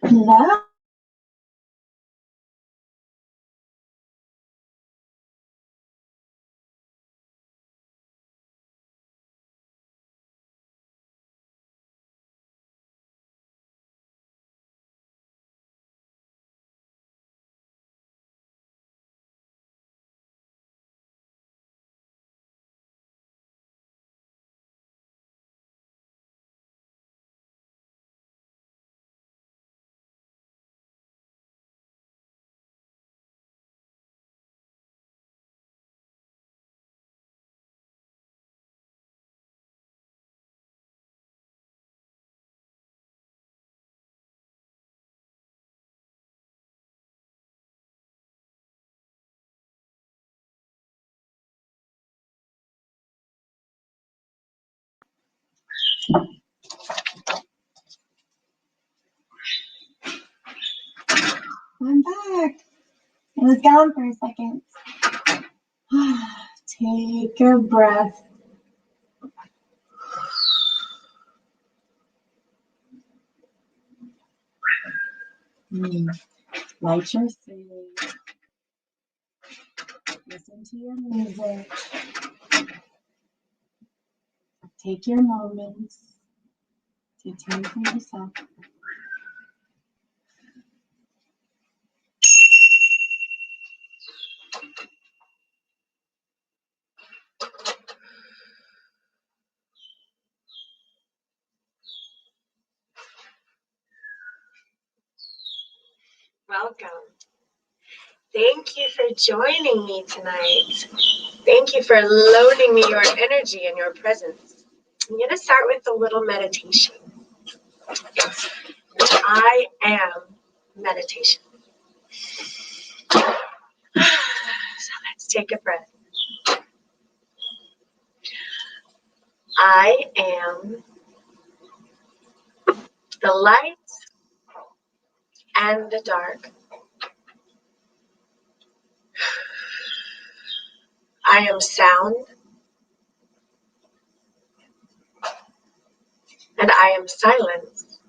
Hello. I'm back. I was gone for a second. Take a breath. Light your face. Listen to your music. Take your moments to tend to yourself. Welcome. Thank you for joining me tonight. Thank you for loaning me your energy and your presence. I'm going to start with a little meditation. I am meditation. So let's take a breath. I am the light and the dark. I am sound and I am silence.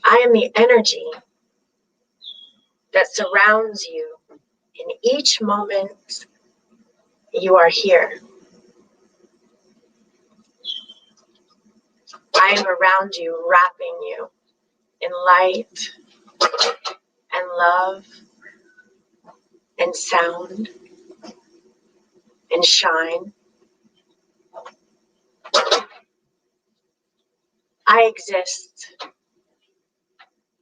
I am the energy that surrounds you in each moment you are here. I am around you, wrapping you in light and love and sound and shine. I exist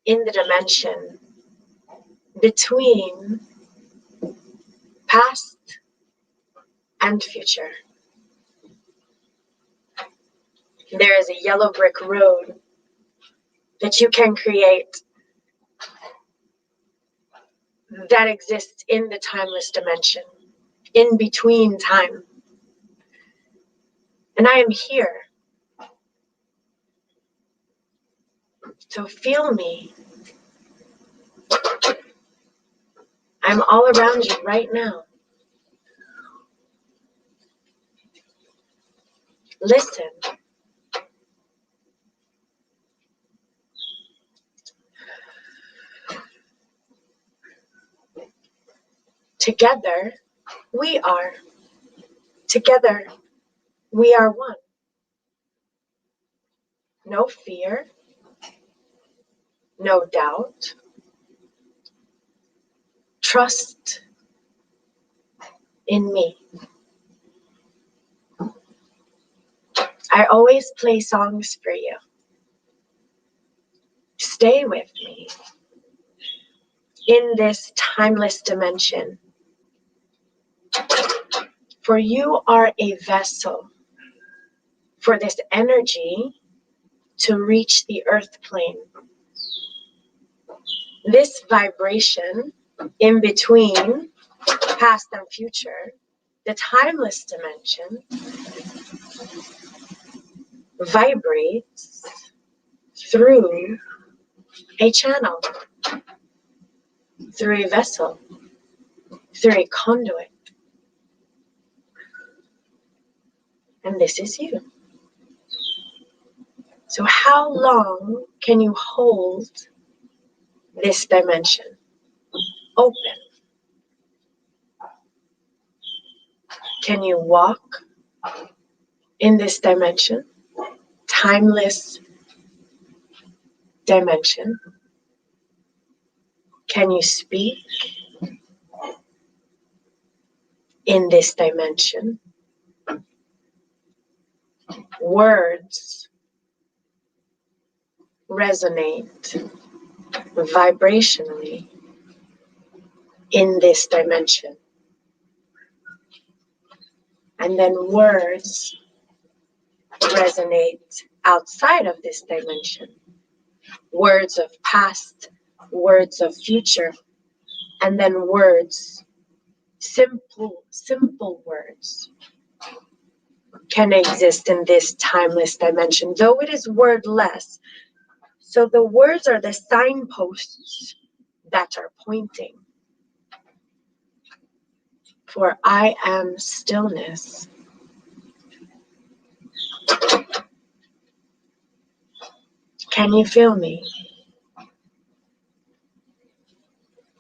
in the dimension between past and future. There is a yellow brick road that you can create that exists in the timeless dimension, in between time. And I am here. So feel me. I'm all around you right now. Listen. Together, we are. Together, we are one. No fear, no doubt. Trust in me. I always play songs for you. Stay with me in this timeless dimension. For you are a vessel for this energy to reach the earth plane. This vibration in between past and future, the timeless dimension, vibrates through a channel, through a vessel, through a conduit. And this is you. So how long can you hold this dimension open? Can you walk in this dimension, timeless dimension? Can you speak in this dimension? Words resonate vibrationally in this dimension. And then words resonate outside of this dimension. Words of past, words of future, and then words, simple words can exist in this timeless dimension, though it is wordless. So the words are the signposts that are pointing. For I am stillness. Can you feel me?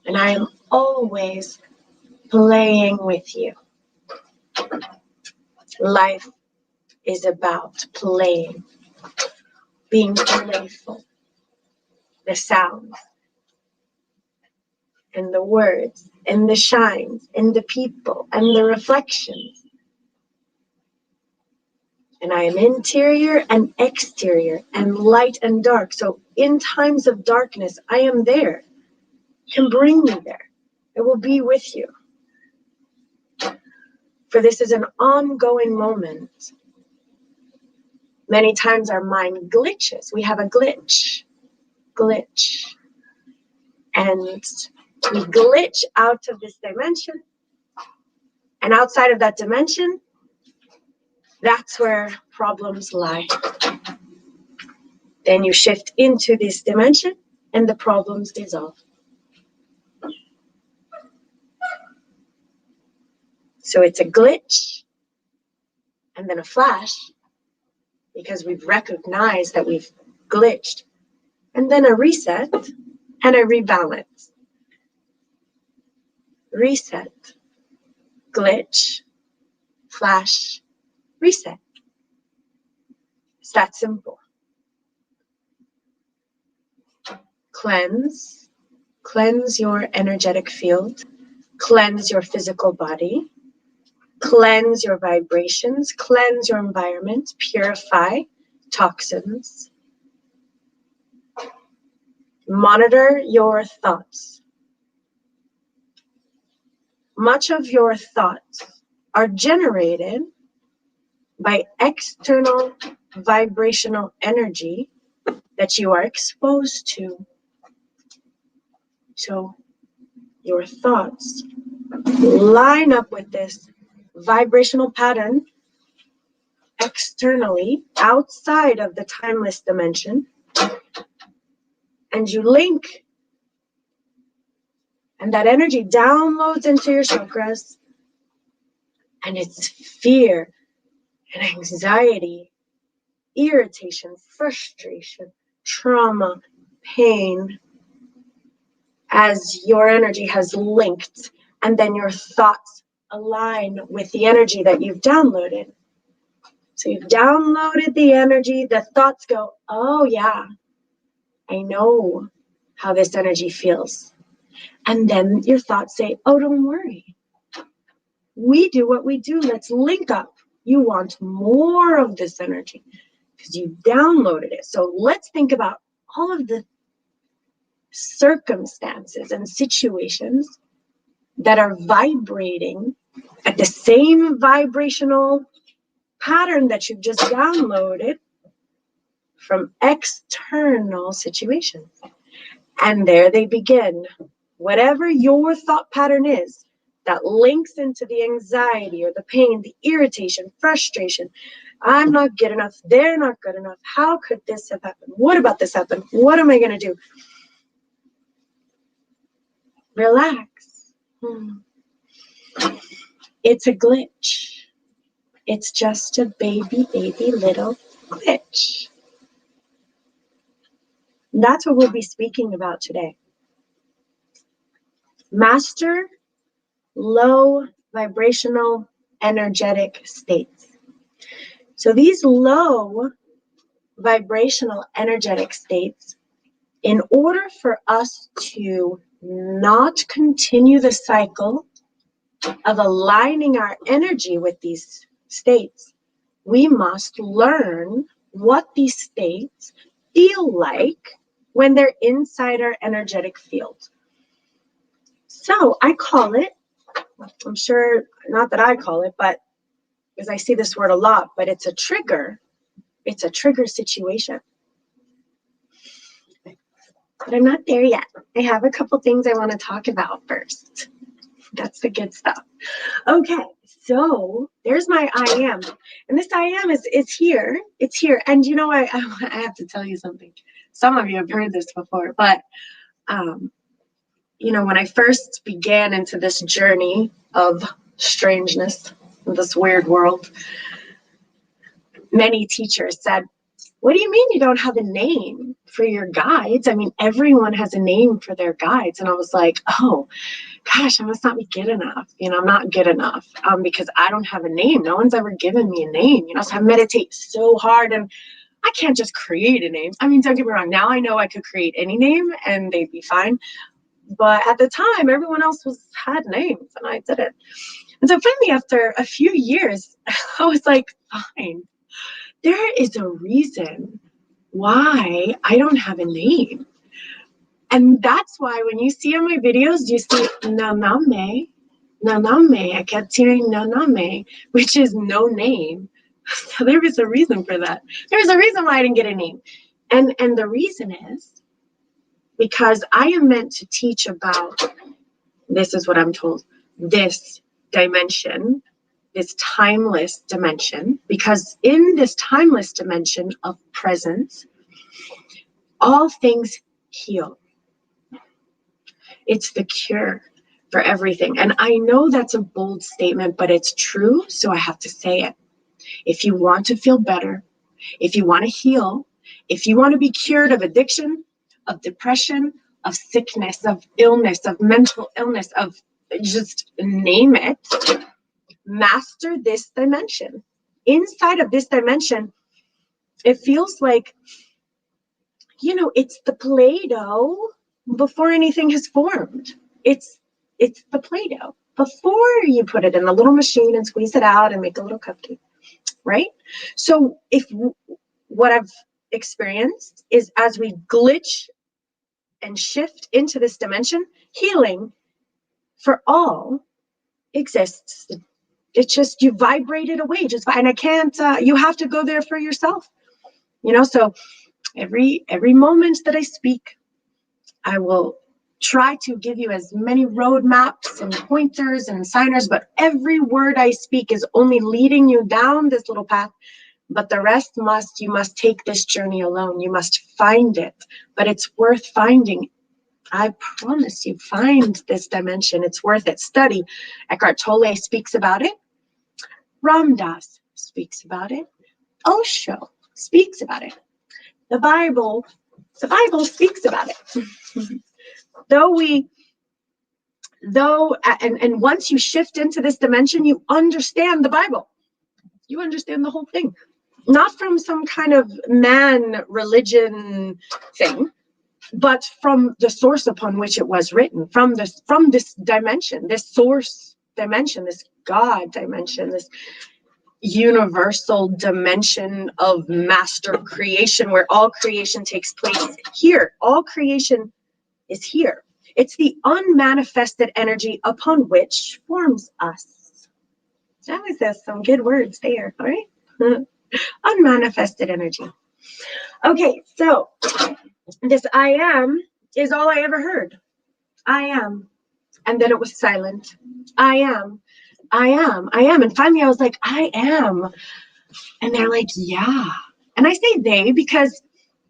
And I am always playing with you. Life is about playing, being playful. The sounds and the words and the shines and the people and the reflections. And I am interior and exterior and light and dark. So in times of darkness, I am there. You can bring me there. I will be with you. For this is an ongoing moment. Many times our mind glitches. We have a glitch. And we glitch out of this dimension. And outside of that dimension, that's where problems lie. Then you shift into this dimension and the problems dissolve. So it's a glitch and then a flash because we've recognized that we've glitched, and then a reset and a rebalance. Reset, glitch, flash, reset. It's that simple. Cleanse your energetic field, cleanse your physical body, cleanse your vibrations, cleanse your environment, purify toxins. Monitor your thoughts. Much of your thoughts are generated by external vibrational energy that you are exposed to. So your thoughts line up with this vibrational pattern externally, outside of the timeless dimension, and you link, and that energy downloads into your chakras, and it's fear and anxiety, irritation, frustration, trauma, pain, as your energy has linked, and then your thoughts align with the energy that you've downloaded. So you've downloaded the energy, the thoughts go, oh yeah, I know how this energy feels. And then your thoughts say, oh, don't worry. We do what we do. Let's link up. You want more of this energy because you downloaded it. So let's think about all of the circumstances and situations that are vibrating at the same vibrational pattern that you've just downloaded from external situations. And there they begin. Whatever your thought pattern is that links into the anxiety or the pain, the irritation, frustration, I'm not good enough, they're not good enough, how could this have happened? What about this happen? What am I going to do? Relax. It's a glitch. It's just a baby little glitch. That's what we'll be speaking about today. Master low vibrational energetic states. So these low vibrational energetic states, in order for us to not continue the cycle of aligning our energy with these states, we must learn what these states feel like when they're inside our energetic field. So I call it, I'm sure, not that I call it, but because I see this word a lot, but it's a trigger. It's a trigger situation. But I'm not there yet. I have a couple things I want to talk about first. That's the good stuff. Okay, so there's my I am. And this I am is here. It's here. And you know, I have to tell you something. Some of you have heard this before, but you know, when I first began into this journey of strangeness, this weird world, many teachers said, what do you mean you don't have a name for your guides? I mean, everyone has a name for their guides. And I was like, oh, gosh, I must not be good enough. You know, I'm not good enough because I don't have a name. No one's ever given me a name. You know, so I meditate so hard and I can't just create a name. I mean, don't get me wrong. Now I know I could create any name and they'd be fine. But at the time, everyone else had names and I didn't. And so finally, after a few years, I was like, fine. There is a reason why I don't have a name. And that's why when you see on my videos, you see Naname. I kept hearing Naname, which is no name. So there was a reason for that. There's a reason why I didn't get a name. And the reason is because I am meant to teach about, this is what I'm told, this dimension, this timeless dimension, because in this timeless dimension of presence, all things heal. It's the cure for everything. And I know that's a bold statement, but it's true, so I have to say it. If you want to feel better, if you want to heal, if you want to be cured of addiction, of depression, of sickness, of illness, of mental illness, of just name it, master this dimension. Inside of this dimension, it feels like, you know, it's the Play-Doh before anything has formed. It's the Play-Doh before you put it in the little machine and squeeze it out and make a little cupcake, right? So what I've experienced is as we glitch and shift into this dimension, healing for all exists. It's just, you vibrate it away just fine. And I can't, you have to go there for yourself, you know? So every moment that I speak, I will try to give you as many roadmaps and pointers and signers, but every word I speak is only leading you down this little path. But the rest you must take this journey alone. You must find it, but it's worth finding. I promise you, find this dimension. It's worth it. Study. ECKHART Tolle speaks about it. Ram Dass speaks about it. Osho speaks about it. The Bible speaks about it. And once you shift into this dimension, you understand the Bible. You understand the whole thing. Not from some kind of man religion thing, but from the source upon which it was written, from this dimension, this source dimension, this God dimension, this universal dimension of master creation, where all creation takes place here. All creation is here. It's the unmanifested energy upon which forms us. That was some good words there, all right? Unmanifested energy. Okay, so this I am is all I ever heard. I am. And then it was silent. I am. And finally I was like, I am. And they're like, yeah. And I say they because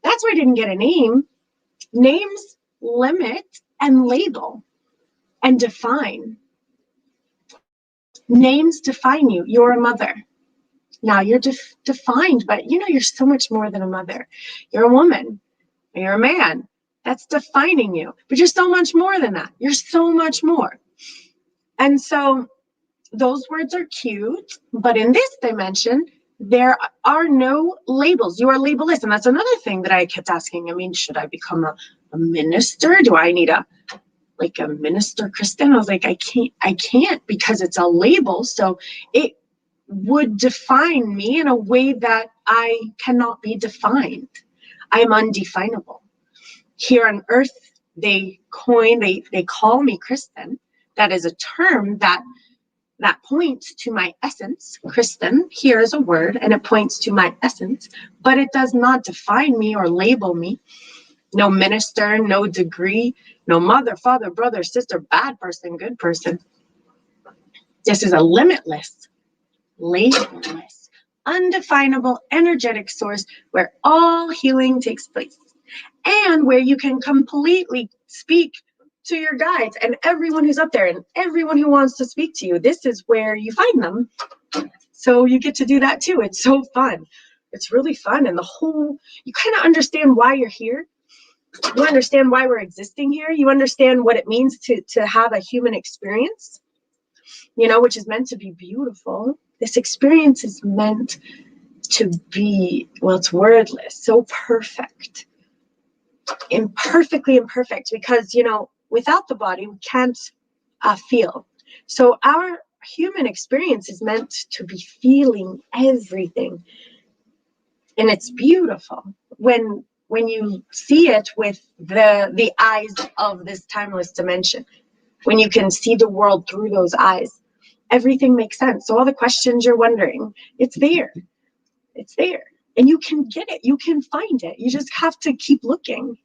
that's where I didn't get a name. Names limit and label and define. Names define you. You're a mother. Now you're defined, but you know, you're so much more than a mother. You're a woman. You're a man. That's defining you. But you're so much more than that. You're so much more. And so those words are cute, but in this dimension, there are no labels. You are labelless. And that's another thing that I kept asking. I mean, should I become a minister? Do I need a minister, Kristen? I was like, I can't because it's a label. So it would define me in a way that I cannot be defined. I am undefinable. Here on earth, they call me Kristen. That is a term that points to my essence. Kristen, here is a word, and it points to my essence, but it does not define me or label me. No minister, no degree, no mother, father, brother, sister, bad person, good person. This is a limitless, labelless, undefinable, energetic source where all healing takes place and where you can completely speak to your guides and everyone who's up there and everyone who wants to speak to you. This is where you find them. So you get to do that too. It's so fun. It's really fun. And you kind of understand why you're here. You understand why we're existing here. You understand what it means to have a human experience, which is meant to be beautiful. This experience is meant to be, well, it's wordless, so perfect. Imperfectly imperfect, because, without the body, we can't feel. So our human experience is meant to be feeling everything. And it's beautiful when you see it with the eyes of this timeless dimension, when you can see the world through those eyes, everything makes sense. So all the questions you're wondering, it's there. It's there. And you can get it. You can find it. You just have to keep looking.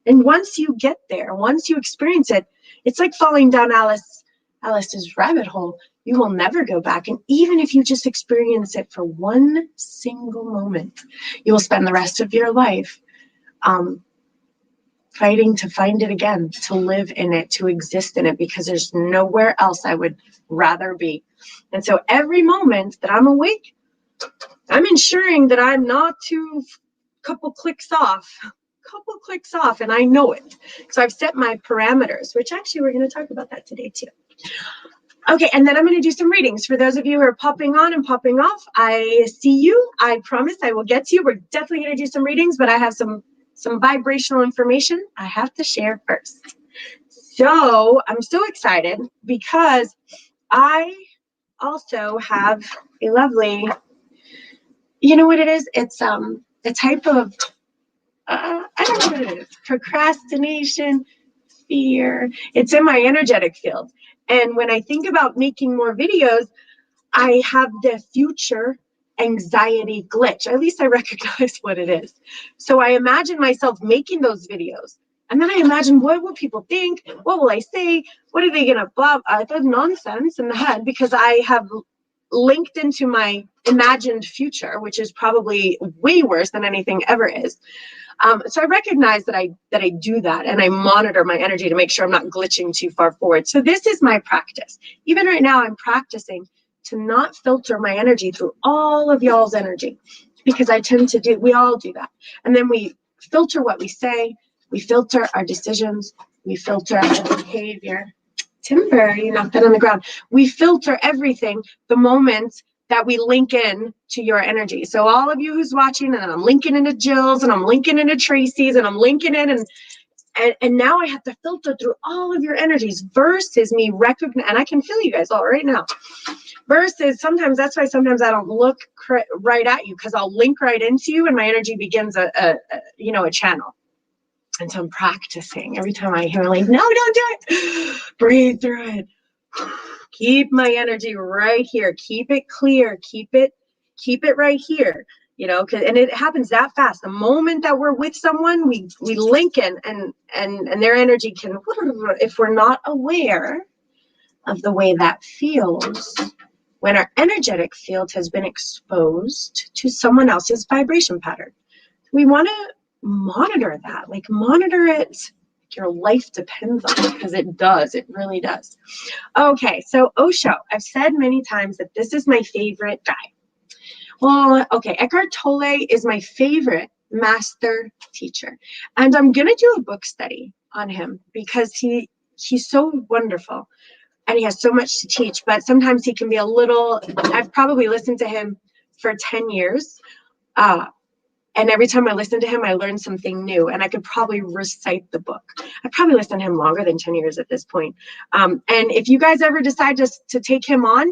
And once you get there, once you experience it, it's like falling down Alice's rabbit hole. You will never go back. And even if you just experience it for one single moment, you will spend the rest of your life fighting to find it again, to live in it, to exist in it, because there's nowhere else I would rather be. And so every moment that I'm awake, I'm ensuring that I'm not too couple clicks off, and I know it. So I've set my parameters, which actually we're going to talk about that today too. Okay, and then I'm going to do some readings. For those of you who are popping on and popping off, I see you. I promise I will get to you. We're definitely going to do some readings, but I have some vibrational information I have to share first. So I'm so excited because I also have a lovely, you know what it is? It's a type of, I don't know what it is, procrastination, fear. It's in my energetic field. And when I think about making more videos, I have the future anxiety glitch. At least I recognize what it is. So I imagine myself making those videos. And then I imagine, what will people think? What will I say? What are they going to blah? That's nonsense in the head, because I have linked into my imagined future, which is probably way worse than anything ever is. So I recognize that I do that, and I monitor my energy to make sure I'm not glitching too far forward. So this is my practice. Even right now, I'm practicing to not filter my energy through all of y'all's energy, because I tend to we all do that. And then we filter what we say, we filter our decisions, we filter our behavior. Timber, you knocked that on the ground. We filter everything the moment that we link in to your energy. So all of you who's watching, and I'm linking into Jill's, and I'm linking into Tracy's, and I'm linking in, and now I have to filter through all of your energies versus me recognize, and I can feel you guys all right now. Versus sometimes, that's why sometimes I don't look right at you, because I'll link right into you, and my energy begins a channel. And so I'm practicing every time I hear, like, no, don't do it. Breathe through it. Keep my energy right here. Keep it clear. Keep it right here. And it happens that fast. The moment that we're with someone, we link in, and their energy can, if we're not aware of the way that feels, when our energetic field has been exposed to someone else's vibration pattern. We want to monitor that, monitor it. Your life depends on it, because it does. It really does. Okay, so OSHO. I've said many times that this is my favorite guy. Well, okay, ECKHART Tolle is my favorite master teacher. And I'm going to do a book study on him because he's so wonderful and he has so much to teach, but sometimes he can be a little, I've probably listened to him for 10 years. And every time I listen to him, I learn something new, and I could probably recite the book. I've probably listened to him longer than 10 years at this point. And if you guys ever decide to take him on,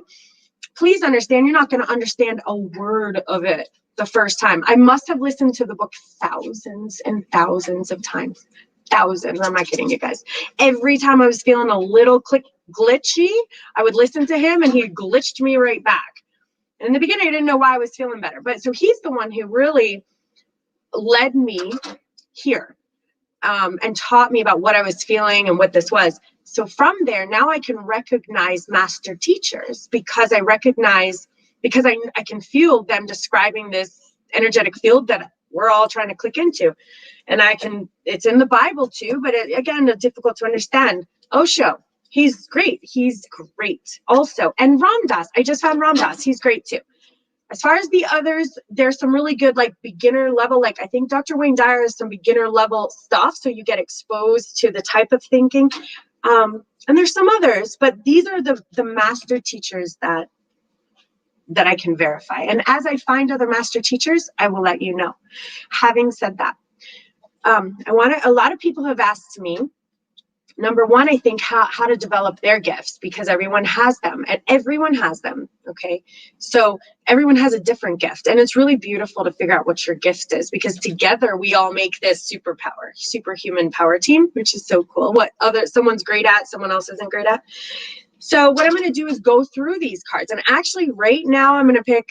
please understand, you're not going to understand a word of it the first time. I must have listened to the book thousands and thousands of times. Thousands, I'm not kidding you guys. Every time I was feeling a little glitchy, I would listen to him and he glitched me right back. And in the beginning, I didn't know why I was feeling better. But so he's the one who really led me here and taught me about what I was feeling and what this was. So from there, now I can recognize master teachers because I can feel them describing this energetic field that we're all trying to click into. And it's in the Bible too, but again, it's difficult to understand. Osho, he's great. He's great also. And Ram Dass, I just found Ram Dass. He's great too. As far as the others, there's some really good like beginner level, like I think Dr. Wayne Dyer has some beginner level stuff. So you get exposed to the type of thinking. And there's some others, but these are the master teachers that I can verify. And as I find other master teachers, I will let you know. Having said that, a lot of people have asked me, number one, I think how to develop their gifts, because everyone has them and everyone has them. Okay. So everyone has a different gift, and it's really beautiful to figure out what your gift is, because together we all make this superhuman power team, which is so cool. What someone's great at, someone else isn't great at. So what I'm going to do is go through these cards, and actually right now I'm going to pick,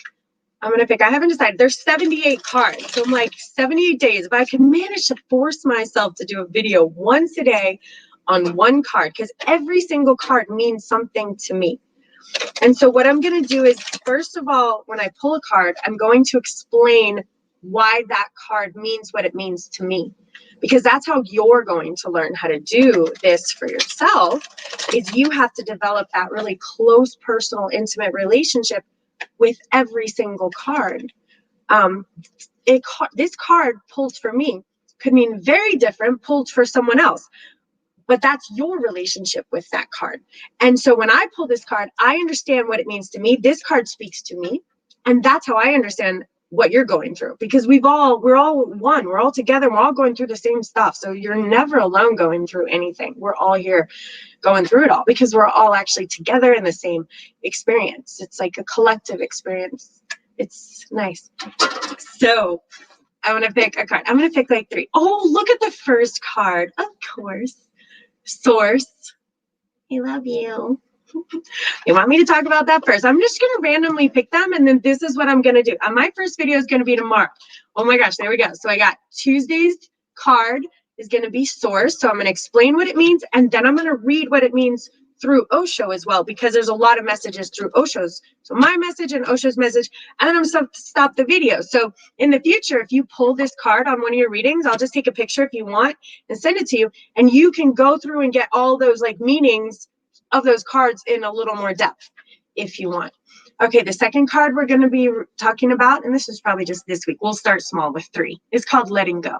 I haven't decided. There's 78 cards. So I'm like 78 days. If I can manage to force myself to do a video once a day on one card, because every single card means something to me. And so what I'm going to do is, first of all, when I pull a card, I'm going to explain why that card means what it means to me, because that's how you're going to learn how to do this for yourself. Is you have to develop that really close, personal, intimate relationship with every single card. This card pulled for me could mean very different pulled for someone else, but that's your relationship with that card. And so when I pull this card, I understand what it means to me. This card speaks to me, and that's how I understand what you're going through, because we're all one, we're all together, we're all going through the same stuff. So you're never alone going through anything. We're all here going through it all, because we're all actually together in the same experience. It's like a collective experience. It's nice. So I'm going to pick a card. I'm going to pick like 3. Oh, look at the first card. Of course. Source. I love you. You want me to talk about that first? I'm just going to randomly pick them, and then this is what I'm going to do. And my first video is going to be tomorrow. Oh my gosh, there we go. So I got Tuesday's card is going to be source. So I'm going to explain what it means, and then I'm going to read what it means through Osho as well, because there's a lot of messages through Osho's. So my message and Osho's message, and then I'm going to stop the video. So in the future, if you pull this card on one of your readings, I'll just take a picture if you want and send it to you, and you can go through and get all those like meanings of those cards in a little more depth if you want. Okay, the second card we're going to be talking about, and this is probably just this week, we'll start small with 3. It's called Letting Go.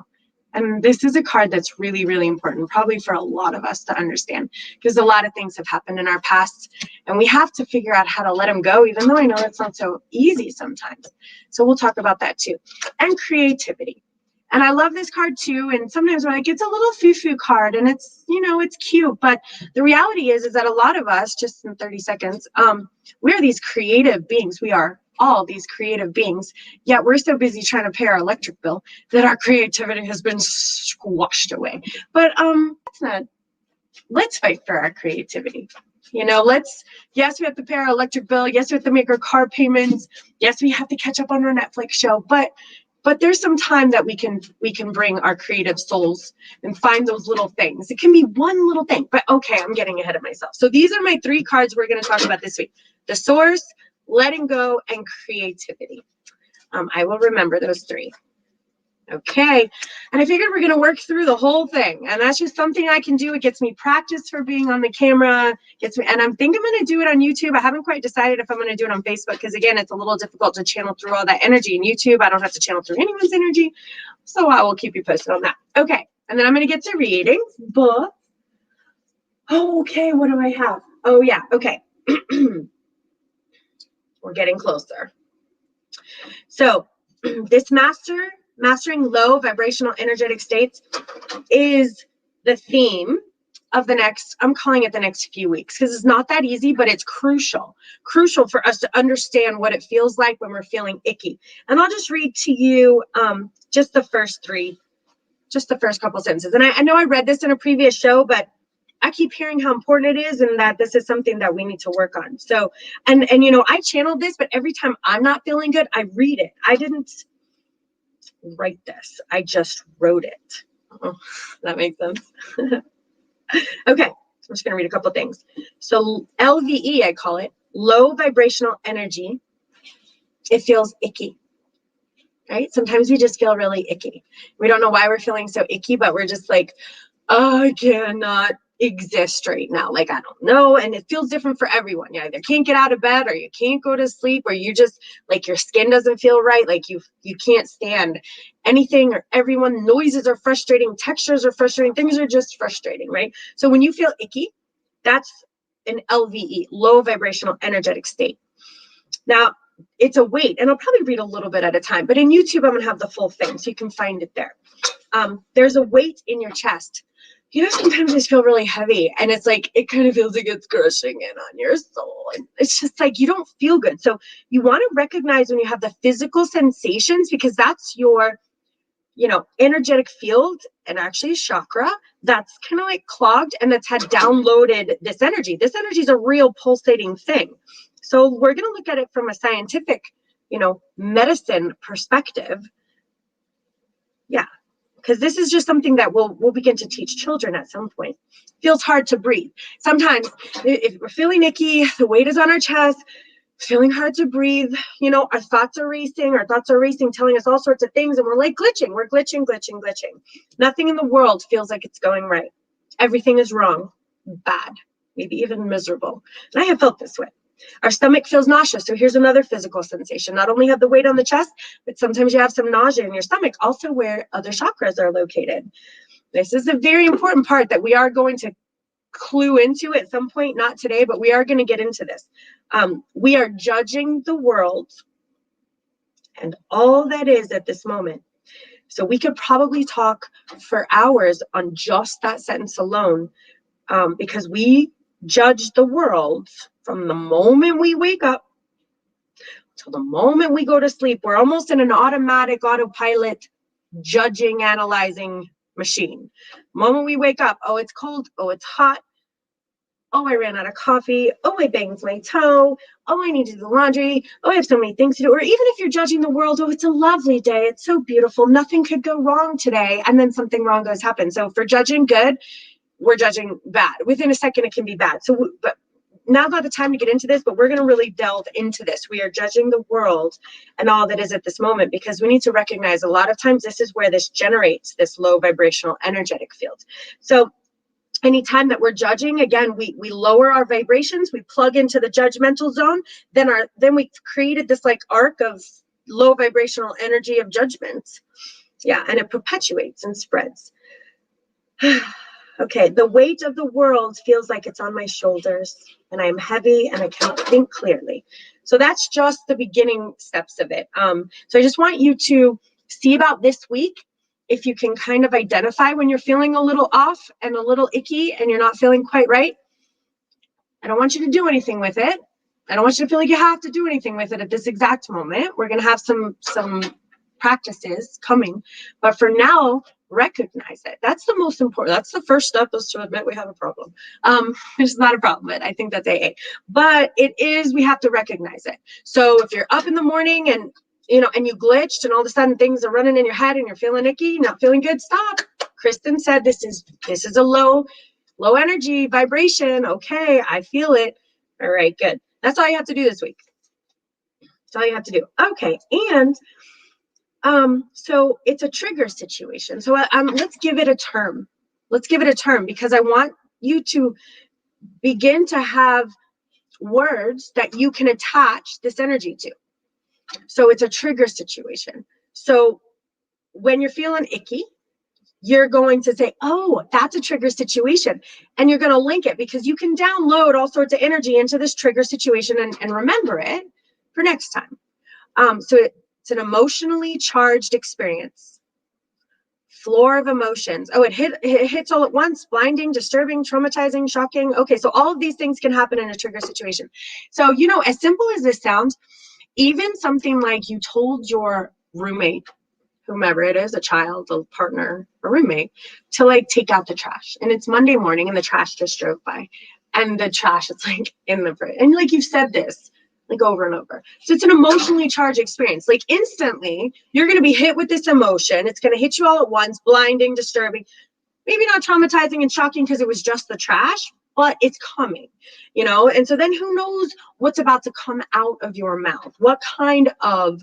And this is a card that's really, really important, probably for a lot of us to understand, because a lot of things have happened in our past, and we have to figure out how to let them go, even though I know it's not so easy sometimes. So we'll talk about that too. And creativity. And I love this card too. And sometimes we're like, it's a little foo-foo card, and it's, you know, it's cute. But the reality is that a lot of us, just in 30 seconds, we're these creative beings. We are all these creative beings, yet we're so busy trying to pay our electric bill that our creativity has been squashed away. But let's fight for our creativity. You know, yes, we have to pay our electric bill. Yes, we have to make our car payments. Yes, we have to catch up on our Netflix show. But there's some time that we can bring our creative souls and find those little things. It can be one little thing, but okay, I'm getting ahead of myself. So these are my 3 cards we're going to talk about this week: the source, letting go, and creativity. I will remember those 3. Okay, and I figured we're going to work through the whole thing, and that's just something I can do. It gets me practice for being on the camera, gets me, and I'm thinking I'm going to do it on YouTube. I haven't quite decided if I'm going to do it on Facebook, because again, it's a little difficult to channel through all that energy in YouTube. I don't have to channel through anyone's energy, so I will keep you posted on that. Okay, and then I'm going to get to readings, but, oh, okay, what do I have? Oh, yeah, okay. We're getting closer. So, this mastering low vibrational energetic states is the theme of the next, I'm calling it the next few weeks, because it's not that easy, but it's crucial for us to understand what it feels like when we're feeling icky. And I'll just read to you just the first couple sentences. And I know I read this in a previous show, but I keep hearing how important it is, and that this is something that we need to work on. So, and you know, I channeled this, but every time I'm not feeling good, I read it. I didn't write this. I just wrote it. Oh, that makes sense. Okay, I'm just going to read a couple things. So LVE, I call it, low vibrational energy. It feels icky, right? Sometimes we just feel really icky. We don't know why we're feeling so icky, but we're just like, I cannot exist right now. Like, I don't know. And it feels different for everyone. You either can't get out of bed, or you can't go to sleep, or you just like your skin doesn't feel right. Like you can't stand anything or everyone. Noises are frustrating. Textures are frustrating. Things are just frustrating, right? So when you feel icky, that's an LVE, low vibrational energetic state. Now, it's a weight, and I'll probably read a little bit at a time, but in YouTube, I'm going to have the full thing, so you can find it there. There's a weight in your chest. You know, sometimes I just feel really heavy, and it's like, it kind of feels like it's crushing in on your soul. And it's just like, you don't feel good. So you want to recognize when you have the physical sensations, because that's your, you know, energetic field, and actually chakra that's kind of like clogged, and that's had downloaded this energy. This energy is a real pulsating thing. So we're going to look at it from a scientific, you know, medicine perspective. Yeah. Because this is just something that we'll begin to teach children at some point. Feels hard to breathe. Sometimes if we're feeling icky, the weight is on our chest, feeling hard to breathe, you know, our thoughts are racing, telling us all sorts of things, and we're like glitching. We're glitching. Nothing in the world feels like it's going right. Everything is wrong, bad, maybe even miserable. And I have felt this way. Our stomach feels nauseous. So here's another physical sensation. Not only have the weight on the chest, but sometimes you have some nausea in your stomach, also where other chakras are located. This is a very important part that we are going to clue into at some point, not today, but we are going to get into this. We are judging the world and all that is at this moment. So we could probably talk for hours on just that sentence alone, because we judge the world from the moment we wake up till the moment we go to sleep. We're almost in an automatic autopilot judging, analyzing machine. The moment we wake up, oh, it's cold, oh, it's hot, oh, I ran out of coffee, oh, I banged my toe, oh, I need to do the laundry, oh, I have so many things to do. Or even if you're judging the world, oh, it's a lovely day, it's so beautiful, nothing could go wrong today, and then something wrong goes happen. So if we're judging good, we're judging bad. Within a second, it can be bad. So, but now's not the time to get into this, but we're going to really delve into this. We are judging the world and all that is at this moment, because we need to recognize a lot of times this is where this generates this low vibrational energetic field. So anytime that we're judging, again, we lower our vibrations, we plug into the judgmental zone, then we created this like arc of low vibrational energy of judgment. Yeah, and it perpetuates and spreads. Okay, the weight of the world feels like it's on my shoulders, and I am heavy and I cannot think clearly. So that's just the beginning steps of it. So I just want you to see about this week, if you can kind of identify when you're feeling a little off and a little icky and you're not feeling quite right. I don't want you to do anything with it. I don't want you to feel like you have to do anything with it at this exact moment. We're going to have some practices coming, but for now, recognize it. That's the most important. That's the first step, is to admit we have a problem. It's not a problem, but I think that's AA. But it is, we have to recognize it. So if you're up in the morning and you know, and you glitched and all of a sudden things are running in your head and you're feeling icky, not feeling good, stop. Kristen said this is a low energy vibration. Okay, I feel it. All right, good. That's all you have to do this week. That's all you have to do. Okay, and So it's a trigger situation. So let's give it a term. Let's give it a term, because I want you to begin to have words that you can attach this energy to. So it's a trigger situation. So when you're feeling icky, you're going to say, oh, that's a trigger situation. And you're going to link it, because you can download all sorts of energy into this trigger situation and remember it for next time. So it's an emotionally charged experience. Floor of emotions. Oh, it hits all at once. Blinding, disturbing, traumatizing, shocking. Okay, so all of these things can happen in a trigger situation. So, you know, as simple as this sounds, even something like you told your roommate, whomever it is, a child, a partner, a roommate, to like take out the trash. And it's Monday morning and the trash just drove by. And the trash is like in the fridge. And like you've said this like over and over. So it's an emotionally charged experience. Like instantly, you're going to be hit with this emotion. It's going to hit you all at once, blinding, disturbing, maybe not traumatizing and shocking because it was just the trash, but it's coming, you know? And so then who knows what's about to come out of your mouth? What kind of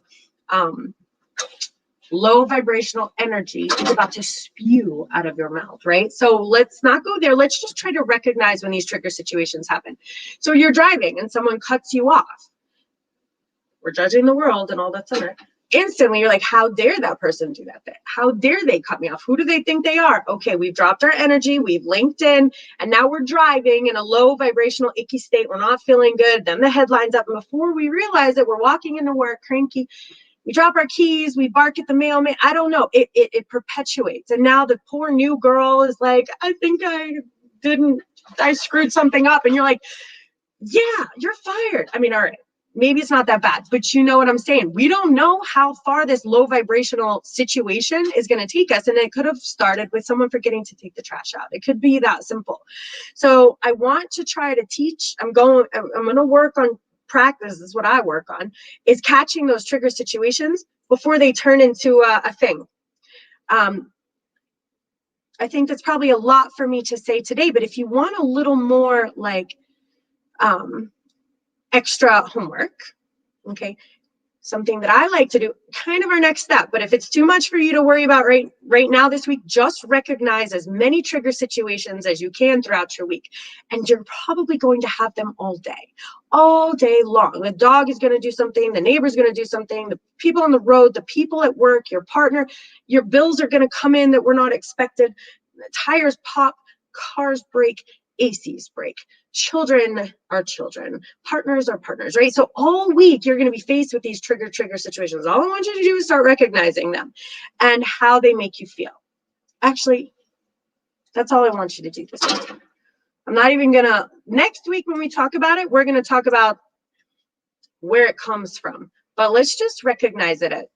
low vibrational energy is about to spew out of your mouth, right? So let's not go there. Let's just try to recognize when these trigger situations happen. So you're driving and someone cuts you off. We're judging the world and all that's in it. Instantly, you're like, how dare that person do that? How dare they cut me off? Who do they think they are? Okay, we've dropped our energy, we've linked in, and now we're driving in a low vibrational, icky state. We're not feeling good. Then the headline's up, and before we realize it, we're walking into work cranky. We drop our keys, we bark at the mailman. I don't know. It perpetuates. And now the poor new girl is like, I think I screwed something up. And you're like, yeah, you're fired. I mean, all right. Maybe it's not that bad, but you know what I'm saying? We don't know how far this low vibrational situation is going to take us. And it could have started with someone forgetting to take the trash out. It could be that simple. So I want to try to teach. I'm going to work on practice. Is what I work on, is catching those trigger situations before they turn into a thing. I think that's probably a lot for me to say today, but if you want a little more like, extra homework, okay, something that I like to do, kind of our next step, but if it's too much for you to worry about right now this week, just recognize as many trigger situations as you can throughout your week. And you're probably going to have them all day long. The dog is going to do something, the neighbor's going to do something, the people on the road, the people at work, your partner, your bills are going to come in that were not expected, the tires pop, cars break, ACs break. Children are children, partners are partners, right? So all week you're going to be faced with these trigger situations. All I want you to do is start recognizing them and how they make you feel. Actually, that's all I want you to do this week. I'm not even gonna, next week when we talk about it, we're going to talk about where it comes from, but let's just recognize it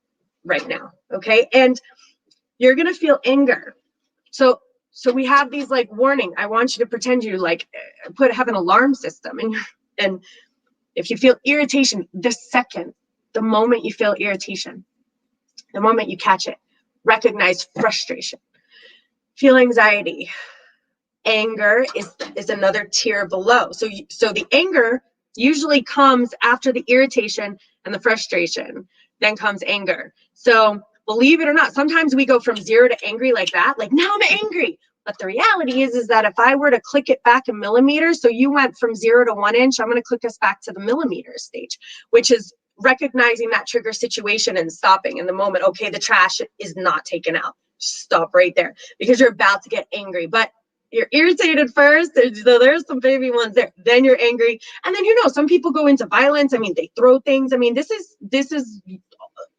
right now, okay? And you're going to feel anger. So we have these like warning. I want you to pretend you like have an alarm system, and if you feel irritation, the moment you feel irritation, the moment you catch it, recognize frustration, feel anxiety. Anger is another tier below. So the anger usually comes after the irritation and the frustration. Then comes anger. So believe it or not, sometimes we go from 0 to angry like that, like now I'm angry. But the reality is that if I were to click it back in millimeters, so you went from 0 to 1 inch, I'm going to click us back to the millimeter stage, which is recognizing that trigger situation and stopping in the moment. Okay, the trash is not taken out. Stop right there, because you're about to get angry. But you're irritated first. There's some baby ones there. Then you're angry. And then, some people go into violence. I mean, they throw things. I mean, this is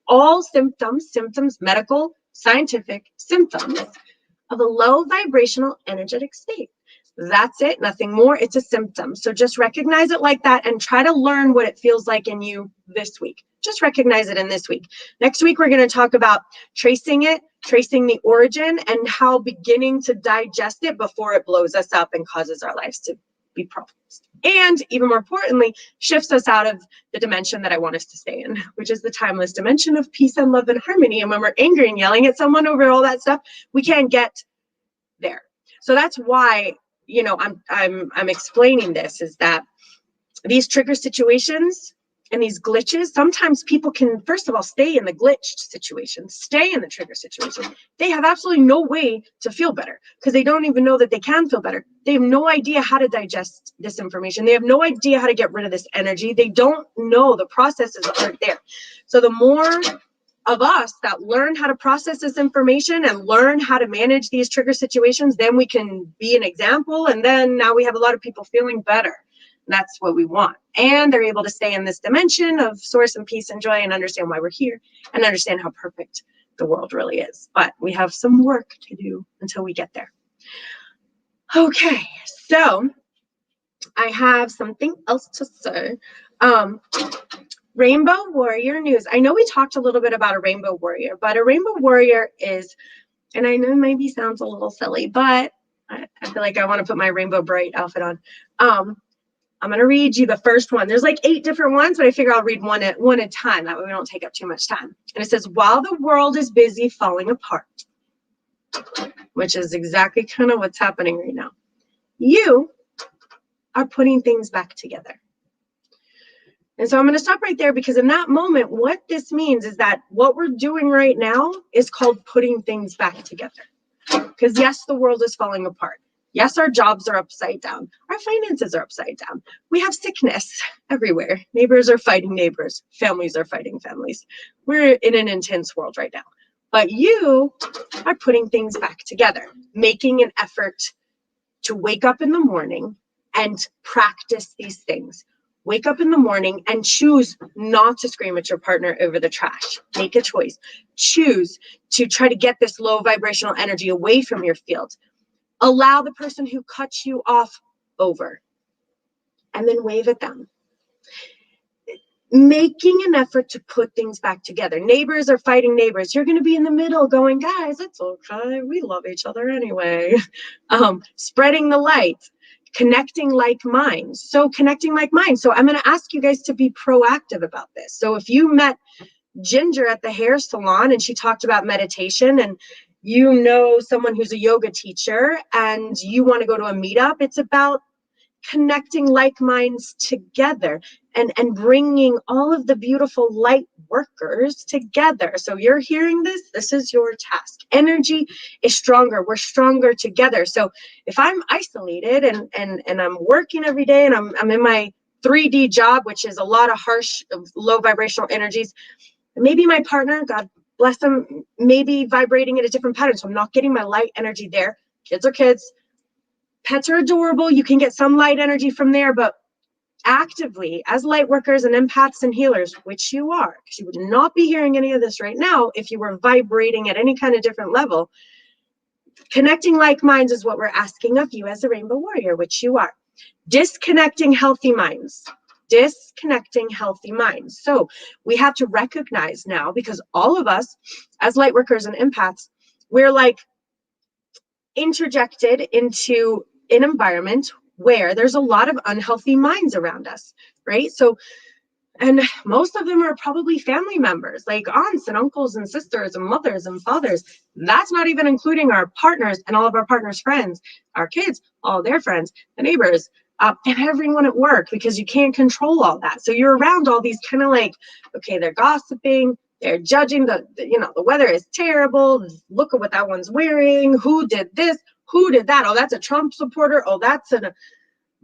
all symptoms, medical, scientific symptoms of a low vibrational energetic state. That's it, nothing more. It's a symptom. So just recognize it like that and try to learn what it feels like in you this week. Just recognize it in this week. Next week, we're going to talk about tracing the origin and how beginning to digest it before it blows us up and causes our lives to be problems. And even more importantly, shifts us out of the dimension that I want us to stay in, which is the timeless dimension of peace and love and harmony. And when we're angry and yelling at someone over all that stuff, we can't get there. So that's why, I'm explaining this, is that these trigger situations, and these glitches, sometimes people can, first of all, stay in the glitched situation, stay in the trigger situation. They have absolutely no way to feel better because they don't even know that they can feel better. They have no idea how to digest this information. They have no idea how to get rid of this energy. They don't know, the processes aren't there. So the more of us that learn how to process this information and learn how to manage these trigger situations, then we can be an example. And then now we have a lot of people feeling better. That's what we want. And they're able to stay in this dimension of source and peace and joy and understand why we're here and understand how perfect the world really is. But we have some work to do until we get there. Okay, so I have something else to say. Rainbow Warrior news. I know we talked a little bit about a Rainbow Warrior, but a Rainbow Warrior is, and I know it maybe sounds a little silly, but I feel like I want to put my Rainbow Bright outfit on. I'm going to read you the first one. There's like 8 different ones, but I figure I'll read one at a time. That way we don't take up too much time. And it says, while the world is busy falling apart, which is exactly kind of what's happening right now, you are putting things back together. And so I'm going to stop right there because in that moment, what this means is that what we're doing right now is called putting things back together. Because yes, the world is falling apart. Yes, our jobs are upside down. Our finances are upside down. We have sickness everywhere. Neighbors are fighting neighbors. Families are fighting families. We're in an intense world right now. But you are putting things back together, making an effort to wake up in the morning and practice these things. Wake up in the morning and choose not to scream at your partner over the trash. Make a choice. Choose to try to get this low vibrational energy away from your field. Allow the person who cuts you off over and then wave at them. Making an effort to put things back together. Neighbors are fighting neighbors. You're going to be in the middle going, guys, it's okay. We love each other anyway. Spreading the light. Connecting like minds. So connecting like minds. So I'm going to ask you guys to be proactive about this. So if you met Ginger at the hair salon and she talked about meditation, and you know someone who's a yoga teacher and you want to go to a meetup, it's about connecting like minds together and bringing all of the beautiful light workers together. So you're hearing this is your task. Energy is stronger. We're stronger together. So if I'm isolated and I'm working every day and I'm in my 3D job, which is a lot of harsh, low vibrational energies, maybe my partner, God bless them, maybe vibrating at a different pattern. So I'm not getting my light energy there. Kids are kids. Pets are adorable. You can get some light energy from there, but actively as light workers and empaths and healers, which you are, because you would not be hearing any of this right now if you were vibrating at any kind of different level. Connecting like minds is what we're asking of you as a Rainbow Warrior, which you are. Disconnecting healthy minds. Disconnecting healthy minds. So we have to recognize now, because all of us as light workers and empaths, we're like interjected into an environment where there's a lot of unhealthy minds around us, right? So, and most of them are probably family members, like aunts and uncles and sisters and mothers and fathers. That's not even including our partners and all of our partners' friends, our kids, all their friends, the neighbors, and everyone at work, because you can't control all that. So you're around all these kind of like, okay, they're gossiping, they're judging, the weather is terrible. Look at what that one's wearing. Who did this? Who did that? Oh, that's a Trump supporter. Oh, that's a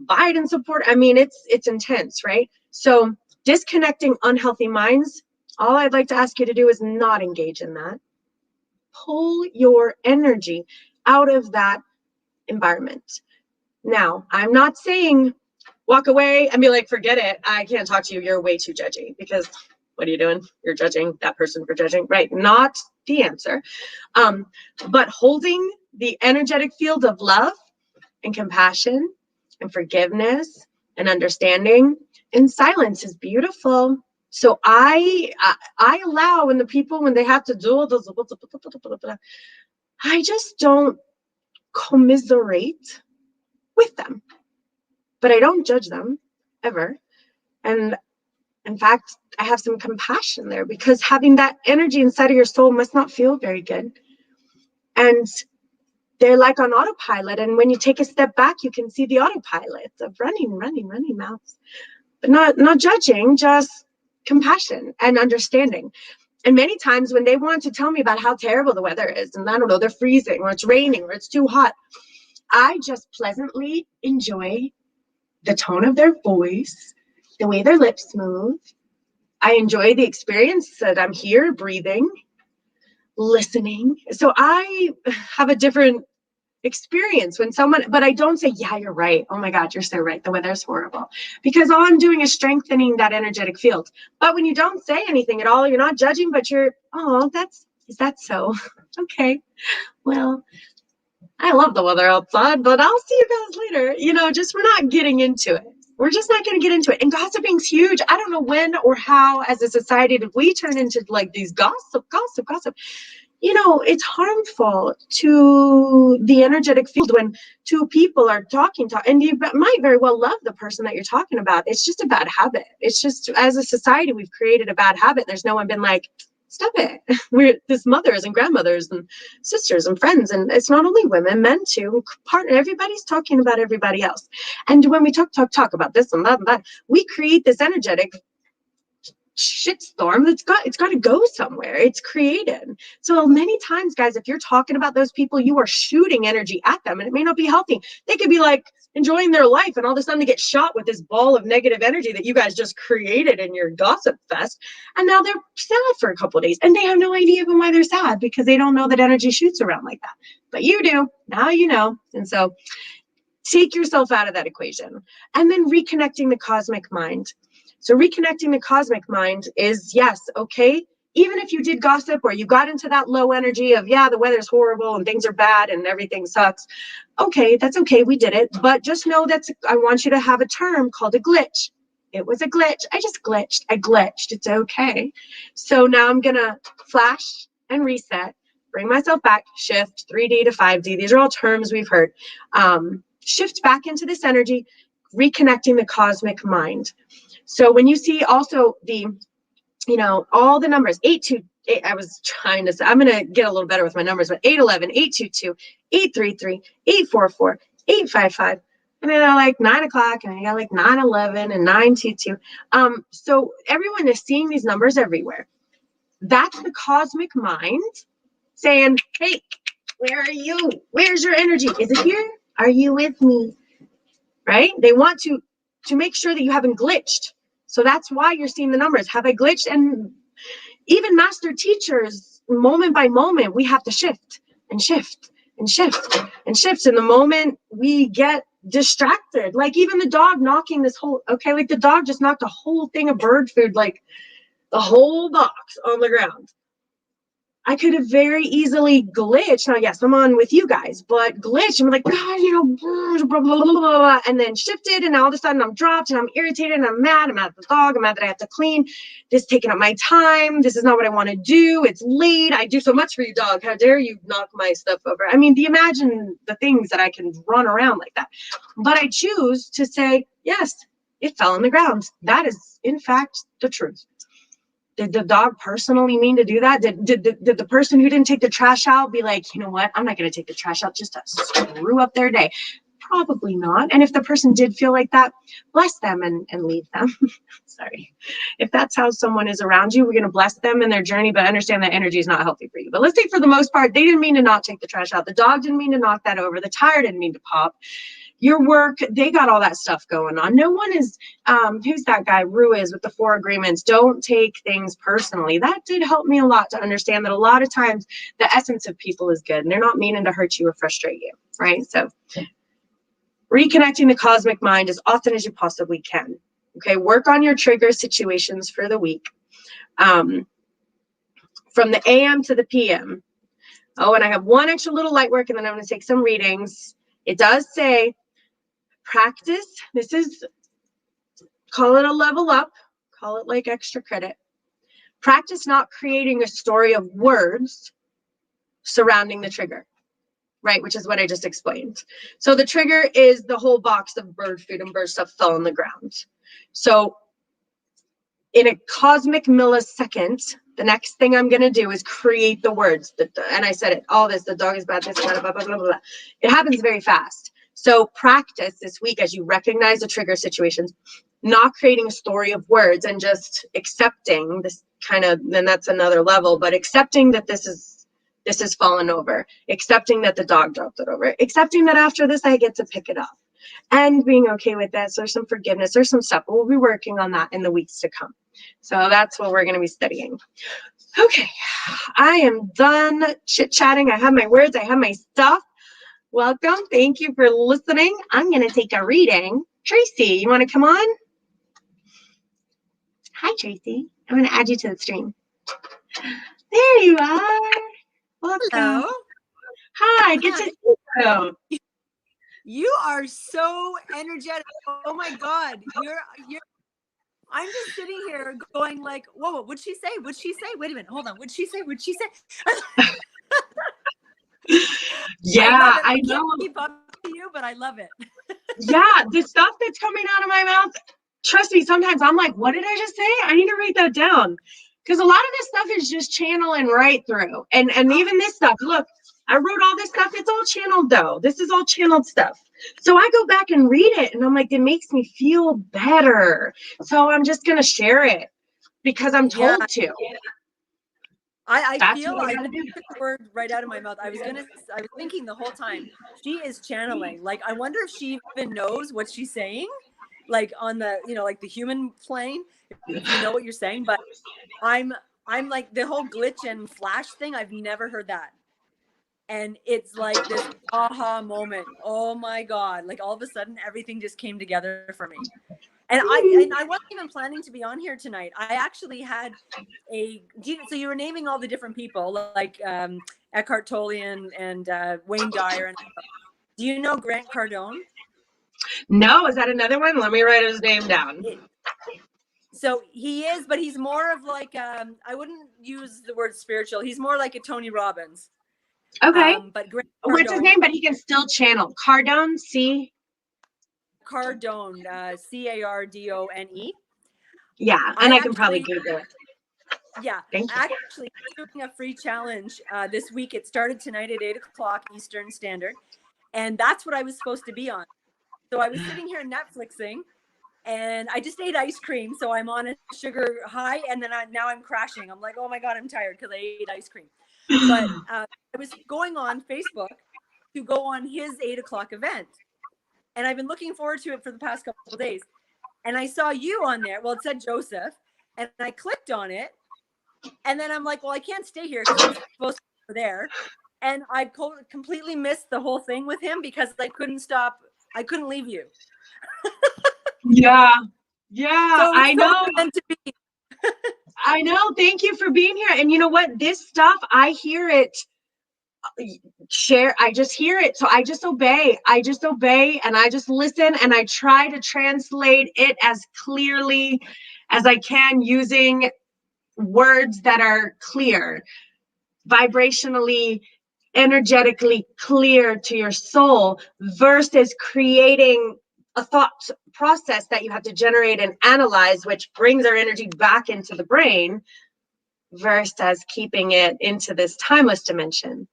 Biden supporter. I mean, it's intense, right? So disconnecting unhealthy minds, all I'd like to ask you to do is not engage in that. Pull your energy out of that environment. Now, I'm not saying walk away and be like, forget it. I can't talk to you. You're way too judgy. Because what are you doing? You're judging that person for judging, right? Not the answer. But holding the energetic field of love and compassion and forgiveness and understanding and silence is beautiful. So I allow when the people, when they have to do those, I just don't commiserate with them, but I don't judge them ever. And in fact, I have some compassion there, because having that energy inside of your soul must not feel very good. And they're like on autopilot. And when you take a step back, you can see the autopilot of running mouths, but not judging, just compassion and understanding. And many times when they want to tell me about how terrible the weather is, and I don't know, they're freezing or it's raining or it's too hot, I just pleasantly enjoy the tone of their voice, the way their lips move. I enjoy the experience that I'm here breathing, listening. So I have a different experience when someone, but I don't say, yeah, you're right. Oh my God, you're so right. The weather's horrible. Because all I'm doing is strengthening that energetic field. But when you don't say anything at all, you're not judging, but you're, oh, is that so? Okay. Well, I love the weather outside, but I'll see you guys later. You know, just we're not getting into it. We're just not going to get into it. And gossiping's huge. I don't know when or how as a society did we turn into like these gossip. You know, it's harmful to the energetic field when two people are talking, and you might very well love the person that you're talking about. It's just a bad habit. It's just, as a society, we've created a bad habit. There's no one been like, stop it. We're this mothers and grandmothers and sisters and friends. And it's not only women, men too, partner, everybody's talking about everybody else. And when we talk about this and that, we create this energetic shitstorm it's got to go somewhere. It's created. So many times, guys, if you're talking about those people, you are shooting energy at them, and it may not be healthy. They could be like enjoying their life, and all of a sudden they get shot with this ball of negative energy that you guys just created in your gossip fest, and now they're sad for a couple of days, and they have no idea even why they're sad, because they don't know that energy shoots around like that. But you do. Now you know. And so take yourself out of that equation. And then reconnecting the cosmic mind. So reconnecting the cosmic mind is, yes, okay, even if you did gossip or you got into that low energy of, yeah, the weather's horrible and things are bad and everything sucks. Okay, that's okay, we did it. But just know that I want you to have a term called a glitch. It was a glitch. I just glitched. I glitched. It's okay. So now I'm going to flash and reset, bring myself back, shift 3D to 5D. These are all terms we've heard. Shift back into this energy, reconnecting the cosmic mind. So when you see also the, you know, all the numbers, 828, I was trying to say, I'm going to get a little better with my numbers, but 811, 822, 833, 844, 855, and then I like 9 o'clock, and I got like 911 and 922. So everyone is seeing these numbers everywhere. That's the cosmic mind saying, hey, where are you? Where's your energy? Is it here? Are you with me? Right? They want to make sure that you haven't glitched. So that's why you're seeing the numbers. Have I glitched? And even master teachers, moment by moment, we have to shift and shift and shift and shift. And the moment we get distracted, like even the dog knocking this whole, okay, like the dog just knocked a whole thing of bird food, like the whole box on the ground. I could have very easily glitched. Now, yes, I'm on with you guys, but glitched and be like, God, you know, blah, blah, blah, blah, blah, and then shifted, and all of a sudden I'm dropped and I'm irritated and I'm mad. I'm mad at the dog. I'm mad that I have to clean. This is taking up my time. This is not what I want to do. It's late. I do so much for you, dog. How dare you knock my stuff over? I mean, imagine the things that I can run around like that. But I choose to say, yes, it fell on the ground. That is, in fact, the truth. Did the dog personally mean to do that? Did the person who didn't take the trash out be like, you know what, I'm not going to take the trash out just to screw up their day? Probably not. And if the person did feel like that, bless them and leave them. Sorry. If that's how someone is around you, we're going to bless them in their journey, but understand that energy is not healthy for you. But let's say for the most part, they didn't mean to not take the trash out. The dog didn't mean to knock that over. The tire didn't mean to pop. Your work, they got all that stuff going on. No one is, who's that guy, Ruiz, with the 4 agreements? Don't take things personally. That did help me a lot to understand that a lot of times the essence of people is good and they're not meaning to hurt you or frustrate you, right? So reconnecting the cosmic mind as often as you possibly can. Okay, work on your trigger situations for the week. From the AM to the PM. Oh, and I have one extra little light work, and then I'm going to take some readings. It does say, practice, this is, call it a level up, call it like extra credit. Practice not creating a story of words surrounding the trigger, right? Which is what I just explained. So the trigger is the whole box of bird food and bird stuff fell on the ground. So in a cosmic millisecond, the next thing I'm going to do is create the words. And I said it, all this, the dog is bad, this, blah, blah, blah, blah, blah. It happens very fast. So practice this week as you recognize the trigger situations. not creating a story of words and just accepting this kind of, then that's another level, but accepting that this is fallen over, accepting that the dog dropped it over, accepting that after this I get to pick it up, and being okay with this. There's some forgiveness, there's some stuff, but we'll be working on that in the weeks to come. So that's what we're going to be studying. Okay, I am done chit-chatting. I have my words, I have my stuff. Welcome, thank you for listening. I'm going to take a reading. Tracy, you want to come on? Hi, Tracy. I'm going to add you to the stream. There you are. Welcome. Hello. Hi, good to see you. You are so energetic. Oh my God. You're I'm just sitting here going like, whoa, what'd she say? What'd she say? Wait a minute. Hold on. What'd she say? What'd she say? Yeah, I know. Can't keep up to you, but I love it. Yeah, the stuff that's coming out of my mouth, trust me, sometimes I'm like, what did I just say? I need to write that down. Because a lot of this stuff is just channeling right through. And even this stuff, look, I wrote all this stuff. It's all channeled though. This is all channeled stuff. So I go back and read it and I'm like, it makes me feel better. So I'm just going to share it because I'm told to. I feel I took the word right out of my mouth. I was thinking the whole time, she is channeling. Like, I wonder if she even knows what she's saying, like on the, like the human plane, if you know what you're saying. But I'm like the whole glitch and flash thing. I've never heard that. And it's like this aha moment. Oh my God. Like all of a sudden everything just came together for me. And I wasn't even planning to be on here tonight. I actually had so you were naming all the different people like ECKHART Tolle and Wayne Dyer. And do you know Grant Cardone? No, is that another one? Let me write his name down. So he is, but he's more of like, I wouldn't use the word spiritual. He's more like a Tony Robbins. Okay. But Grant Cardone, what's his name? But he can still channel. Cardone, Cardone, Cardone. Yeah, and I can probably Google it. Yeah, actually doing a free challenge this week. It started tonight at 8:00 Eastern Standard, and that's what I was supposed to be on. So I was sitting here Netflixing, and I just ate ice cream, so I'm on a sugar high, and then now I'm crashing. I'm like, oh my God, I'm tired because I ate ice cream. But I was going on Facebook to go on his 8:00 event. And I've been looking forward to it for the past couple of days. And I saw you on there. Well, it said Joseph. And I clicked on it. And then I'm like, well, I can't stay here because I'm supposed to go there. And I completely missed the whole thing with him because I couldn't stop. I couldn't leave you. Yeah, so I know. Meant to be. I know. Thank you for being here. And you know what? This stuff, I hear it. I just hear it. So I just obey and I just listen and I try to translate it as clearly as I can using words that are clear, vibrationally, energetically clear to your soul versus creating a thought process that you have to generate and analyze, which brings our energy back into the brain versus keeping it into this timeless dimension.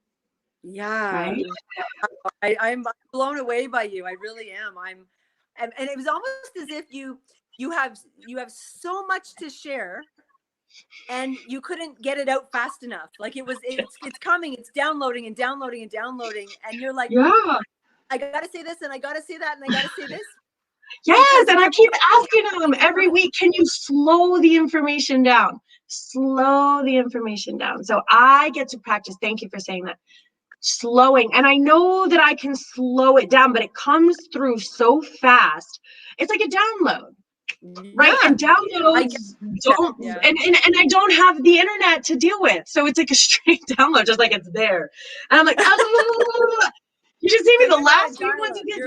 Yeah, right? I'm blown away by you. I really am. And it was almost as if you have so much to share, and you couldn't get it out fast enough. Like it's coming, it's downloading and downloading and downloading, and you're like, yeah, I gotta say this, and I gotta say that, and I gotta say this. Yes, and I keep asking them every week, can you slow the information down? Slow the information down. So I get to practice. Thank you for saying that. Slowing, and I know that I can slow it down, but it comes through so fast. It's like a download, right? And downloads don't, and I don't have the internet to deal with, so it's like a straight download, just like it's there. And I'm like, you should see me the last few ones you get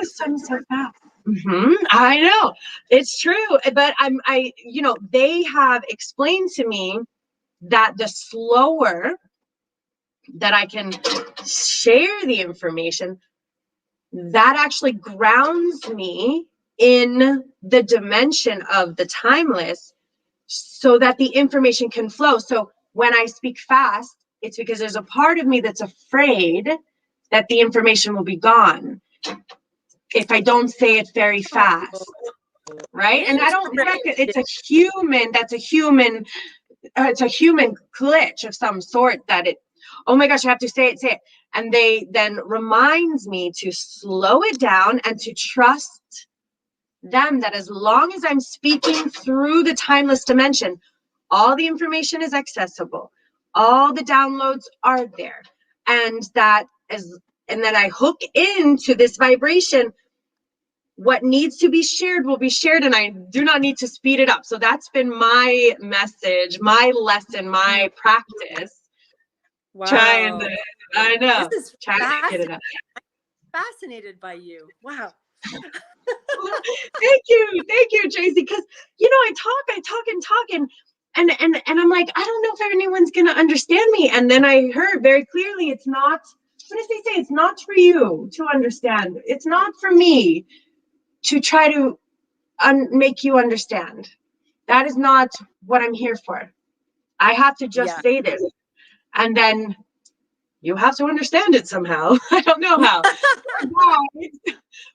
so fast. I know it's true, but they have explained to me that the slower that I can share the information, that actually grounds me in the dimension of the timeless so that the information can flow. So when I speak fast, it's because there's a part of me that's afraid that the information will be gone if I don't say it very fast. right? And I don't recognize it's a human, that's a human, it's a human glitch of some sort that it, oh my gosh, I have to say it. And they then reminds me to slow it down and to trust them, that as long as I'm speaking through the timeless dimension, all the information is accessible, all the downloads are there, and that is, and then I hook into this vibration. What needs to be shared will be shared, and I do not need to speed it up. So that's been my message, my lesson, my practice. Wow. Trying to, I know. This is trying to get it up. fascinated by you. Wow. Thank you, Tracy. Because I talk and I'm like, I don't know if anyone's gonna understand me. And then I heard very clearly, it's not. What does he say? It's not for you to understand. It's not for me to try to make you understand. That is not what I'm here for. I have to just say this, and then you have to understand it somehow. I don't know how.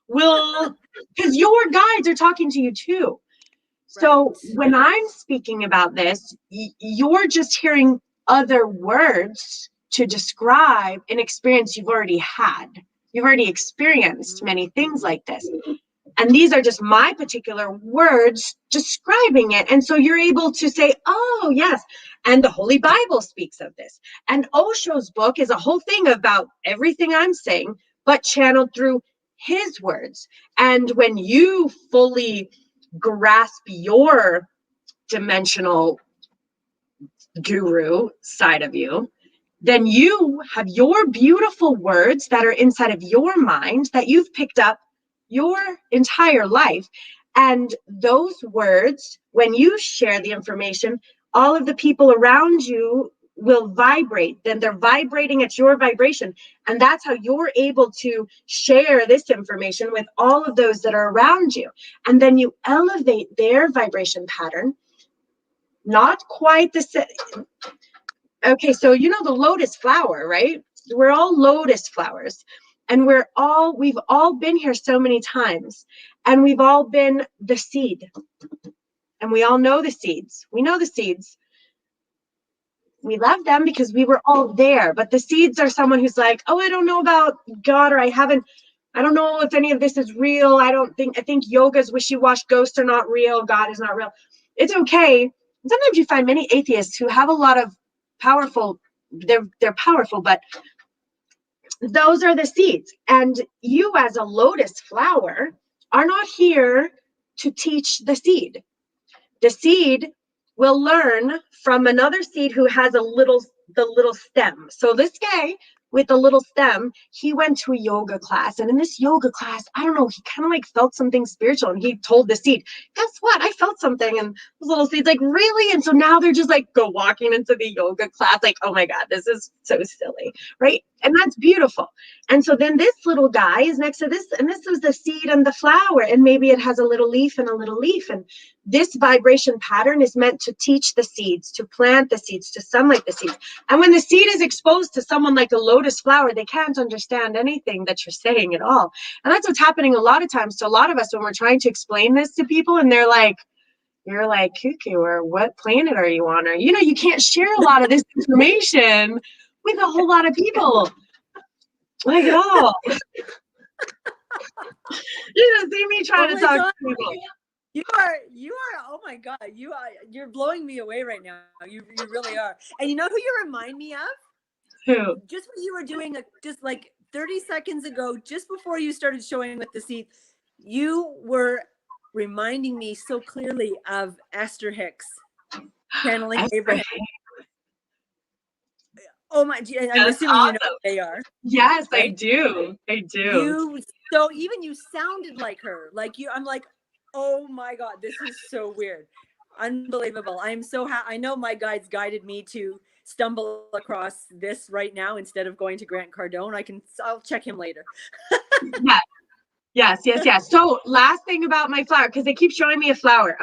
Will, because your guides are talking to you too. So when I'm speaking about this, you're just hearing other words to describe an experience you've already had. You've already experienced many things like this. And these are just my particular words describing it. And so you're able to say, oh, yes. And the Holy Bible speaks of this. And Osho's book is a whole thing about everything I'm saying, but channeled through his words. And when you fully grasp your dimensional guru side of you, then you have your beautiful words that are inside of your mind that you've picked up your entire life. And those words, when you share the information, all of the people around you will vibrate. Then they're vibrating at your vibration. And that's how you're able to share this information with all of those that are around you. And then you elevate their vibration pattern. Not quite the same. Okay, so the lotus flower, right? We're all lotus flowers. And we've all been here so many times, and we've all been the seed, and we all know the seeds. We know the seeds. We love them because we were all there, but the seeds are someone who's like, oh, I don't know about God, or I don't know if any of this is real. I think yoga's wishy-washy, ghosts are not real, God is not real. It's okay. Sometimes you find many atheists who have a lot of powerful, they're powerful, but those are the seeds. And you as a lotus flower are not here to teach the seed. The seed will learn from another seed who has the little stem. So this guy with the little stem, he went to a yoga class. And in this yoga class, I don't know, he kind of like felt something spiritual. And he told the seed, guess what? I felt something. And this little seed's like, really? And so now they're just like go walking into the yoga class like, oh my God, this is so silly, right? And that's beautiful. And so then this little guy is next to this, and this is the seed and the flower. And maybe it has a little leaf and a little leaf. And this vibration pattern is meant to teach the seeds, to plant the seeds, to sunlight the seeds. And when the seed is exposed to someone like a lotus flower, they can't understand anything that you're saying at all. And that's what's happening a lot of times to a lot of us when we're trying to explain this to people, and they're like, you're like cuckoo, or what planet are you on? Or, you can't share a lot of this information with a whole lot of people. Like at all. You just see me trying to talk to people. You are, oh my God, you're blowing me away right now. You really are. And you know who you remind me of? Who? Just what you were doing just like 30 seconds ago, just before you started showing with the seed, you were reminding me so clearly of Esther Hicks, channeling Abraham. Oh my, I'm assuming awesome. You know who they are. Yes, right? I do. So even you sounded like her, I'm like, oh my God, this is so weird. Unbelievable. I'm so happy. I know my guides guided me to stumble across this right now instead of going to Grant Cardone. I'll check him later. Yes. So last thing about my flower, because they keep showing me a flower.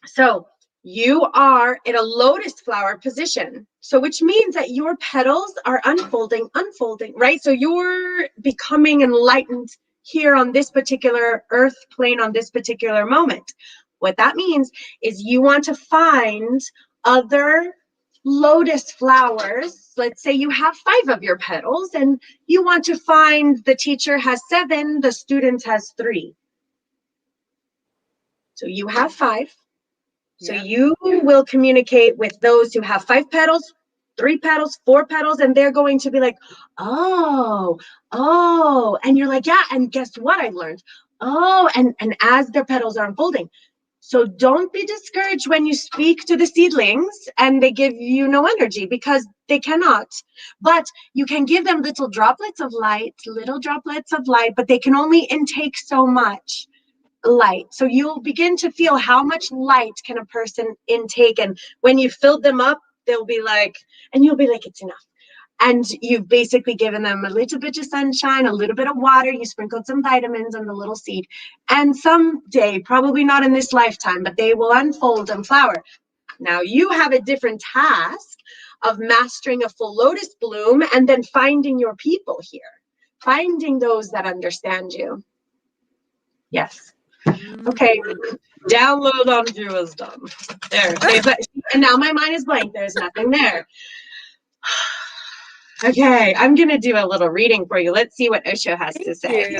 So you are in a lotus flower position. So which means that your petals are unfolding, right? So you're becoming enlightened here on this particular earth plane on this particular moment. What that means is you want to find other lotus flowers. Let's say you have 5 of your petals and you want to find the teacher has 7, the student has 3. So you have 5. So you will communicate with those who have 5 petals, 3 petals, 4 petals, and they're going to be like, oh, and you're like, yeah, and guess what I learned? Oh, and as their petals are unfolding. So don't be discouraged when you speak to the seedlings and they give you no energy, because they cannot. But you can give them little droplets of light, but they can only intake so much light. So you'll begin to feel how much light can a person intake, and when you filled them up, they'll be like, and you'll be like, it's enough. And you've basically given them a little bit of sunshine, a little bit of water, you sprinkled some vitamins on the little seed, and someday, probably not in this lifetime, but they will unfold and flower. Now you have a different task of mastering a full lotus bloom and then finding your people here, finding those that understand you. Yes. Okay, download on view is done. There. Okay, but and now my mind is blank. There's nothing there. Okay, I'm gonna do a little reading for you. Let's see what Osho has to say.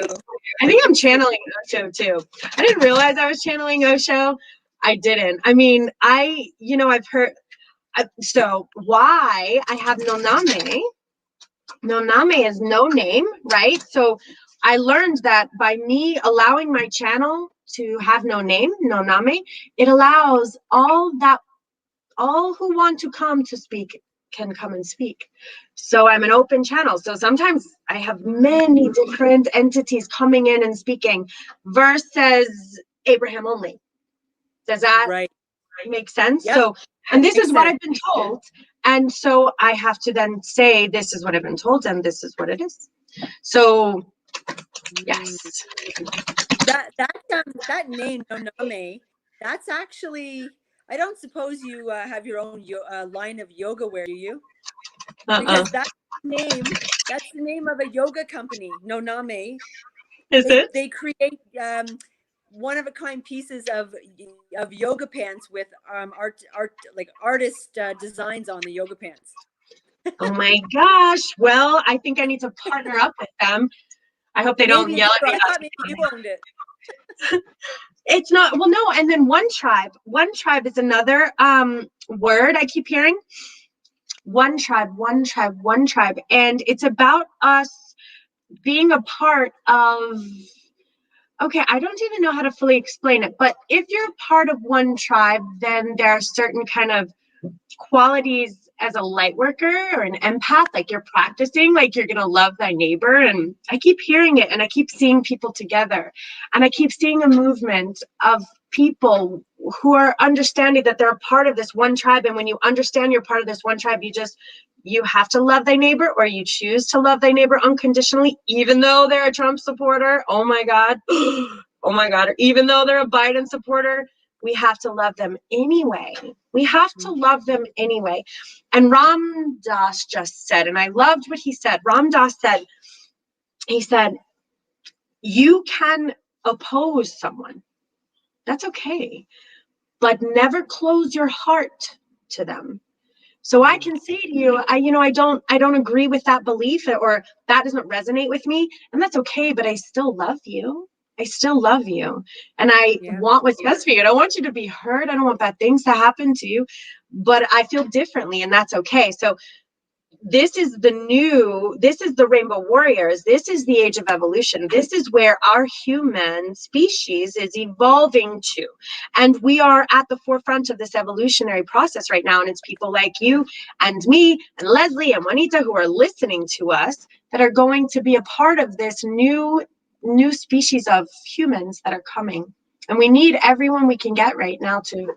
I think I'm channeling Osho too. I didn't realize I was channeling Osho. I didn't. I mean, I've heard. So why I have Noname? Noname is no name, right? So I learned that by me allowing my channel to have no name, Noname, it allows all who want to come to speak can come and speak. So I'm an open channel. So sometimes I have many different entities coming in and speaking versus Abraham only. Does that make sense? Yep. So, and this is what I've been told. And so I have to then say, this is what I've been told and this is what it is. So, yes. That name, Noname, that's actually, I don't suppose you have your own line of yoga wear, do you? Because that's the name of a yoga company, Noname. They create one-of-a-kind pieces of yoga pants with artist designs on the yoga pants. Oh my gosh. Well, I think I need to partner up with them. I hope they don't yell at me. I thought maybe you owned it. It's not, well, no. And then one tribe is another word I keep hearing. One tribe. And it's about us being a part of, okay, I don't even know how to fully explain it, but if you're part of one tribe, then there are certain kind of qualities as a light worker or an empath, like you're practicing, like you're gonna love thy neighbor. And I keep hearing it and I keep seeing people together and I keep seeing a movement of people who are understanding that they're a part of this one tribe. And when you understand you're part of this one tribe, you have to love thy neighbor, or you choose to love thy neighbor unconditionally, even though they're a Trump supporter. Oh my God. Oh my God. Or even though they're a Biden supporter, we have to love them anyway. We have to love them anyway. And Ram Dass just said, and I loved what he said. Ram Dass said, he said, you can oppose someone. That's okay. But never close your heart to them. So I can say to you, I don't agree with that belief, or that doesn't resonate with me, and that's okay, but I still love you. I still love you. And I want what's best for you. I don't want you to be hurt. I don't want bad things to happen to you, but I feel differently, and that's okay. So this is the Rainbow Warriors. This is the age of evolution. This is where our human species is evolving to. And we are at the forefront of this evolutionary process right now. And it's people like you and me and Leslie and Juanita who are listening to us that are going to be a part of this new species of humans that are coming. And we need everyone we can get right now to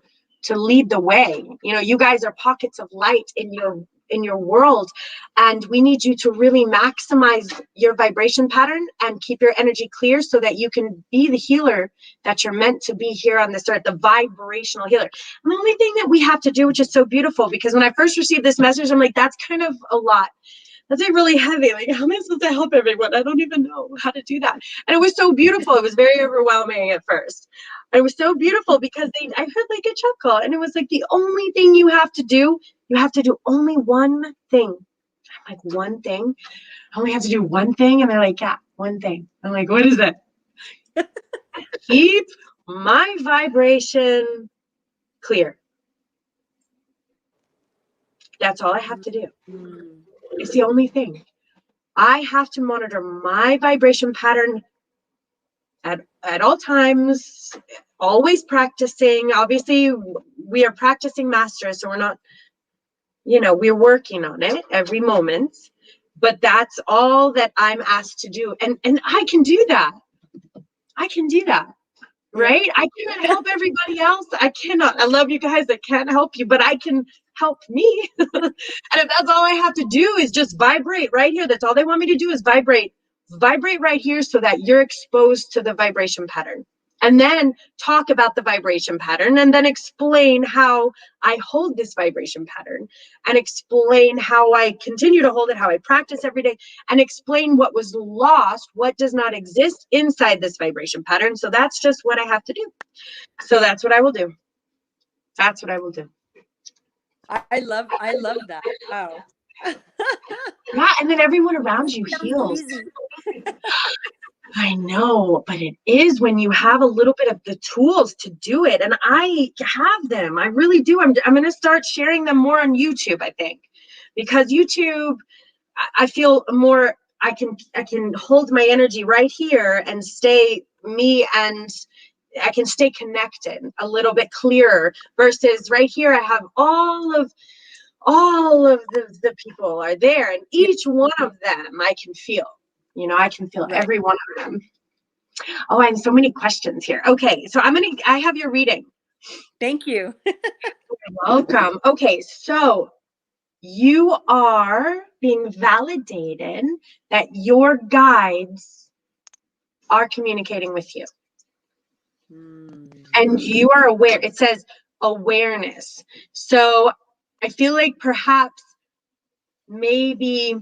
lead the way. You guys are pockets of light in your world, and we need you to really maximize your vibration pattern and keep your energy clear so that you can be the healer that you're meant to be here on this earth, the vibrational healer. And the only thing that we have to do, which is so beautiful, because when I first received this message, I'm like, that's kind of a lot. that's like really heavy. Like, how am I supposed to help everyone? I don't even know how to do that. And it was so beautiful. It was very overwhelming at first. It was so beautiful because I heard like a chuckle, and it was like, the only thing you have to do only one thing. I'm like, one thing? I only have to do one thing? And they're like, yeah, one thing. I'm like, what is it? Keep my vibration clear. That's all I have to do. It's the only thing. I have to monitor my vibration pattern at all times, always practicing. Obviously, we are practicing masters, so we're not, we're working on it every moment. But that's all that I'm asked to do. And I can do that. I can do that. Right? I can't help everybody else. I cannot. I love you guys. I can't help you, but I can help me. And if that's all I have to do is just vibrate right here, that's all they want me to do is vibrate right here, so that you're exposed to the vibration pattern. And then talk about the vibration pattern, and then explain how I hold this vibration pattern, and explain how I continue to hold it, how I practice every day, and explain what was lost, what does not exist inside this vibration pattern. So that's just what I have to do. So that's what I will do. That's what I will do. I love that. Wow. Yeah, and then everyone around you heals. I know, but it is when you have a little bit of the tools to do it. And I have them. I really do. I'm going to start sharing them more on YouTube, I think, because YouTube, I feel more, I can hold my energy right here and stay me, and I can stay connected a little bit clearer, versus right here, I have all of the people are there, and each one of them I can feel. I can feel every one of them. Oh, I have so many questions here. Okay, so I have your reading. Thank you. You're welcome. Okay, so you are being validated that your guides are communicating with you. And you are aware. It says awareness. So I feel like perhaps maybe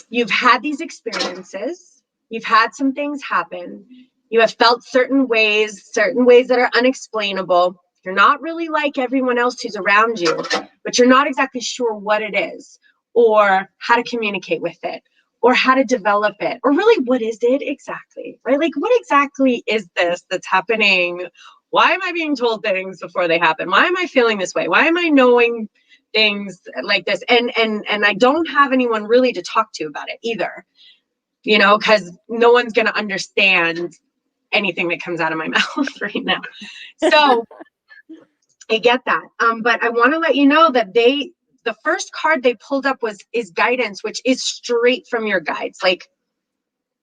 you've had these experiences, you've had some things happen, you have felt certain ways that are unexplainable. You're not really like everyone else who's around you, but you're not exactly sure what it is, or how to communicate with it, or how to develop it, or really what is it exactly, right? Like, what exactly is this that's happening? Why am I being told things before they happen? Why am I feeling this way? Why am I knowing things like this? And I don't have anyone really to talk to about it either, because no one's going to understand anything that comes out of my mouth right now. So I get that. But I want to let you know that the first card they pulled up is guidance, which is straight from your guides, like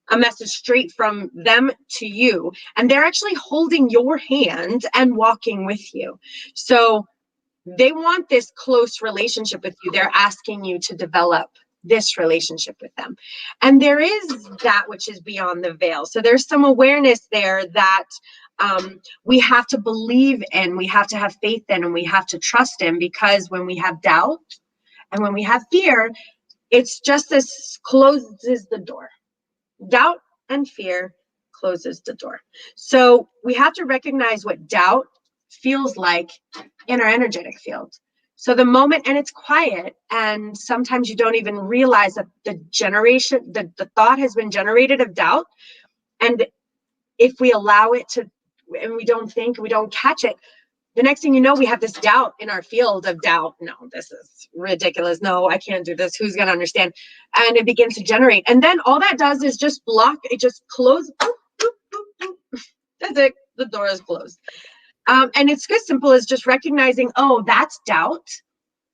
a message straight from them to you. And they're actually holding your hand and walking with you. So they want this close relationship with you. They're asking you to develop this relationship with them. And there is that which is beyond the veil. So there's some awareness there that we have to believe in, we have to have faith in, and we have to trust in, because when we have doubt and when we have fear, it's just this closes the door. Doubt and fear closes the door. So we have to recognize what doubt feels like in our energetic field. So the moment, and it's quiet, and sometimes you don't even realize that the thought has been generated of doubt. And if we allow it to, and we don't think, we don't catch it, the next thing you know, we have this doubt in our field of doubt. No, this is ridiculous. No, I can't do this. Who's going to understand? And it begins to generate. And then all that does is just block, it just closes. That's it. The door is closed. And it's as simple as just recognizing, oh, that's doubt.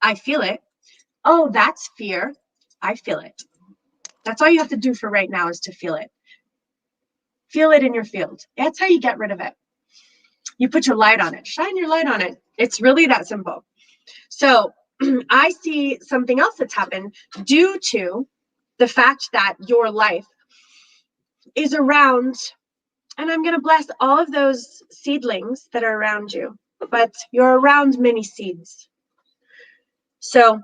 I feel it. Oh, that's fear. I feel it. That's all you have to do for right now, is to feel it. Feel it in your field. That's how you get rid of it. You put your light on it. Shine your light on it. It's really that simple. So I see something else that's happened due to the fact that your life is around, and I'm going to bless all of those seedlings that are around you, but you're around many seeds. So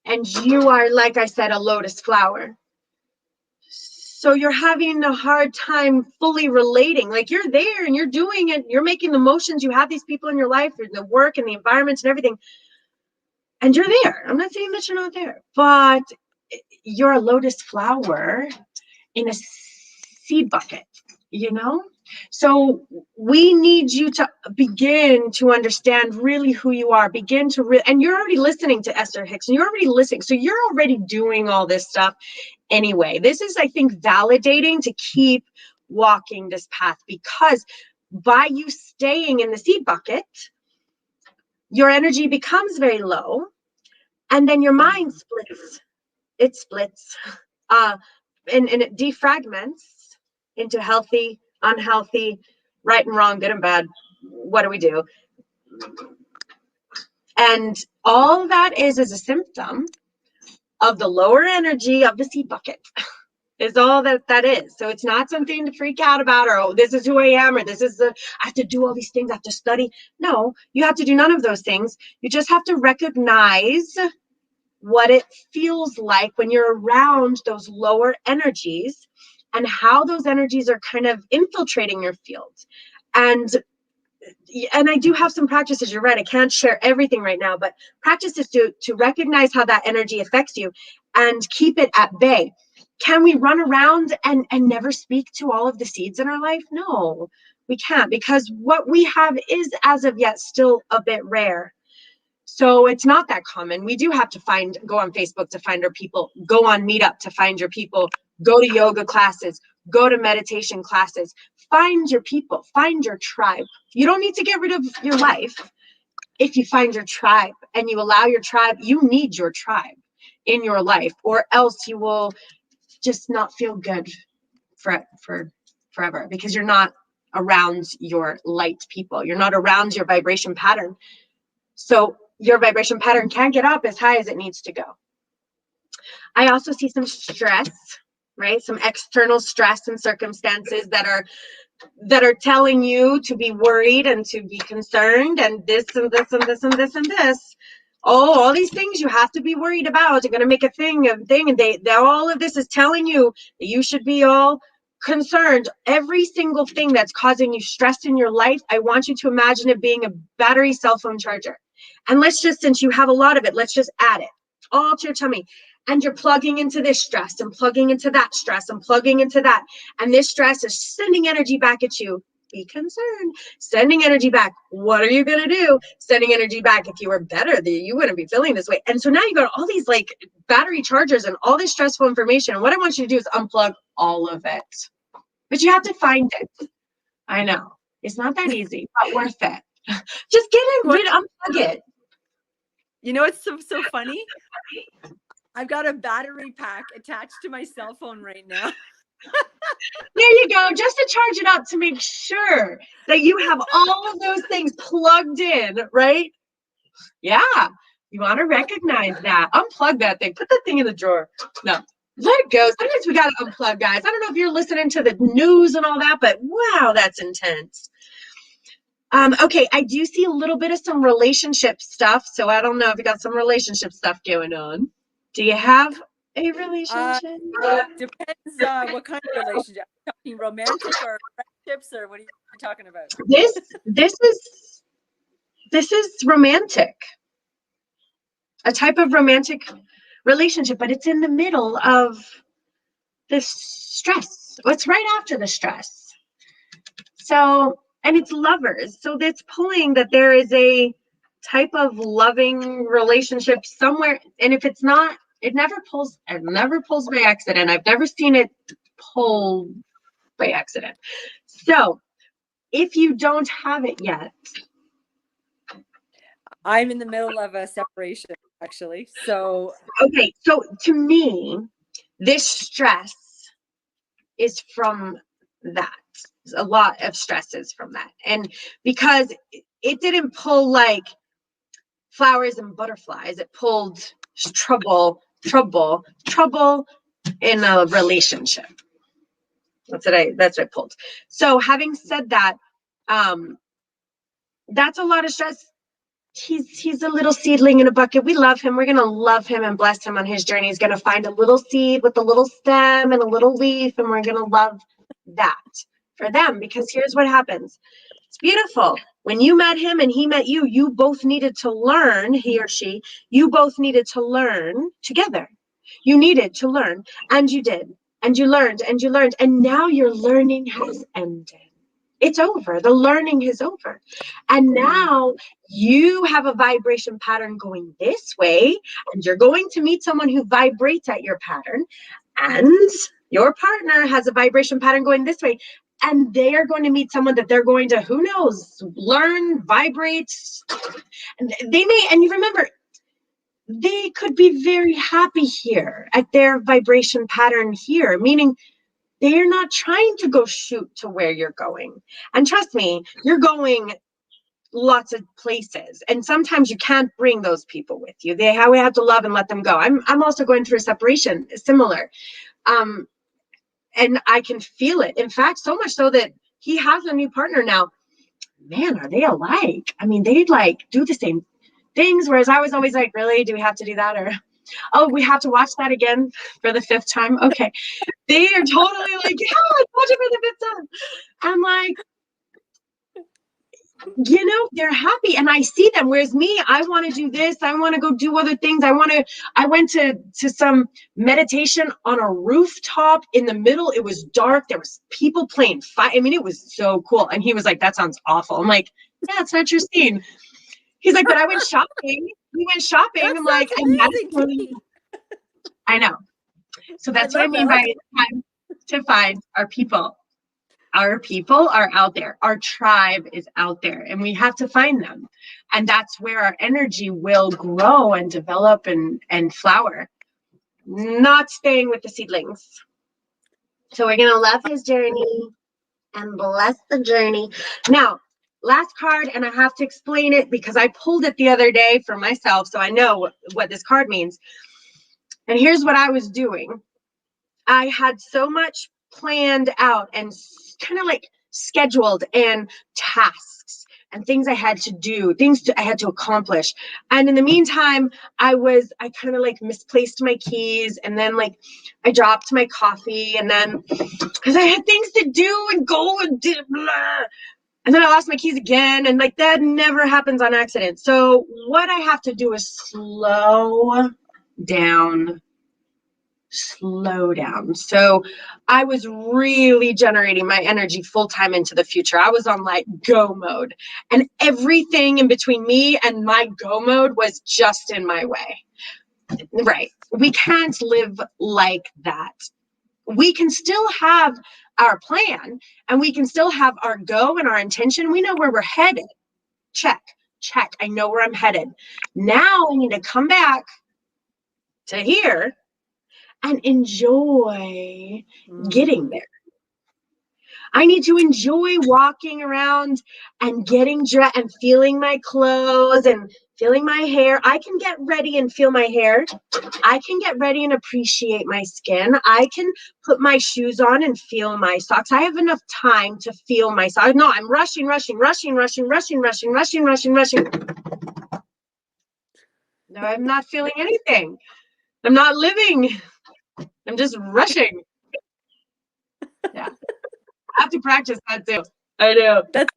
And you are, like I said, a lotus flower. So you're having a hard time fully relating. Like, you're there and you're doing it. You're making the motions. You have these people in your life, the work and the environments and everything. And you're there. I'm not saying that you're not there, but you're a lotus flower in a seed bucket, you know? So we need you to begin to understand really who you are, begin to and you're already listening to Esther Hicks, and you're already listening. So you're already doing all this stuff anyway. This is, I think, validating to keep walking this path, because by you staying in the seed bucket, your energy becomes very low, and then your mind splits. It splits, and it defragments into healthy, unhealthy, right and wrong, good and bad. What do we do? And all that is a symptom of the lower energy of the seed bucket. Is all that is. So it's not something to freak out about, or, oh, this is who I am, or this is I have to do all these things, I have to study. No, you have to do none of those things. You just have to recognize what it feels like when you're around those lower energies, and how those energies are kind of infiltrating your field. And I do have some practices. You're right, I can't share everything right now, but practices to recognize how that energy affects you and keep it at bay. Can we run around and never speak to all of the seeds in our life? No, we can't, because what we have is, as of yet, still a bit rare. So it's not that common. We do have to go on Facebook to find our people, go on Meetup to find your people, go to yoga classes, go to meditation classes, find your people, find your tribe. You don't need to get rid of your life if you find your tribe and you allow your tribe. You need your tribe in your life, or else you will just not feel good for forever, because you're not around your light people. You're not around your vibration pattern. So your vibration pattern can't get up as high as it needs to go. I also see some stress, right? Some external stress and circumstances that are telling you to be worried and to be concerned, and this and this and this and this and this. Oh, all these things you have to be worried about. You're going to make a thing, and all of this is telling you that you should be all concerned. Every single thing that's causing you stress in your life, I want you to imagine it being a battery cell phone charger. And let's just, since you have a lot of it, let's just add it all to your tummy. And you're plugging into this stress and plugging into that stress and plugging into that. And this stress is sending energy back at you. Be concerned. Sending energy back. What are you going to do? Sending energy back. If you were better, you wouldn't be feeling this way. And so now you got all these like battery chargers and all this stressful information. And what I want you to do is unplug all of it. But you have to find it. I know. It's not that easy, but worth it. Just get it, unplug it. You know what's so funny? I've got a battery pack attached to my cell phone right now. There you go, just to charge it up to make sure that you have all of those things plugged in, right? Yeah, you want to recognize that. Unplug that thing. Put that thing in the drawer. No, let it go. Sometimes we got to unplug, guys. I don't know if you're listening to the news and all that, but wow, that's intense. Okay, I do see a little bit of some relationship stuff, so I don't know if you got some relationship stuff going on. Do you have a relationship? Depends what kind of relationship. Are you talking romantic or friendships, or what are you talking about? This is romantic. A type of romantic relationship, but it's in the middle of this stress. It's right after the stress. So, and it's lovers. So that's pulling that there is a type of loving relationship somewhere. And if it's not, it never pulls by accident. I've never seen it pull by accident. So if you don't have it yet. I'm in the middle of a separation, actually. So. Okay. So to me, this stress is from that. A lot of stresses from that. And because it didn't pull like flowers and butterflies, it pulled trouble in a relationship. That's what I pulled. So having said that, that's a lot of stress he's a little seedling in a bucket. We love him. We're going to love him and bless him on his journey. He's going to find a little seed with a little stem and a little leaf, and we're going to love that for them, because here's what happens. It's beautiful. When you met him and he met you, you both needed to learn, he or she, you both needed to learn together. You needed to learn, and you did, and you learned, and now your learning has ended. It's over. The learning is over. And now you have a vibration pattern going this way, and you're going to meet someone who vibrates at your pattern, and your partner has a vibration pattern going this way, and they are going to meet someone that they're going to, who knows, learn, vibrate. And they may, and you remember, they could be very happy here at their vibration pattern here, meaning they're not trying to go shoot to where you're going. And trust me, you're going lots of places. And sometimes you can't bring those people with you. We have to love and let them go. I'm also going through a separation, similar. And I can feel it. In fact, so much so that he has a new partner now. Man, are they alike? I mean, they like do the same things. Whereas I was always like, really, do we have to do that? Or, oh, we have to watch that again for the 5th time. Okay. They are totally like, yeah, let's watch it for the 5th time. I'm like, you know, they're happy and I see them. Whereas me, I want to do this. I want to go do other things. I went to some meditation on a rooftop in the middle. It was dark. There was people playing fight. I mean, it was so cool. And he was like, that sounds awful. I'm like, yeah, it's not your scene. He's like, but I went shopping. We went shopping. I'm like, I know. So that's what I mean by time to find our people. Our people are out there. Our tribe is out there, and we have to find them. And that's where our energy will grow and develop and flower, not staying with the seedlings. So we're going to love his journey and bless the journey. Now, last card, and I have to explain it because I pulled it the other day for myself, so I know what this card means. And here's what I was doing. I had so much planned out and kind of like scheduled, and tasks and things I had to do, I had to accomplish. And in the meantime, I kind of like misplaced my keys, and then like I dropped my coffee, and then because I had things to do and go and do, blah, and then I lost my keys again, and like that never happens on accident. So what I have to do is slow down. So I was really generating my energy full time into the future. I was on like go mode, and everything in between me and my go mode was just in my way. Right. We can't live like that. We can still have our plan, and we can still have our go and our intention. We know where we're headed. Check. I know where I'm headed. Now I need to come back to here and enjoy getting there. I need to enjoy walking around and getting dressed and feeling my clothes and feeling my hair. I can get ready and feel my hair. I can get ready and appreciate my skin. I can put my shoes on and feel my socks. I have enough time to feel my socks. No, I'm rushing. No, I'm not feeling anything. I'm not living. I'm just rushing. Yeah. I have to practice that too. I know. That's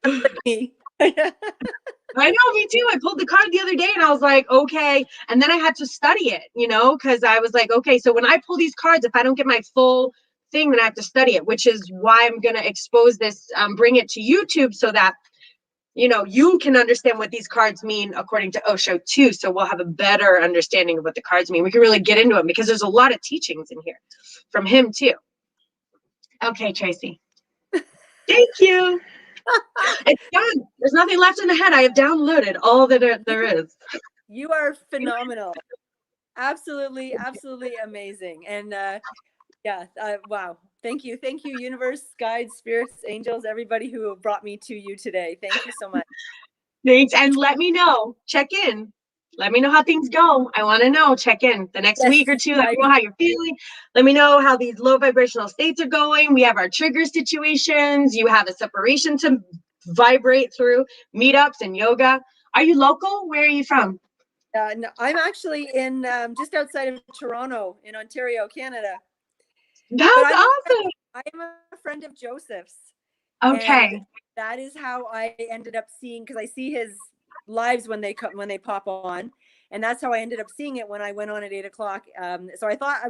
me. I know, me too. I pulled the card the other day and I was like, okay. And then I had to study it, because I was like, okay, so when I pull these cards, if I don't get my full thing, then I have to study it, which is why I'm going to expose this, bring it to YouTube so that, you can understand what these cards mean according to Osho too. So we'll have a better understanding of what the cards mean. We can really get into them because there's a lot of teachings in here from him too. Okay, Tracy. Thank you. It's done. There's nothing left in the head. I have downloaded all that there is. You are phenomenal. Absolutely amazing. And wow. Thank you, universe, guides, spirits, angels, everybody who brought me to you today. Thank you so much. Thanks. And let me know. Check in. Let me know how things go. I want to know. Check in the next week or two. Let me know how you're feeling. Let me know how these low vibrational states are going. We have our trigger situations. You have a separation to vibrate through, meetups and yoga. Are you local? Where are you from? No, I'm actually in just outside of Toronto in Ontario, Canada. That's But awesome. I'm a friend of Joseph's. Okay. And that is how I ended up seeing, because I see his lives when they pop on. And that's how I ended up seeing it when I went on at 8 o'clock. So I thought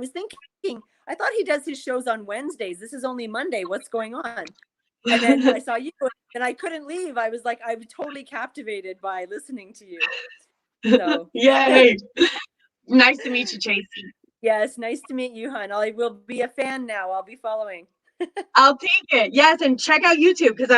he does his shows on Wednesdays. This is only Monday. What's going on? And then I saw you and I couldn't leave. I was like, I'm totally captivated by listening to you. So Yay. Nice to meet you, Tracy. yes, nice to meet you, hon. I will be a fan now. I'll be following. I'll take it. Yes, and check out YouTube, because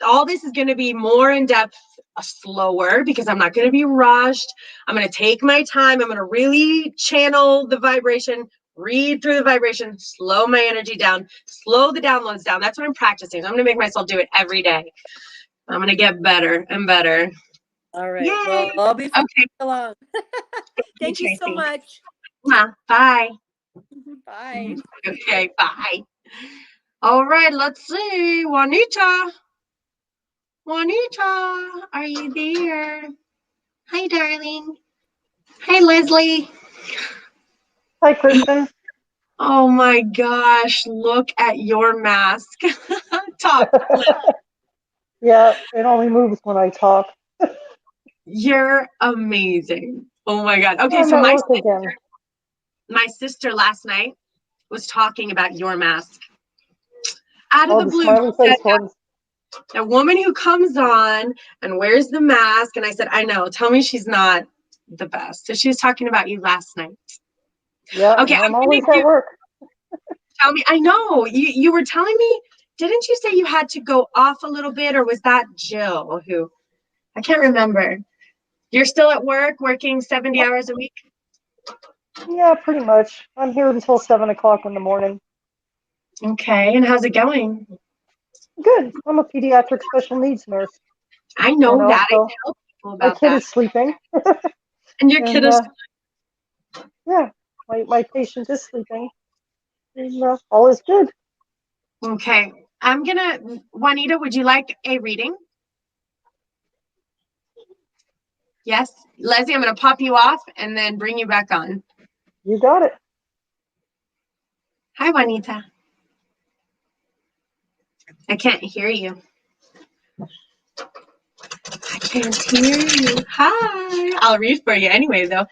all this is going to be more in depth, slower, because I'm not going to be rushed. I'm going to take my time. I'm going to really channel the vibration, read through the vibration, slow my energy down, slow the downloads down. That's what I'm practicing. I'm going to make myself do it every day. I'm going to get better and better. All right. Yay. Well, I'll be along. Thank you so Tracy. much. Bye. Bye. Okay, bye. All right, let's see. Juanita, are you there? Hi, darling. Hi, Leslie. Hi, Kristen. Oh my gosh, look at your mask. Talk. Yeah, it only moves when I talk. You're amazing. Oh my God. Okay, I'm so at work again. my sister last night was talking about your mask. Out of Oh, the the blue, smiley face ones. a woman who comes on and wears the mask, and I said, I know, tell me she's not the best. So she was talking about you last night. Yeah, Okay, and I'm always at work. Tell me, I know, you were telling me, didn't you say you had to go off a little bit, or was that Jill who, I can't remember. You're still at work, working 70 hours a week? Yeah, pretty much. I'm here until 7 o'clock in the morning. Okay, and how's it going? Good. I'm a pediatric special needs nurse. I know that. So I tell people my about kid that. is sleeping. And your kid is... Yeah, my patient is sleeping. And, all is good. Okay. Juanita, would you like a reading? Yes. Leslie, I'm going to pop you off and then bring you back on. You got it. Hi, Juanita. I can't hear you. I can't hear you. Hi. I'll read for you anyway, though.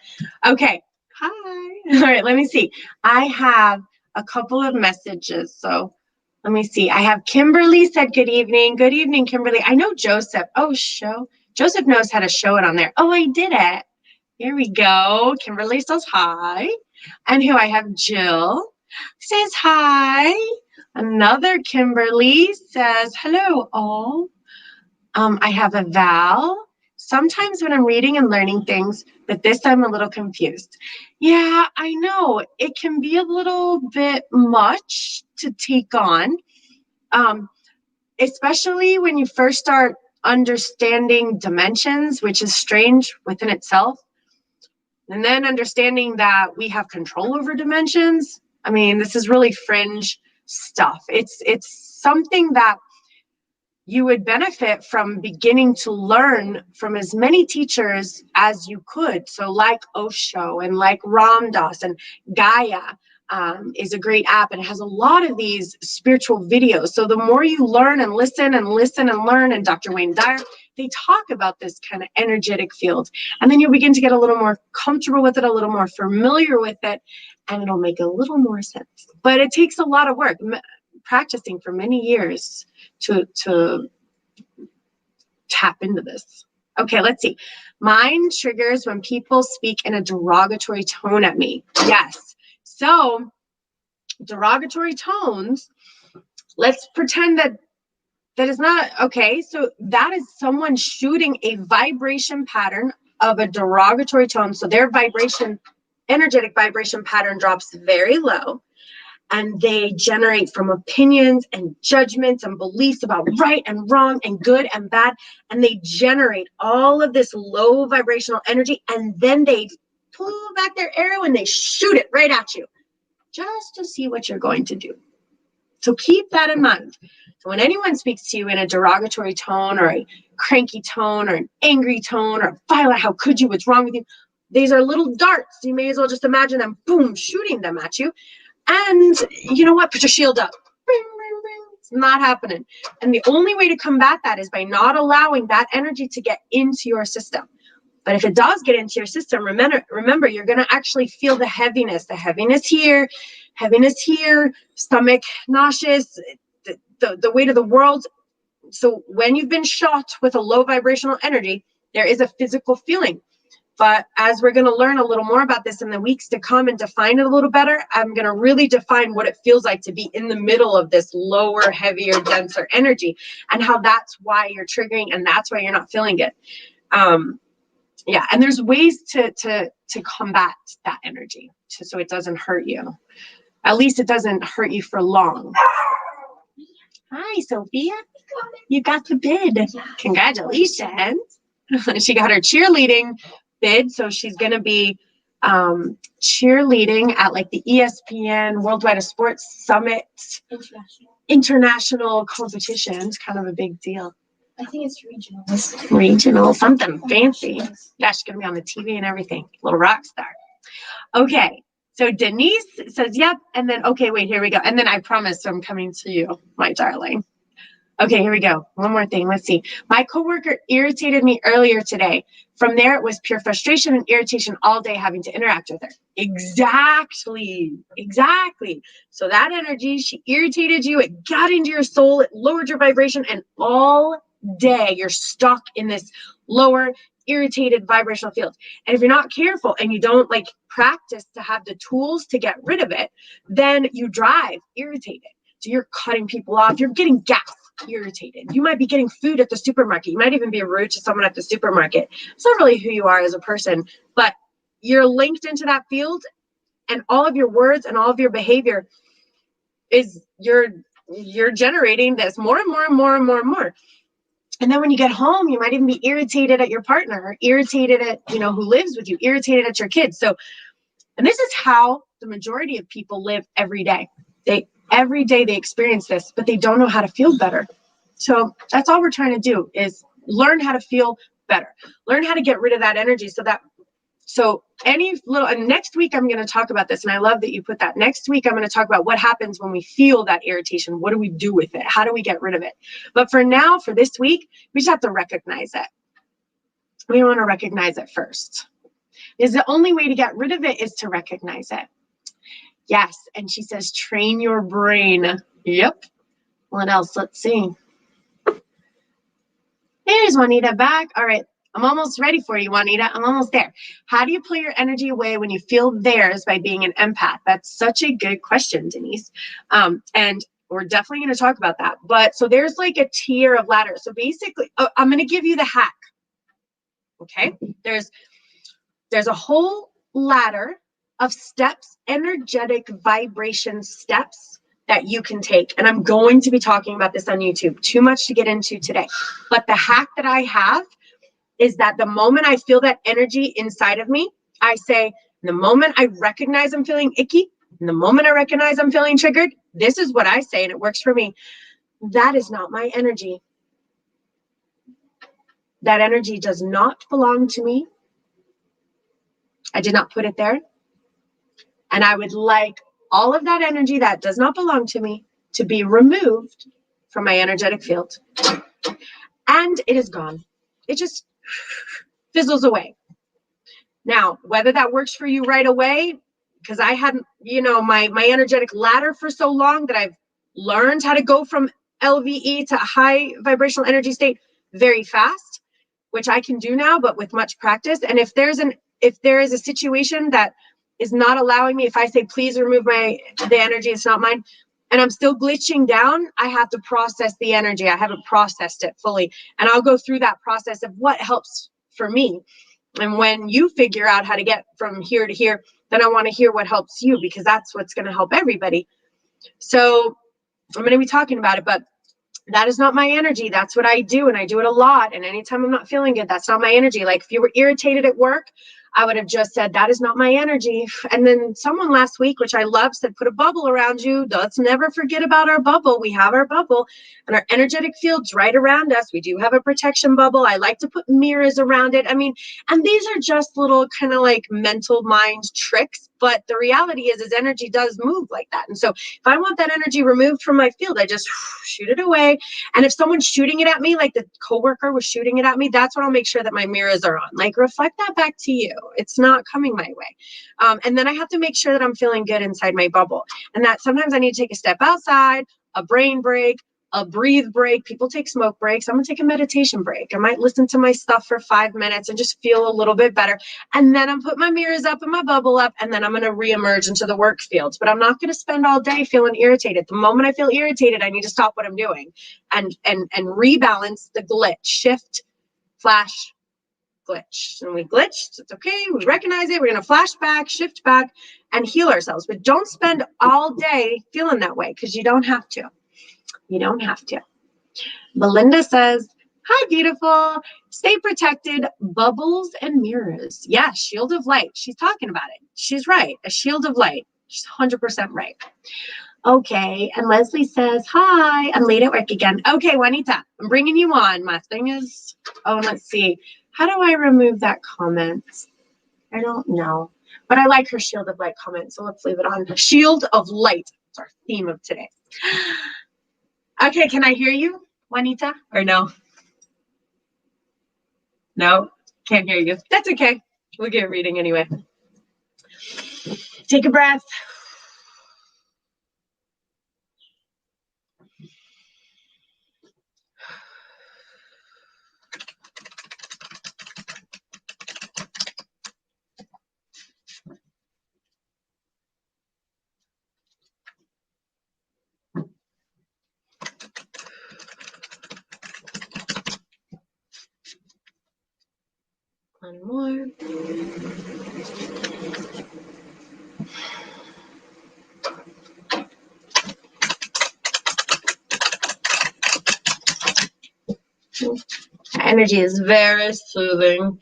Okay. Hi. All right, let me see. I have a couple of messages, so let me see. I have Kimberly said good evening. Good evening, Kimberly. I know Joseph. Oh, show. Joseph knows how to show it on there. Oh, I did it. Here we go. Kimberly says hi. And who I have, Jill says hi. Another Kimberly says hello, all. I have a Val. Sometimes when I'm reading and learning things, but this I'm a little confused. Yeah, I know. It can be a little bit much to take on, especially when you first start understanding dimensions, which is strange within itself. And then understanding that we have control over dimensions. I mean, this is really fringe stuff. It's something that you would benefit from beginning to learn from as many teachers as you could. So like Osho and like Ram Dass, and Gaia is a great app, and it has a lot of these spiritual videos. So the more you learn and listen and listen and learn, and Dr. Wayne Dyer, they talk about this kind of energetic field. And then you'll begin to get a little more comfortable with it, a little more familiar with it, and it'll make a little more sense. But it takes a lot of work, practicing for many years to tap into this. Okay, let's see. Mine triggers when people speak in a derogatory tone at me. Yes. So derogatory tones, let's pretend that is not okay. So that is someone shooting a vibration pattern of a derogatory tone. So their energetic vibration pattern drops very low. And they generate from opinions and judgments and beliefs about right and wrong and good and bad. And they generate all of this low vibrational energy. And then they pull back their arrow and they shoot it right at you just to see what you're going to do. So keep that in mind. So when anyone speaks to you in a derogatory tone or a cranky tone or an angry tone or violent, how could you, what's wrong with you? These are little darts. You may as well just imagine them, boom, shooting them at you. And you know what? Put your shield up. Ring, ring, ring. It's not happening. And the only way to combat that is by not allowing that energy to get into your system. But if it does get into your system, remember, you're going to actually feel the heaviness here, stomach nauseous, the weight of the world. So when you've been shot with a low vibrational energy, there is a physical feeling. But as we're going to learn a little more about this in the weeks to come and define it a little better, I'm going to really define what it feels like to be in the middle of this lower, heavier, denser energy, and how that's why you're triggering and that's why you're not feeling it. Yeah, and there's ways to combat that energy so it doesn't hurt you. At least it doesn't hurt you for long. Hi, Sophia. You got the bid. Congratulations. She got her cheerleading bid, so she's going to be cheerleading at like the ESPN Worldwide Sports Summit international competitions. Kind of a big deal. I think it's regional. Regional, something fancy. Yeah, she's going to be on the TV and everything. Little rock star. Okay, so Denise says, yep. And then, okay, wait, here we go. And then I promise I'm coming to you, my darling. Okay, here we go. One more thing. Let's see. My coworker irritated me earlier today. From there, it was pure frustration and irritation all day having to interact with her. Exactly. So that energy, she irritated you. It got into your soul. It lowered your vibration. And all day, you're stuck in this lower, irritated vibrational field. And if you're not careful and you don't like practice to have the tools to get rid of it, then you drive irritated. So you're cutting people off. You're getting gas. Irritated. You might be getting food at the supermarket. You might even be rude to someone at the supermarket. It's not really who you are as a person, but you're linked into that field, and all of your words and all of your behavior is you're generating this more and more and more and more and more. And then when you get home, you might even be irritated at your partner, or irritated at, who lives with you, irritated at your kids. So, and this is how the majority of people live every day. Every day they experience this, but they don't know how to feel better. So that's all we're trying to do is learn how to feel better. Learn how to get rid of that energy and next week I'm going to talk about this, and I love that you put that. Next week I'm going to talk about what happens when we feel that irritation. What do we do with it? How do we get rid of it? But for now, for this week, we just have to recognize it. We want to recognize it first. Because the only way to get rid of it is to recognize it. Yes, and she says, train your brain. Yep. What else? Let's see. There's Juanita back. All right, I'm almost ready for you, Juanita. I'm almost there. How do you pull your energy away when you feel theirs by being an empath? That's such a good question, Denise. And we're definitely going to talk about that. But so there's like a tier of ladder. So basically, I'm going to give you the hack. Okay, there's a whole ladder of steps, energetic vibration steps that you can take. And I'm going to be talking about this on YouTube. Too much to get into today. But the hack that I have is that the moment I feel that energy inside of me, I say, the moment I recognize I'm feeling icky, and the moment I recognize I'm feeling triggered, this is what I say, and it works for me. That is not my energy. That energy does not belong to me. I did not put it there. And I would like all of that energy that does not belong to me to be removed from my energetic field. And it is gone. It just fizzles away. Now, whether that works for you right away, because I hadn't, my energetic ladder for so long that I've learned how to go from LVE to high vibrational energy state very fast, which I can do now, but with much practice. And if there is a situation that is not allowing me, if I say, please remove the energy, it's not mine, and I'm still glitching down, I have to process the energy. I haven't processed it fully. And I'll go through that process of what helps for me. And when you figure out how to get from here to here, then I want to hear what helps you, because that's what's going to help everybody. So I'm going to be talking about it, but that is not my energy. That's what I do, and I do it a lot. And anytime I'm not feeling good, that's not my energy. Like if you were irritated at work, I would have just said, that is not my energy. And then someone last week, which I love, said, put a bubble around you. Let's never forget about our bubble. We have our bubble and our energetic field's right around us. We do have a protection bubble. I like to put mirrors around it. I mean, and these are just little kind of like mental mind tricks, but the reality is energy does move like that. And so if I want that energy removed from my field, I just shoot it away. And if someone's shooting it at me, like the coworker was shooting it at me, that's when I'll make sure that my mirrors are on. Like, reflect that back to you. It's not coming my way. And then I have to make sure that I'm feeling good inside my bubble. And that sometimes I need to take a step outside, a brain break, a breathe break. People take smoke breaks. I'm gonna take a meditation break. I might listen to my stuff for 5 minutes and just feel a little bit better. And then I'm put my mirrors up and my bubble up, and then I'm gonna reemerge into the work fields. But I'm not gonna spend all day feeling irritated. The moment I feel irritated, I need to stop what I'm doing and rebalance the glitch, shift, flash, glitch. And we glitched, it's okay, we recognize it, we're gonna flash back, shift back, and heal ourselves. But don't spend all day feeling that way, because you don't have to. You don't have to. Belinda says, hi, beautiful. Stay protected, bubbles and mirrors. Yeah, shield of light. She's talking about it. She's right. A shield of light. She's 100% right. Okay. And Leslie says, hi, I'm late at work again. Okay, Juanita, I'm bringing you on. My thing is, oh, let's see. How do I remove that comment? I don't know. But I like her shield of light comment, so let's leave it on. Shield of light. It's our theme of today. Okay, can I hear you, Juanita, or no? No, can't hear you. That's okay. We'll get a reading anyway. Take a breath. One more. Energy is very soothing.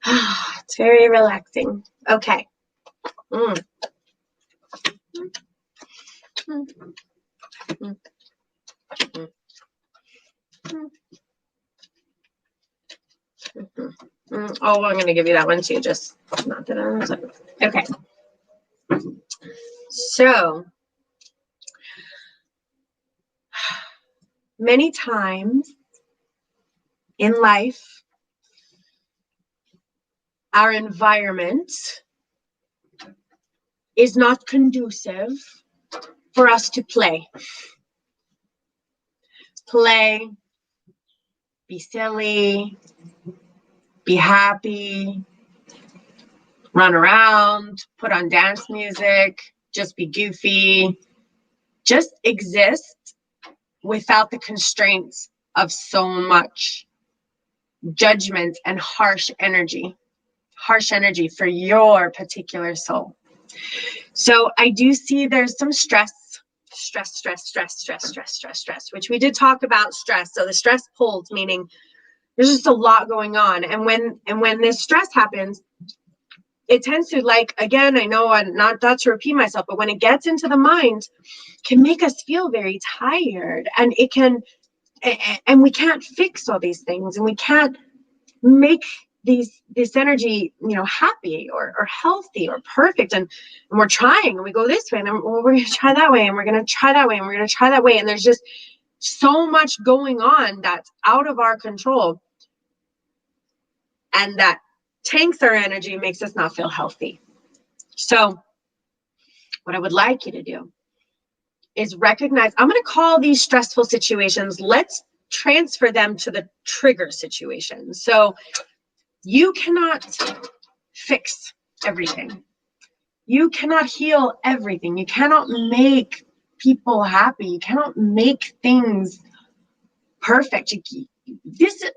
It's very relaxing. Okay. Oh, I'm going to give you that one too. Just not that I was okay. So many times in life, our environment is not conducive for us to play. Play, be silly, be happy, run around, put on dance music, just be goofy, just exist without the constraints of so much judgment and harsh energy for your particular soul. So I do see there's some stress, which we did talk about stress. So the stress pulls, meaning there's just a lot going on. And when this stress happens, it tends to, like, again, I know I'm not to repeat myself, but when it gets into the mind, can make us feel very tired, and it can, and we can't fix all these things, and we can't make this energy, happy or healthy or perfect, and we're trying, and we go this way, and then we're going to try that way, and we're going to try that way, and we're going to try that way, and there's just so much going on that's out of our control, and that tanks our energy, makes us not feel healthy. So what I would like you to do is recognize, I'm going to call these stressful situations, let's transfer them to the trigger situation. So you cannot fix everything. You cannot heal everything. You cannot make people happy. You cannot make things perfect.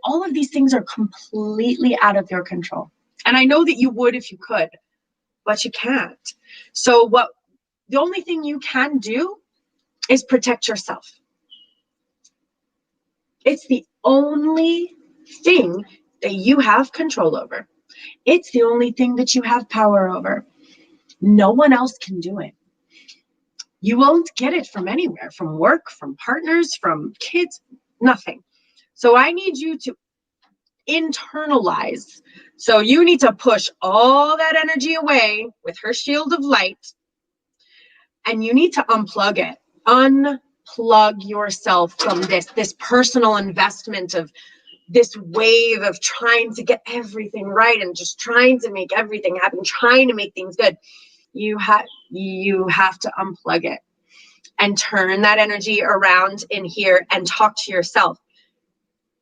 All of these things are completely out of your control. And I know that you would if you could, but you can't. So the only thing you can do is protect yourself. It's the only thing that you have control over. It's the only thing that you have power over. No one else can do it. You won't get it from anywhere, from work, from partners, from kids, nothing. So I need you to internalize. So you need to push all that energy away with her shield of light, and you need to unplug it. Unplug yourself from this personal investment of this wave of trying to get everything right and just trying to make everything happen, trying to make things good. You have to unplug it and turn that energy around in here and talk to yourself.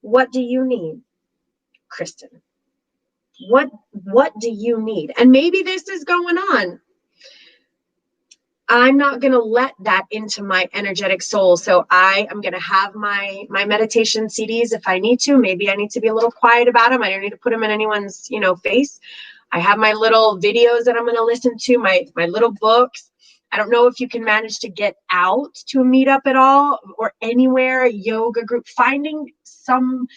What do you need, Kristen? What do you need? And maybe this is going on. I'm not going to let that into my energetic soul. So I am going to have my meditation CDs if I need to. Maybe I need to be a little quiet about them. I don't need to put them in anyone's, face. I have my little videos that I'm going to listen to, my little books. I don't know if you can manage to get out to a meetup at all or anywhere, a yoga group, finding some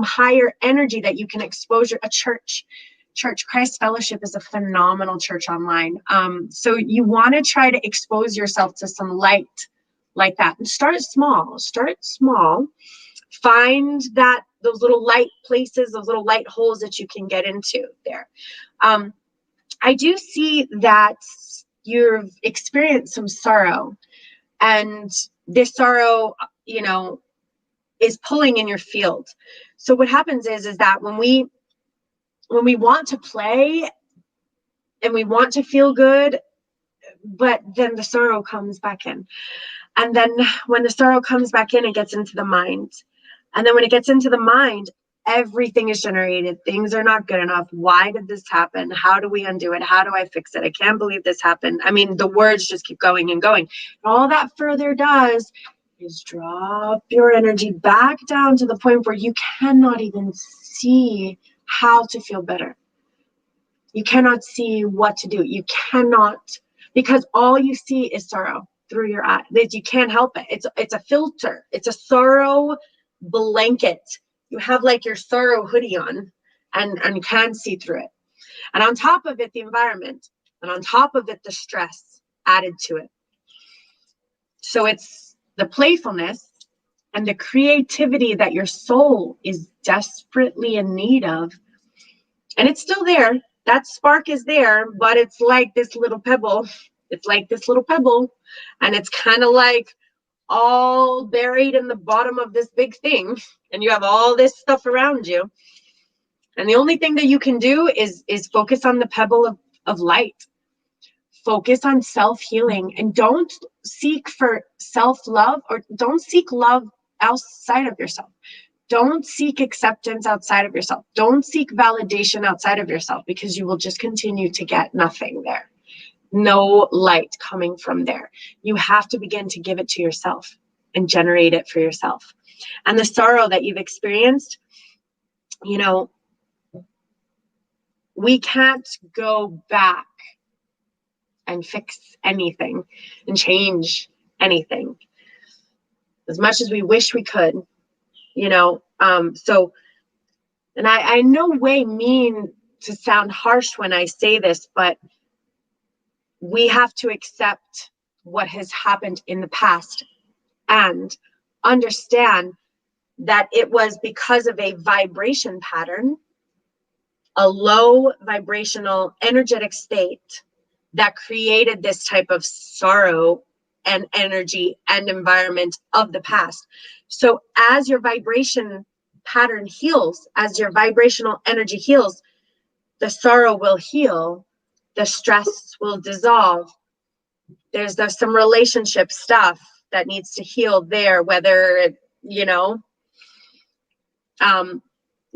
higher energy that you can exposure. A church Christ Fellowship is a phenomenal church online. So you want to try to expose yourself to some light like that, and start small. Find those little light places, those little light holes that you can get into there. I do see that you've experienced some sorrow, and this sorrow, is pulling in your field. So what happens is that when we want to play and we want to feel good, but then the sorrow comes back in. And then when the sorrow comes back in, it gets into the mind. And then when it gets into the mind, everything is generated. Things are not good enough. Why did this happen? How do we undo it? How do I fix it? I can't believe this happened. I mean, the words just keep going and going. And all that further does is drop your energy back down to the point where you cannot even see how to feel better. You cannot see what to do. You cannot, because all you see is sorrow through your eye. You can't help it. It's a filter. It's a sorrow blanket. You have like your sorrow hoodie on, and you can't see through it. And on top of it, the environment, and on top of it, the stress added to it. So it's the playfulness and the creativity that your soul is desperately in need of. And it's still there. That spark is there, but it's like this little pebble. And it's kind of like all buried in the bottom of this big thing. And you have all this stuff around you. And the only thing that you can do is focus on the pebble of light. Focus on self-healing, and don't seek for self-love, or don't seek love outside of yourself. Don't seek acceptance outside of yourself. Don't seek validation outside of yourself, because you will just continue to get nothing there. No light coming from there. You have to begin to give it to yourself and generate it for yourself. And the sorrow that you've experienced, we can't go back and fix anything and change anything as much as we wish we could, so, and I no way mean to sound harsh when I say this, but we have to accept what has happened in the past and understand that it was because of a vibration pattern, a low vibrational energetic state, that created this type of sorrow and energy and environment of the past. So as your vibration pattern heals, as your vibrational energy heals, the sorrow will heal, the stress will dissolve. There's some relationship stuff that needs to heal there, whether, the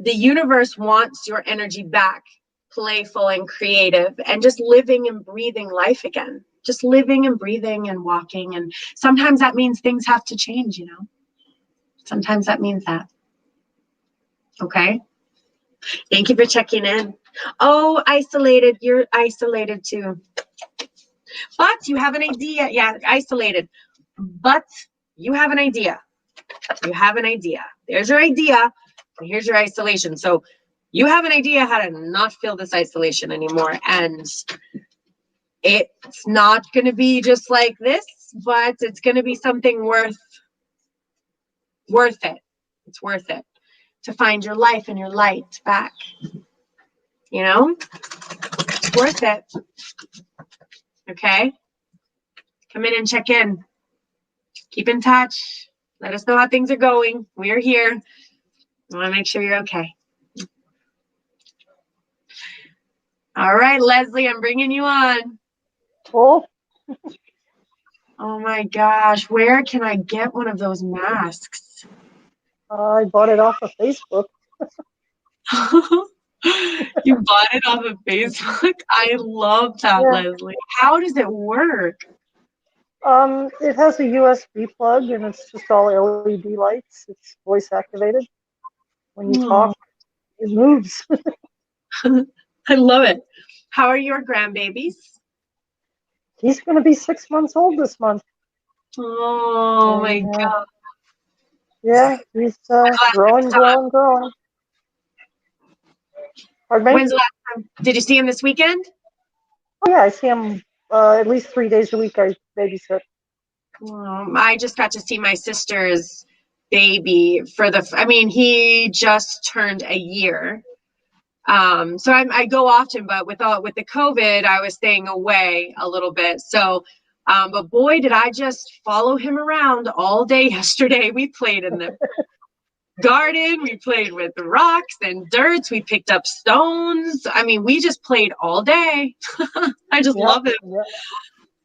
universe wants your energy back, playful and creative, and just living and breathing life again. Just living and breathing and walking. And sometimes that means things have to change, Sometimes that means that. Okay? Thank you for checking in. Oh, isolated. You're isolated too. But you have an idea. Yeah, isolated. But you have an idea. You have an idea. There's your idea, and here's your isolation. So you have an idea how to not feel this isolation anymore. And it's not going to be just like this, but it's going to be something worth it. It's worth it to find your life and your light back. You know, it's worth it. Okay. Come in and check in. Keep in touch. Let us know how things are going. We're here. I want to make sure you're okay. All right, Leslie, I'm bringing you on. Cool. Oh my gosh, where can I get one of those masks? I bought it off of Facebook. You bought it off of Facebook? I love that, Yeah. Leslie. How does it work? It has a USB plug and it's just all LED lights. It's voice activated. When you talk, it moves. I love it. How are your grandbabies? He's going to be 6 months old this month. Oh my God. Yeah, he's growing. Pardon me? When's the last time? Did you see him this weekend? Oh, yeah, I see him at least 3 days a week. I babysit. I just got to see my sister's baby he just turned a year. So I go often, but with the COVID, I was staying away a little bit. So, but boy, did I just follow him around all day yesterday. We played in the garden. We played with rocks and dirts. We picked up stones. I mean, we just played all day. I just love him. Yeah.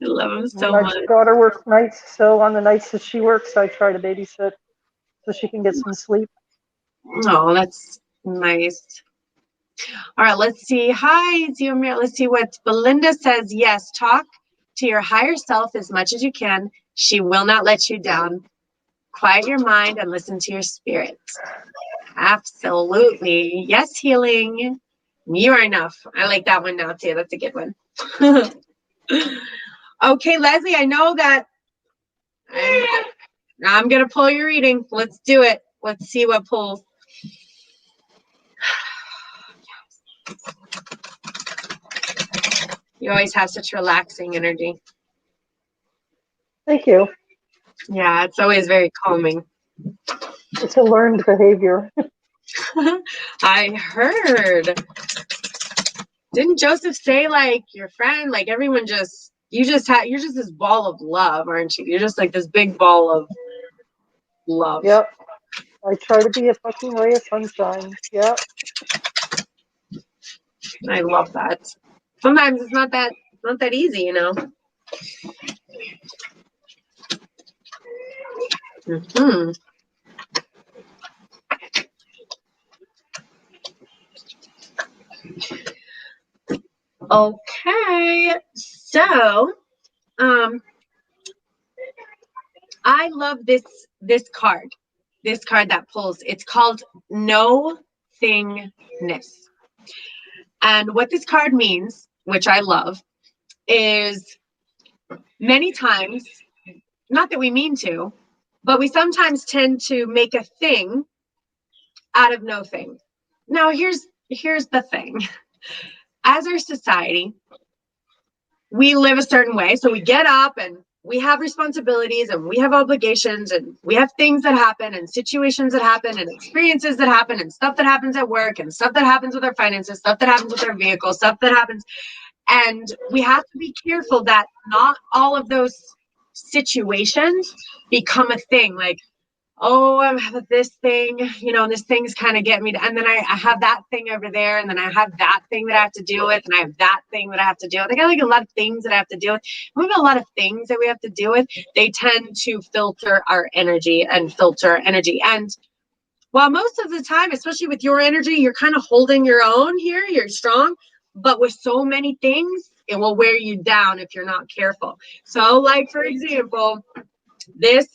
I love him so My much. daughter works nights, so on the nights that she works, I try to babysit so she can get some sleep. Oh, that's nice. All right, let's see. Hi, Ziomir. Let's see what Belinda says. Yes, talk to your higher self as much as you can. She will not let you down. Quiet your mind and listen to your spirit. Absolutely. Yes, healing. You are enough. I like that one now, too. That's a good one. Okay, Leslie, I know that I'm going to pull your reading. Let's do it. Let's see what pulls. You always have such relaxing energy. Thank you. Yeah, it's always very calming. It's a learned behavior. I heard. Didn't Joseph say, like, your friend, like, everyone you're just this ball of love, aren't you? You're just like this big ball of love. Yep. I try to be a fucking ray of sunshine. Yep. I love that. Sometimes it's not that easy, you know. Mm-hmm. Okay, so I love this card. This card that pulls. It's called No Thingness. And what this card means, which I love, is many times, not that we mean to, but we sometimes tend to make a thing out of no thing. Now, here's the thing. As our society, we live a certain way. So we get up and we have responsibilities and we have obligations and we have things that happen and situations that happen and experiences that happen and stuff that happens at work and stuff that happens with our finances, stuff that happens with our vehicles, stuff that happens. And we have to be careful that not all of those situations become a thing. Like, oh, I have this thing, you know, and this thing's kind of getting me to, and then I have that thing over there, and then I have that thing that I have to deal with, and I have that thing that I have to deal with. I got like a lot of things that I have to deal with. We have a lot of things that we have to deal with. They tend to filter our energy and filter energy. And while most of the time, especially with your energy, you're kind of holding your own here, you're strong, but with so many things, it will wear you down if you're not careful. So, like, for example, this,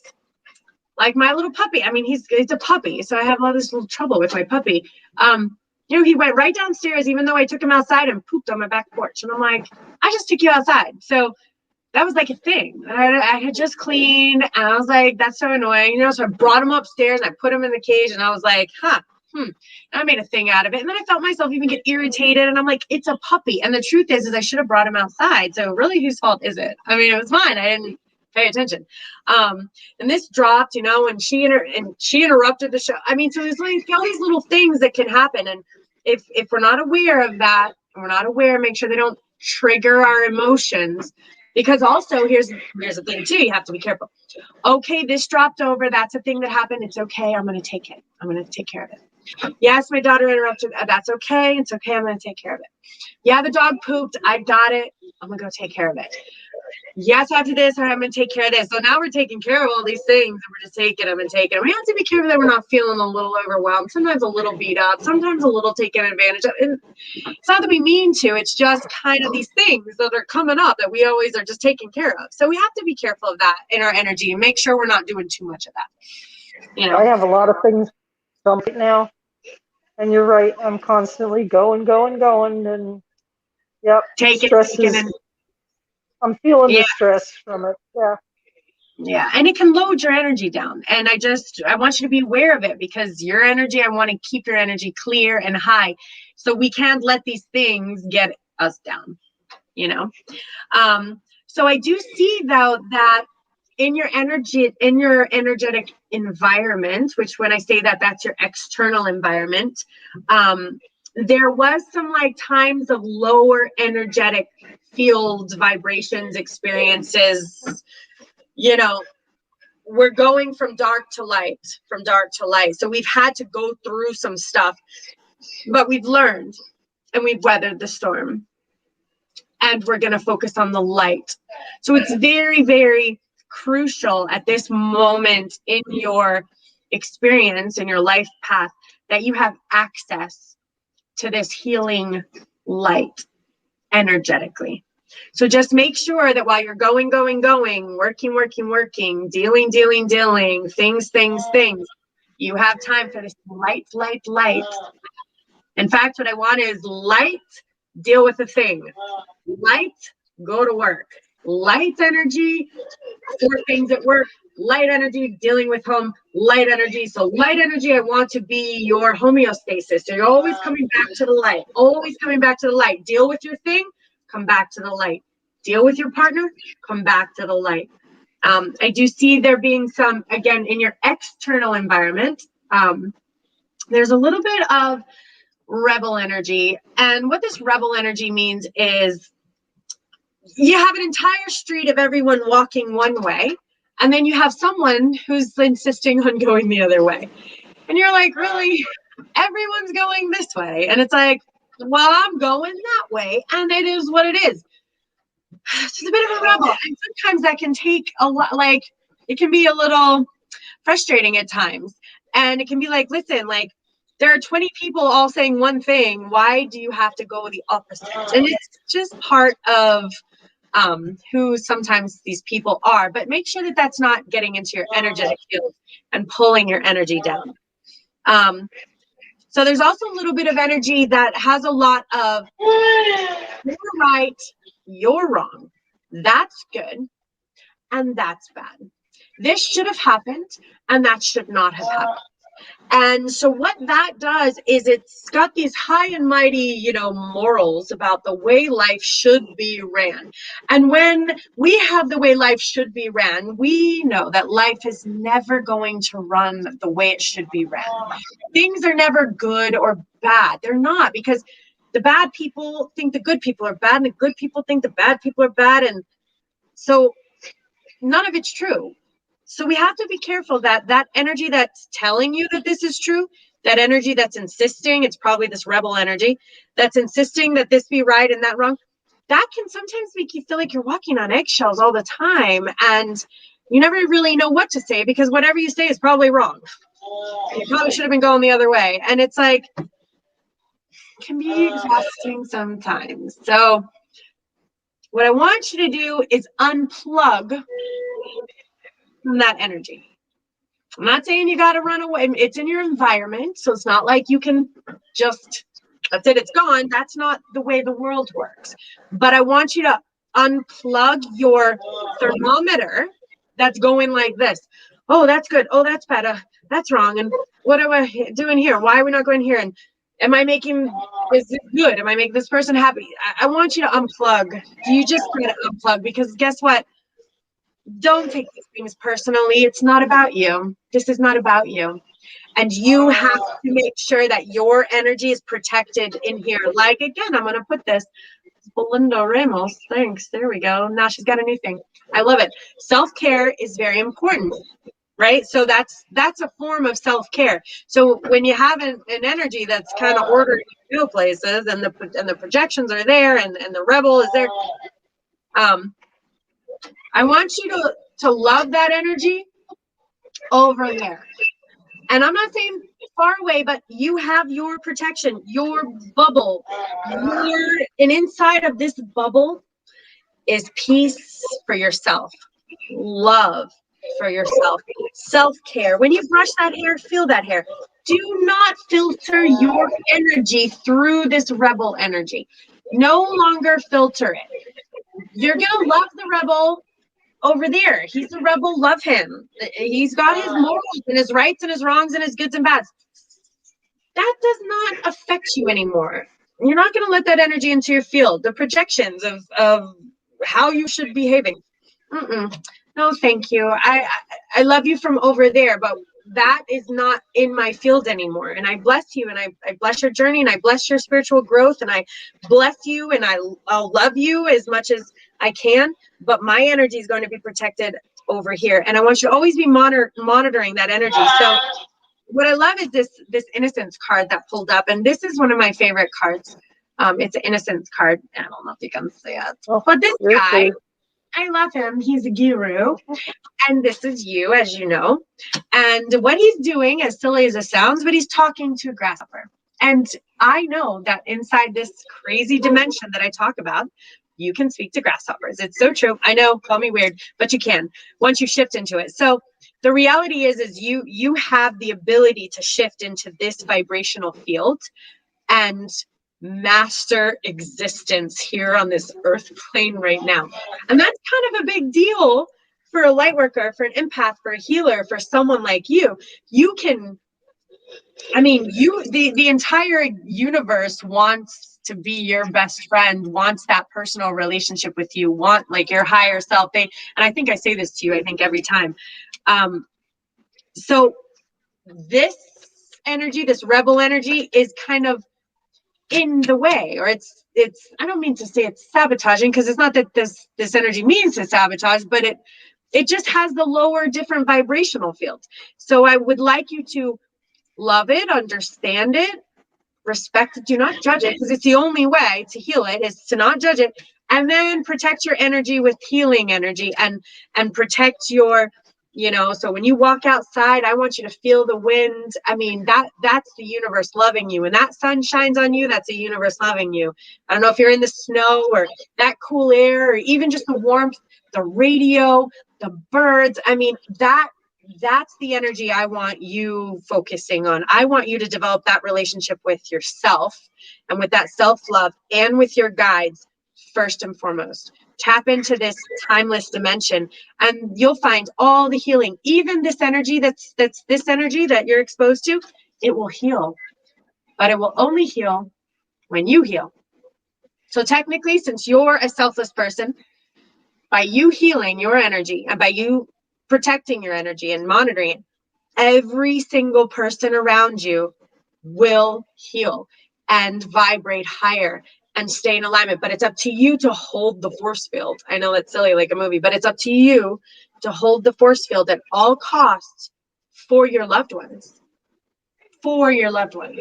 like my little puppy. I mean, he's a puppy, so I have all this little trouble with my puppy. You know, he went right downstairs, even though I took him outside, and pooped on my back porch. And I'm like, I just took you outside. So that was like a thing. I had just cleaned, and I was like, that's so annoying. You know, so I brought him upstairs, and I put him in the cage, and I was like, huh, And I made a thing out of it. And then I felt myself even get irritated. And I'm like, it's a puppy. And the truth is I should have brought him outside. So really, whose fault is it? I mean, it was mine. I didn't pay attention. And this dropped, you know, and she interrupted the show. I mean, so there's like all these little things that can happen. And if we're not aware of that, and we're not aware, make sure they don't trigger our emotions. Because also here's the thing too, you have to be careful. Okay, this dropped over. That's a thing that happened. It's okay. I'm going to take it. I'm going to take care of it. Yes, my daughter interrupted. That's okay. It's okay. I'm going to take care of it. Yeah, the dog pooped. I got it. I'm going to go take care of it. Yes, after this, I'm going to take care of this. So now we're taking care of all these things, and we're just taking them and taking them. We have to be careful that we're not feeling a little overwhelmed, sometimes a little beat up, sometimes a little taken advantage of. And it's not that we mean to, it's just kind of these things that are coming up that we always are just taking care of. So we have to be careful of that in our energy and make sure we're not doing too much of that. You know, I have a lot of things done right now, and you're right. I'm constantly going, and yep, stress is. I'm feeling the stress from it. Yeah. Yeah, and it can load your energy down. And I want you to be aware of it, because your energy, I want to keep your energy clear and high. So we can't let these things get us down, you know? So I do see though that in your energetic environment, which when I say that, that's your external environment, there was some like times of lower energetic fields, vibrations, experiences. You know, we're going from dark to light. So we've had to go through some stuff, but we've learned and we've weathered the storm, and we're going to focus on the light. So it's very, very crucial at this moment in your experience, in your life path, that you have access to this healing light energetically. So just make sure that while you're going, working, dealing, things, you have time for this light. In fact, what I want is light, deal with the thing. Light, go to work. Light energy for things at work. Light energy, dealing with home. Light energy. So light energy, I want to be your homeostasis. So you're always coming back to the light. Deal with your thing, come back to the light. Deal with your partner, come back to the light. I do see there being some, again, in your external environment, there's a little bit of rebel energy. And what this rebel energy means is you have an entire street of everyone walking one way, and then you have someone who's insisting on going the other way. And you're like, really? Everyone's going this way. And it's like, well, I'm going that way, and it is what it is. It's just a bit of a rebel. And sometimes that can take a lot, like, it can be a little frustrating at times. And it can be like, listen, like, there are 20 people all saying one thing. Why do you have to go the opposite? And it's just part of who sometimes these people are. But make sure that that's not getting into your energetic field and pulling your energy down. So there's also a little bit of energy that has a lot of you're right, you're wrong. That's good, and that's bad. This should have happened, and that should not have happened. And so what that does is it's got these high and mighty, morals about the way life should be ran. And when we have the way life should be ran, we know that life is never going to run the way it should be ran. Things are never good or bad. They're not, because the bad people think the good people are bad, and the good people think the bad people are bad. And so none of it's true. So we have to be careful that that energy that's telling you that this is true, that energy that's insisting, it's probably this rebel energy, that's insisting that this be right and that wrong, that can sometimes make you feel like you're walking on eggshells all the time. And you never really know what to say, because whatever you say is probably wrong. You probably should have been going the other way. And it's like, it can be exhausting sometimes. So what I want you to do is unplug from that energy. I'm not saying you got to run away. It's in your environment. So it's not like you can just, that's it, it's gone. That's not the way the world works. But I want you to unplug your thermometer that's going like this. Oh, that's good. Oh, that's bad. That's wrong. And what am I doing here? Why are we not going here? And am I making, is this good? Am I making this person happy? I want you to unplug. You just gotta unplug, because guess what? Don't take these things personally. It's not about you. This is not about you. And you have to make sure that your energy is protected in here. Like, again, I'm going to put this. Belinda Ramos. Thanks. There we go. Now she's got a new thing. I love it. Self-care is very important, right? So that's a form of self-care. So when you have an energy that's kind of ordering you to go places, and the projections are there, and the rebel is there, I want you to love that energy over there. And I'm not saying far away, but you have your protection, your bubble. And inside of this bubble is peace for yourself, love for yourself, self-care. When you brush that hair, feel that hair. Do not filter your energy through this rebel energy. No longer filter it. You're going to love the rebel over there. He's a rebel. Love him. He's got his morals and his rights and his wrongs and his goods and bads. That does not affect you anymore. You're not going to let that energy into your field. The projections of how you should be behaving. No, thank you. I love you from over there, but that is not in my field anymore. And I bless you, and I bless your journey, and I bless your spiritual growth, and I bless you, and I'll love you as much as I can, but my energy is going to be protected over here. And I want you to always be monitoring that energy. So what I love is this innocence card that pulled up, and this is one of my favorite cards. It's an innocence card. I don't know if you can see it, but this guy, I love him. He's a guru. And this is you, as you know. And what he's doing, as silly as it sounds, but he's talking to a grasshopper. And I know that inside this crazy dimension that I talk about, you can speak to grasshoppers. It's so true. I know, call me weird, but you can once you shift into it. So the reality is you have the ability to shift into this vibrational field and master existence here on this earth plane right now. And that's kind of a big deal for a light worker, for an empath, for a healer, for someone like you. You can, I mean, the entire universe wants to be your best friend, wants that personal relationship with you, want like your higher self. And I think I say this to you, I think every time. So this energy, this rebel energy, is kind of in the way, or it's I don't mean to say it's sabotaging, because it's not that this energy means to sabotage, but it just has the lower, different vibrational field. So I would like you to love it, understand it, respect it, do not judge it, because it's the only way to heal it is to not judge it, and then protect your energy with healing energy, and protect your, you know, so when you walk outside, I want you to feel the wind. I mean, that's the universe loving you. When that sun shines on you, that's the universe loving you. I don't know if you're in the snow or that cool air, or even just the warmth, the radio, the birds. I mean, that's the energy I want you focusing on. I want you to develop that relationship with yourself, and with that self-love, and with your guides first and foremost. Tap into this timeless dimension, and you'll find all the healing. Even this energy that's this energy that you're exposed to, it will heal, but it will only heal when you heal. So technically, since you're a selfless person, by you healing your energy and by you protecting your energy and monitoring it, every single person around you will heal and vibrate higher and stay in alignment. But it's up to you to hold the force field. I know that's silly, like a movie, but it's up to you to hold the force field at all costs for your loved ones. For your loved ones,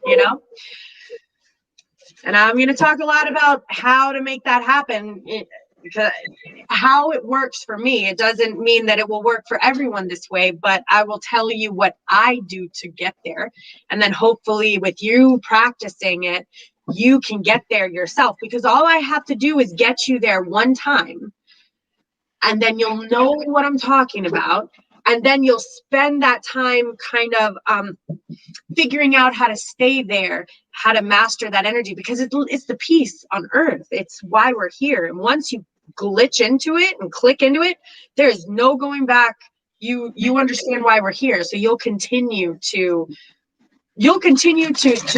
you know? And I'm going to talk a lot about how to make that happen, because how it works for me. It doesn't mean that it will work for everyone this way, but I will tell you what I do to get there. And then hopefully with you practicing it, you can get there yourself, because all I have to do is get you there one time, and then you'll know what I'm talking about. And then you'll spend that time kind of figuring out how to stay there, how to master that energy, because it's the peace on earth. It's why we're here. And once you glitch into it and click into it, there is no going back you understand why we're here. So you'll continue to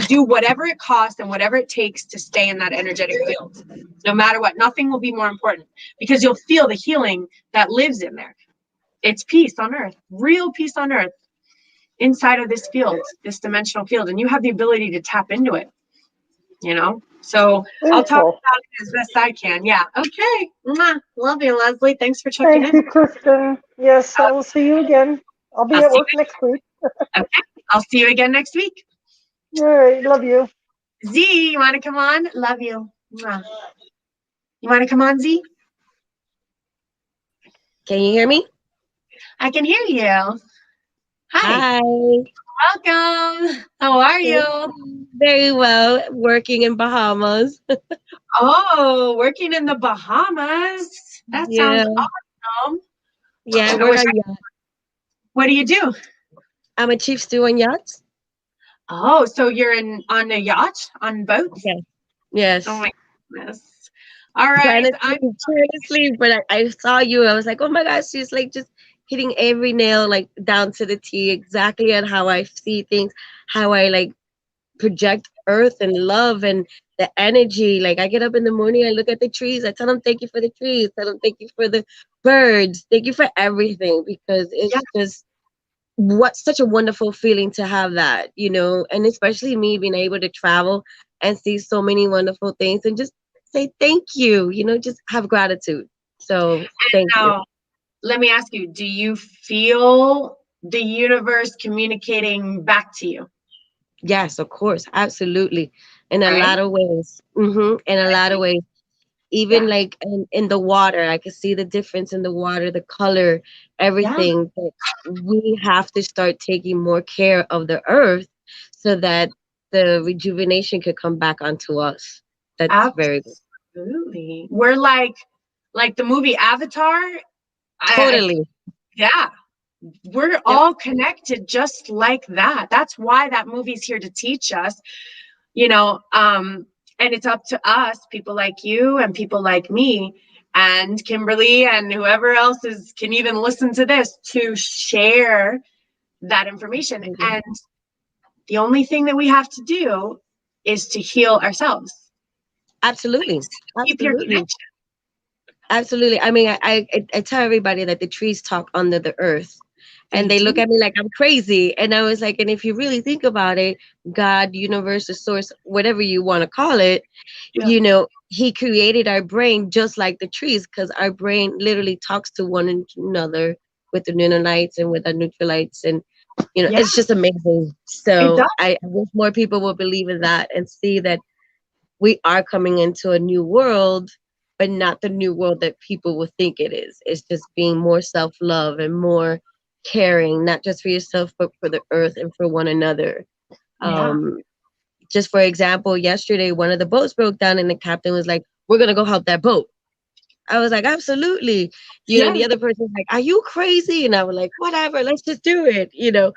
do whatever it costs and whatever it takes to stay in that energetic field. No matter what, nothing will be more important, because you'll feel the healing that lives in there. It's peace on earth, real peace on earth, inside of this field, this dimensional field, and you have the ability to tap into it, you know? So I'll talk about it as best I can. Yeah. Okay. Mwah. Love you, Leslie. Thanks for checking Thank you, in. Kristen. Yes, I will see you again. I'll be I'll at see work next week. Okay. I'll see you again next week. All right, love you. Z, you want to come on? Love you. Mwah. You want to come on, Z? Can you hear me? I can hear you. Hi. Hi. Welcome. How are you? Very well. Working in Bahamas. Oh, working in the Bahamas. That sounds Yeah. awesome. Yeah, I I work wish on yachts. What do you do? I'm a chief steward on yachts. Oh, so you're on a yacht, on boats? Yes. Yes. Oh my goodness. All Trying right. to sleep, but I saw you. I was like, oh my gosh, she's like just hitting every nail like down to the T, exactly at how I see things, how I like project earth and love and the energy. Like I get up in the morning, I look at the trees, I tell them thank you for the trees, tell them thank you for the birds, thank you for everything, because it's just what's such a wonderful feeling to have that, you know, and especially me being able to travel and see so many wonderful things and just say thank you, you know, just have gratitude. So thank you. Let me ask you, do you feel the universe communicating back to you? Yes, of course, absolutely, in a Right? lot of ways. In a lot of ways. Even like in the water, I can see the difference in the water, the color, everything. But we have to start taking more care of the earth so that the rejuvenation could come back onto us. That's very good. Absolutely. We're like the movie Avatar. Totally. Yeah. We're all connected just like that. That's why that movie's here to teach us, you know, and it's up to us, people like you and people like me and Kimberly and whoever else can even listen to this, to share that information. And the only thing that we have to do is to heal ourselves. Absolutely. Keep your Absolutely. connection. Absolutely. I mean, I tell everybody that the trees talk under the earth. And they look at me like I'm crazy. And I was like, and if you really think about it, God, universe, the source, whatever you want to call it, you know, he created our brain just like the trees, because our brain literally talks to one another with the nanolites and with the neutralites. And, you know, it's just amazing. So I wish more people will believe in that and see that we are coming into a new world, but not the new world that people will think it is. It's just being more self-love and more caring, not just for yourself, but for the earth and for one another. Just for example, yesterday, one of the boats broke down and the captain was like, we're going to go help that boat. I was like, absolutely. You know, the other person was like, are you crazy? And I was like, whatever, let's just do it, you know.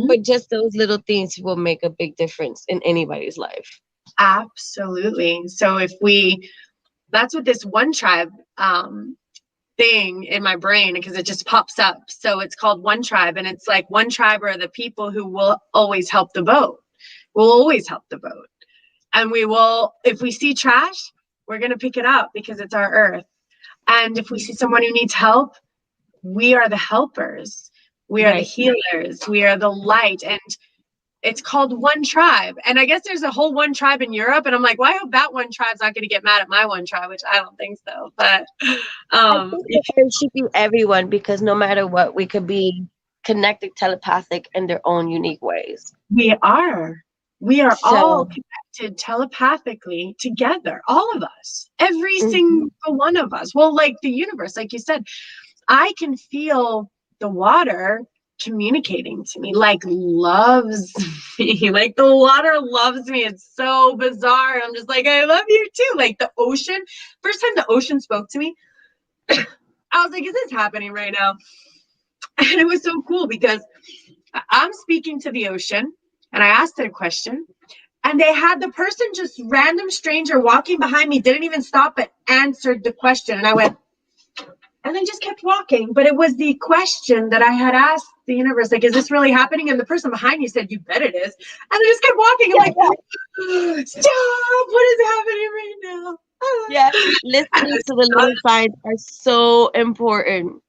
But just those little things will make a big difference in anybody's life. Absolutely. So that's what this one tribe thing in my brain, because it just pops up. So it's called one tribe, and it's like one tribe are the people who will always help the boat. We'll always help the boat. And we will, if we see trash, we're going to pick it up because it's our earth. And if we see someone who needs help, we are the helpers. We are the healers. We are the light. And it's called one tribe. And I guess there's a whole one tribe in Europe. And I'm like, well, I hope that one tribe's not going to get mad at my one tribe, which I don't think so. But I think it should be everyone, because no matter what, we could be connected, telepathic in their own unique ways. We are all connected telepathically together, all of us, every single one of us. Well, like the universe, like you said, I can feel the water communicating to me, like loves me, like the water loves me. It's so bizarre. I'm just like, I love you too. Like the ocean, first time the ocean spoke to me, I was like, is this happening right now? And it was so cool because I'm speaking to the ocean and I asked it a question, and they had the person, just random stranger walking behind me, didn't even stop but answered the question. And I went, and then just kept walking. But it was the question that I had asked the universe, like, is this really happening? And the person behind you said, you bet it is. And I just kept walking. I'm like, stop, what is happening right now? Yeah, listening to the little signs are so important.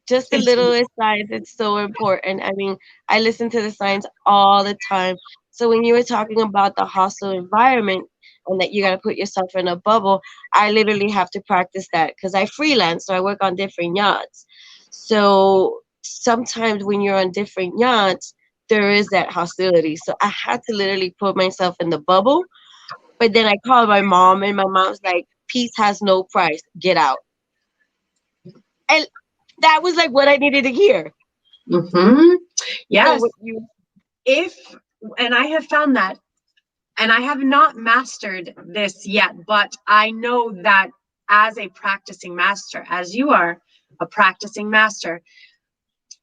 Just the littlest signs, it's so important. I mean, I listen to the signs all the time. So when you were talking about the hostile environment and that you got to put yourself in a bubble, I literally have to practice that because I freelance, so I work on different yachts. So sometimes when you're on different yachts, there is that hostility. So I had to literally put myself in the bubble. But then I called my mom, and my mom's like, peace has no price. Get out. And that was like what I needed to hear. Mm-hmm. Yes. So And I have found that, and I have not mastered this yet, but I know that as a practicing master, as you are a practicing master,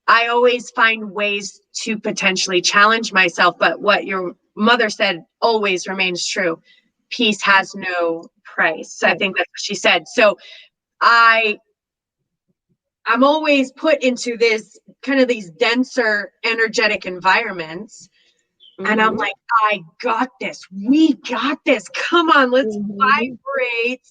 I always find ways to potentially challenge myself. But what your mother said always remains true. Peace has no price. I think that's what she said. So I'm always put into this kind of these denser energetic environments. And I'm like, I got this. We got this. Come on, let's vibrate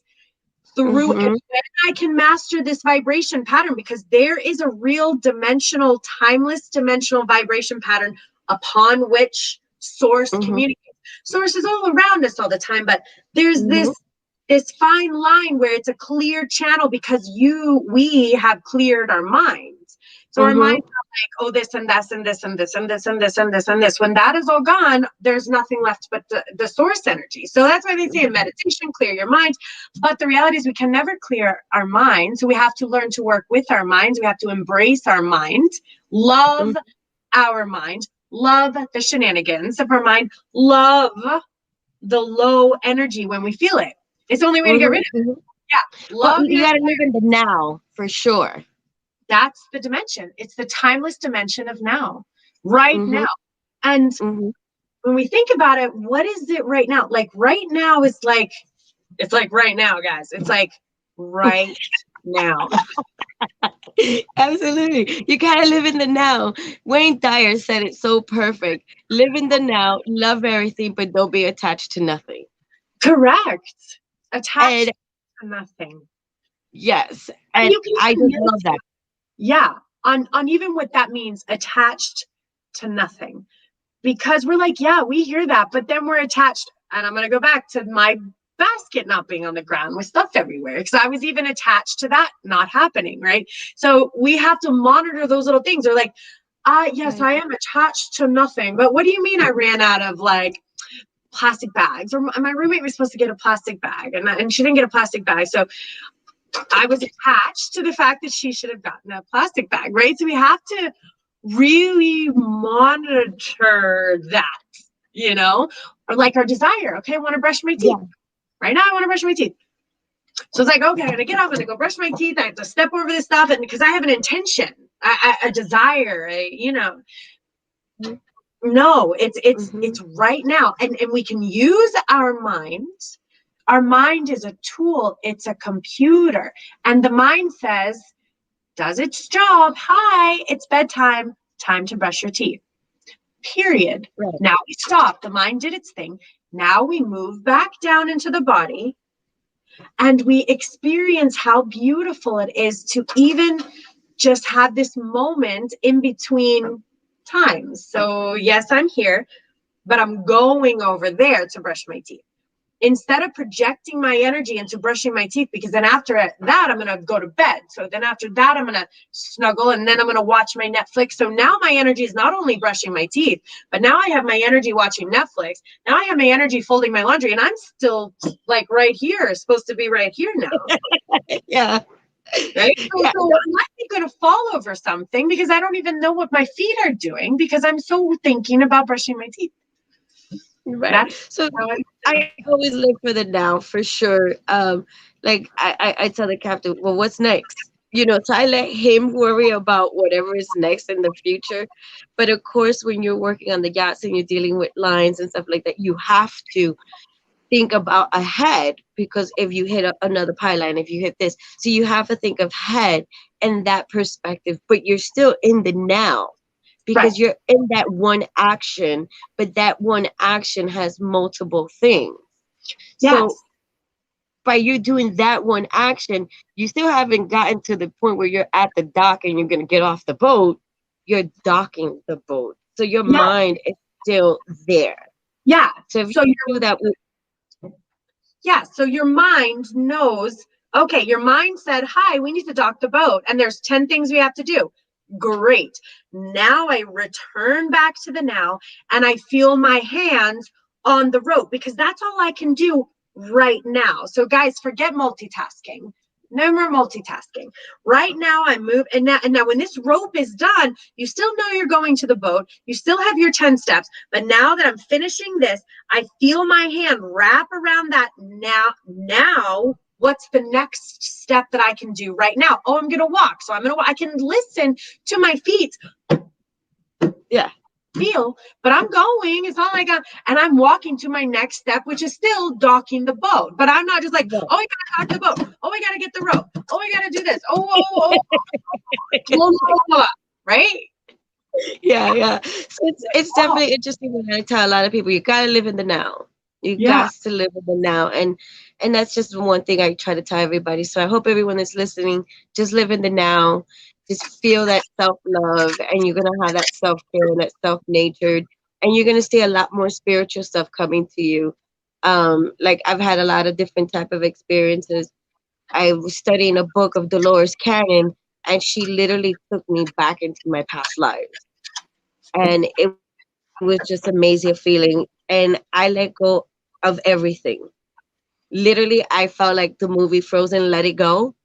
through. And then I can master this vibration pattern, because there is a real dimensional, timeless dimensional vibration pattern upon which source communicates. Source is all around us all the time, but there's this fine line where it's a clear channel, because we have cleared our minds. So our minds are like, oh, this and this and this and this and this and this and this and this. When that is all gone, there's nothing left but the source energy. So that's why they say in meditation, clear your mind. But the reality is we can never clear our mind. So we have to learn to work with our minds. We have to embrace our mind, love our mind, love the shenanigans of our mind, love the low energy when we feel it. It's the only way to get rid of it. Yeah. Well, you got to live in the now for sure. That's the dimension. It's the timeless dimension of now, right now. And when we think about it, what is it right now? Like right now is like, it's like right now, guys. It's like right now. Absolutely. You got to live in the now. Wayne Dyer said it so perfect. Live in the now, love everything, but don't be attached to nothing. Correct. Attached to nothing. Yes. And I just love that. Yeah, on even what that means, attached to nothing. Because we're like, yeah, we hear that, but then we're attached. And I'm going to go back to my basket not being on the ground with stuff everywhere, because I was even attached to that not happening, right? So we have to monitor those little things. They're like, yes, I am attached to nothing. But what do you mean I ran out of like plastic bags? Or my roommate was supposed to get a plastic bag, and she didn't get a plastic bag. So I was attached to the fact that she should have gotten a plastic bag, right? So we have to really monitor that, or like our desire. Okay, I want to brush my teeth. Yeah. Right now, I want to brush my teeth. So it's like, okay, I'm going to get up, I'm going to go brush my teeth. I have to step over this stuff, and because I have an intention, a desire, no, it's right now. And we can use our minds. Our mind is a tool. It's a computer. And the mind says, does its job. Hi, it's bedtime. Time to brush your teeth. Period. Right. Now we stop. The mind did its thing. Now we move back down into the body, and we experience how beautiful it is to even just have this moment in between times. So yes, I'm here, but I'm going over there to brush my teeth. Instead of projecting my energy into brushing my teeth, because then after that, I'm going to go to bed. So then after that, I'm going to snuggle, and then I'm going to watch my Netflix. So now my energy is not only brushing my teeth, but now I have my energy watching Netflix. Now I have my energy folding my laundry, and I'm still like right here, supposed to be right here now. Yeah. Right? So I'm not going to fall over something because I don't even know what my feet are doing, because I'm so thinking about brushing my teeth. Right. So I always live for the now, for sure. Like I tell the captain, well, what's next? So I let him worry about whatever is next in the future. But of course, when you're working on the yachts and you're dealing with lines and stuff like that, you have to think about ahead, because if you hit another pylon, if you hit this, so you have to think of head and that perspective, but you're still in the now, because you're in that one action, but that one action has multiple things. So by you doing that one action, you still haven't gotten to the point where you're at the dock and you're going to get off the boat. You're docking the boat. So your mind is still there. Yeah. So if you do that with, so your mind knows, okay, your mind said, hi, we need to dock the boat. And there's 10 things we have to do. Great. Now I return back to the now and I feel my hands on the rope, because that's all I can do right now. So guys, forget multitasking. No more multitasking. Right now I move, and now when this rope is done, you still know you're going to the boat. You still have your 10 steps, but now that I'm finishing this, I feel my hand wrap around that. Now what's the next step that I can do right now? Oh, I'm going to walk. So I can listen to my feet. Yeah. Feel, but I'm going. It's not like and I'm walking to my next step, which is still docking the boat. But I'm not just like, oh, I gotta dock the boat. Oh, I gotta get the rope. Oh, I gotta do this. Right? Yeah. So it's definitely interesting when I tell a lot of people, you gotta live in the now. You got to live in the now, and that's just one thing I try to tell everybody. So I hope everyone that's listening, just live in the now. Just feel that self-love, and you're going to have that self-care and that self-natured, and you're going to see a lot more spiritual stuff coming to you. Like I've had a lot of different type of experiences. I was studying a book of Dolores Cannon, and she literally took me back into my past lives. And it was just amazing feeling. And I let go of everything. Literally, I felt like the movie Frozen, Let It Go.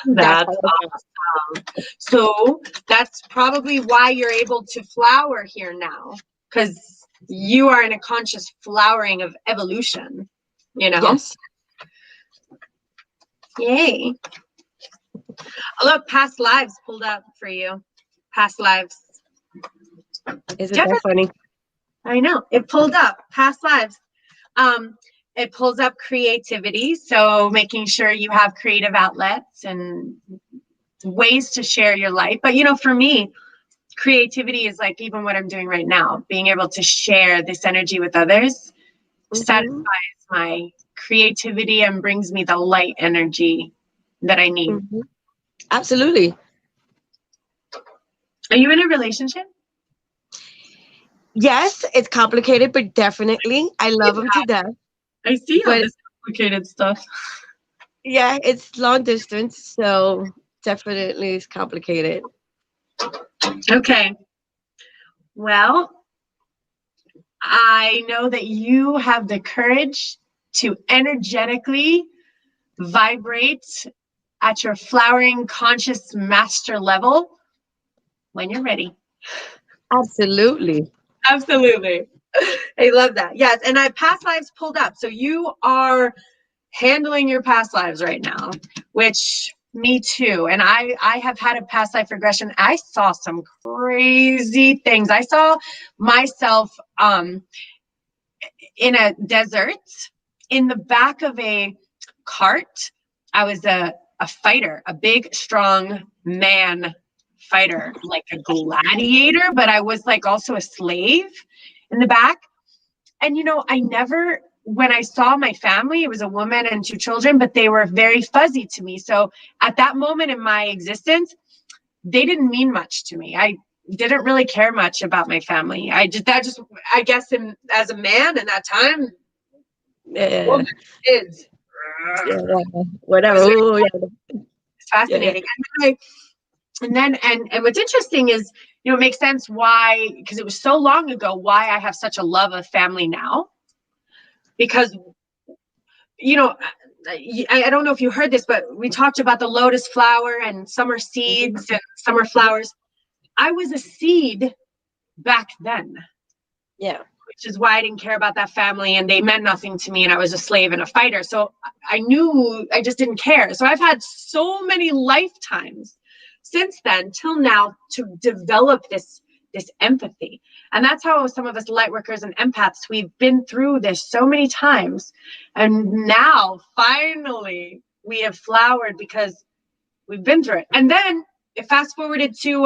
That's awesome. So that's probably why you're able to flower here now, because you are in a conscious flowering of evolution, you know? Yes. Yay. Oh, look, past lives pulled up for you. Past lives. Isn't that funny? I know. It pulled up. Past lives. It pulls up creativity. So making sure you have creative outlets and ways to share your life. But, you know, for me, creativity is like even what I'm doing right now, being able to share this energy with others satisfies my creativity and brings me the light energy that I need. Absolutely. Are you in a relationship? Yes, it's complicated, but definitely I love him to death. I see all But this complicated stuff. yeah, it's long distance, so definitely it's complicated. Okay. Well, I know that you have the courage to energetically vibrate at your flowering conscious master level when you're ready. Absolutely. Absolutely. I love that. Yes. And I past lives pulled up. So you are handling your past lives right now, which me too. And I have had a past life regression. I saw some crazy things. I saw myself in a desert in the back of a cart. I was a fighter, a big, strong man fighter, like a gladiator, but I was like also a slave in the back. And, you know, I never, when I saw my family, it was a woman and 2 children, but they were very fuzzy to me. So at that moment in my existence, they didn't mean much to me. I didn't really care much about my family. I guess as a man in that time, Yeah. kids. Yeah, whatever. It's fascinating. Yeah. And what's interesting is, you know, it makes sense why, because it was so long ago, why I have such a love of family now. Because, you know, I don't know if you heard this, but we talked about the lotus flower and summer seeds and summer flowers. I was a seed back then. Yeah. Which is why I didn't care about that family, and they meant nothing to me, and I was a slave and a fighter. So I knew I just didn't care. So I've had so many lifetimes since then till now to develop this this empathy. And that's how some of us Lightworkers and Empaths, we've been through this so many times. And now, finally, we have flowered because we've been through it. And then it fast forwarded to,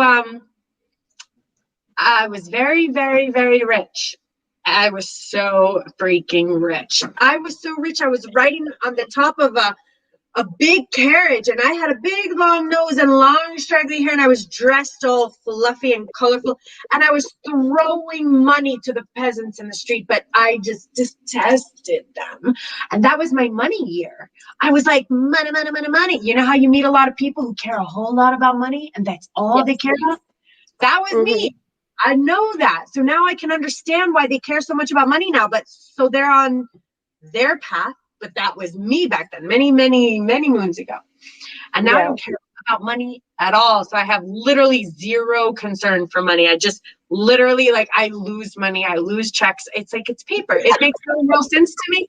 I was very, very, very rich. I was so freaking rich. I was so rich. I was riding on the top of a big carriage, and I had a big long nose and long straggly hair, and I was dressed all fluffy and colorful, and I was throwing money to the peasants in the street, but I just detested them. And that was my money year. I was like, money, money, money, money. You know how you meet a lot of people who care a whole lot about money, and that's all they care about? That was me. I know that. So now I can understand why they care so much about money now. But so they're on their path, but that was me back then, many, many, many moons ago. And now I don't care about money at all. So I have literally zero concern for money. I just literally, like, I lose money. I lose checks. It's like, it's paper. It makes no real sense to me.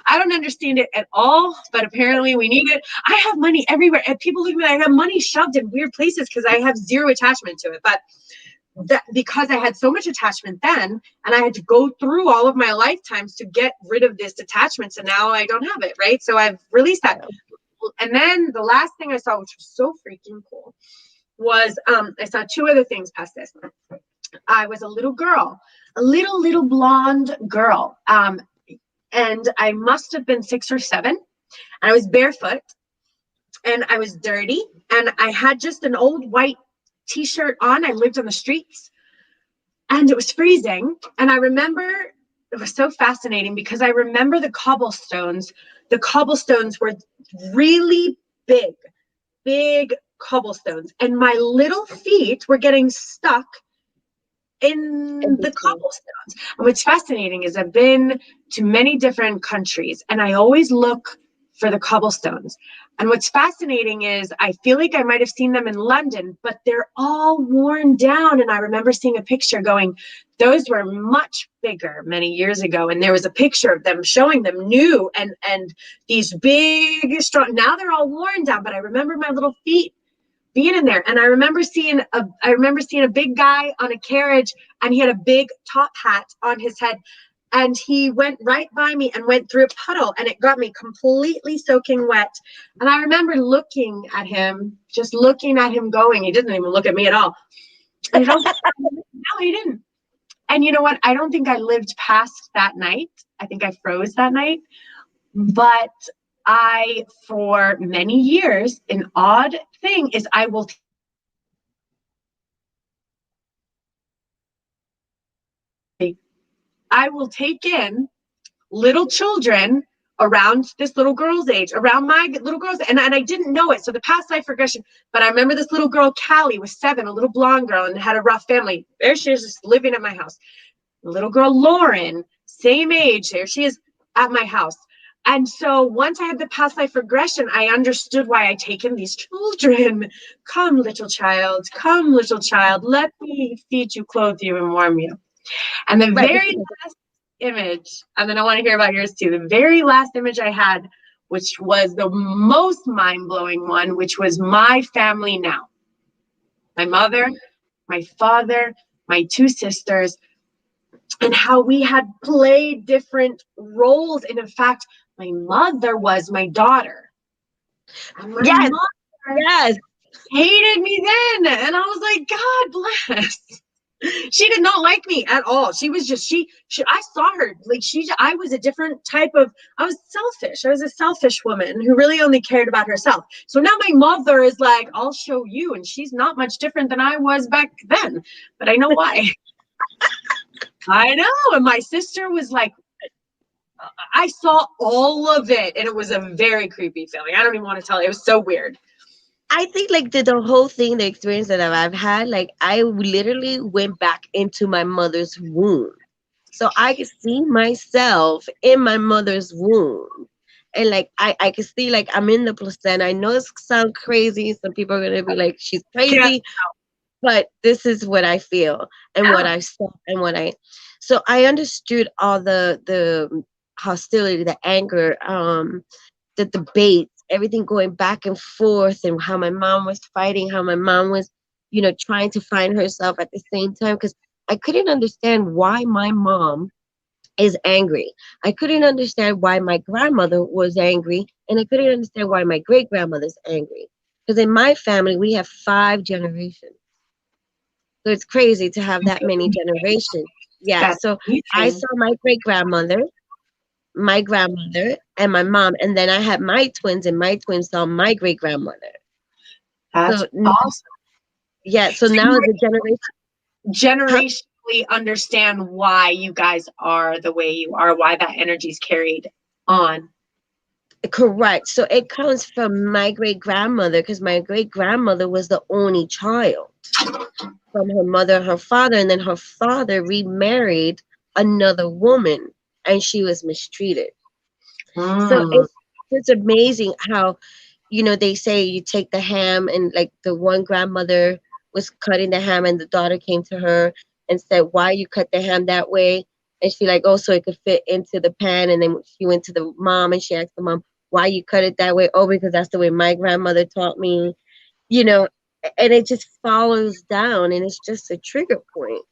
I don't understand it at all, but apparently we need it. I have money everywhere. And people look at me, I have money shoved in weird places because I have zero attachment to it. But that because I had so much attachment then, and I had to go through all of my lifetimes to get rid of this attachment. So now I don't have it, right? So I've released that. And then the last thing I saw, which was so freaking cool, was I saw two other things past this. I was a little girl, a little blonde girl. And I must have been 6 or 7. And I was barefoot and I was dirty. And I had just an old white t-shirt on. I lived on the streets and it was freezing. And I remember it was so fascinating because I remember the cobblestones. The cobblestones were really big cobblestones. And my little feet were getting stuck in the cobblestones. And what's fascinating is I've been to many different countries and I always look for the cobblestones. And what's fascinating is I feel like I might have seen them in London, but they're all worn down. And I remember seeing a picture going, those were much bigger many years ago. And there was a picture of them showing them new and these big, strong, now they're all worn down, but I remember my little feet being in there. And I remember seeing a big guy on a carriage and he had a big top hat on his head. And he went right by me and went through a puddle and it got me completely soaking wet. And I remember looking at him, just looking at him going, he didn't even look at me at all. And no, he didn't. And you know what? I don't think I lived past that night. I think I froze that night. But for many years, an odd thing is I will take in little children around this little girl's age, around my little girl's, and I didn't know it. So the past life regression, but I remember this little girl, Callie, was 7, a little blonde girl, and had a rough family. There she is, just living at my house. The little girl, Lauren, same age, there she is at my house. And so once I had the past life regression, I understood why I take in these children. Come, little child, let me feed you, clothe you, and warm you. And the very last image, and then I want to hear about yours too. The very last image I had, which was the most mind-blowing one, which was my family now. My mother, my father, my 2 sisters, and how we had played different roles. And in fact, my mother was my daughter. And my mother hated me then. And I was like, God bless. She did not like me at all. She was just, I saw her, like I was a different type of, I was selfish. I was a selfish woman who really only cared about herself. So now my mother is like, I'll show you. And she's not much different than I was back then, but I know why. I know. And my sister was like, I saw all of it. And it was a very creepy feeling. I don't even want to tell you. It was so weird. I think like the whole thing, the experience that I've had, like I literally went back into my mother's womb. So I could see myself in my mother's womb. And like I could see like I'm in the placenta. I know it sounds crazy. Some people are gonna be like, she's crazy. But this is what I feel and what I saw and so I understood all the hostility, the anger, the debates, everything going back and forth, and how my mom was fighting, how my mom was you know, trying to find herself at the same time, because I couldn't understand why my mom is angry. I couldn't understand why my grandmother was angry, and I couldn't understand why my great grandmother's angry. Because in my family, we have 5 generations. So it's crazy to have that many generations. Yeah. That's So I amazing. saw my great grandmother, my grandmother, and my mom, and then I had my twins, and my twins saw my great grandmother. That's So awesome. yeah. So now the generation. Generationally understand why you guys are the way you are, why that energy is carried on. Correct. So it comes from my great grandmother, because my great grandmother was the only child from her mother and her father, and then her father remarried another woman, and she was mistreated. So it's amazing how, you know, they say you take the ham, and like the one grandmother was cutting the ham, and the daughter came to her and said, why you cut the ham that way? And she like, oh, so it could fit into the pan. And then she went to the mom and she asked the mom, why you cut it that way? Oh, because that's the way my grandmother taught me, you know, and it just follows down, and it's just a trigger point.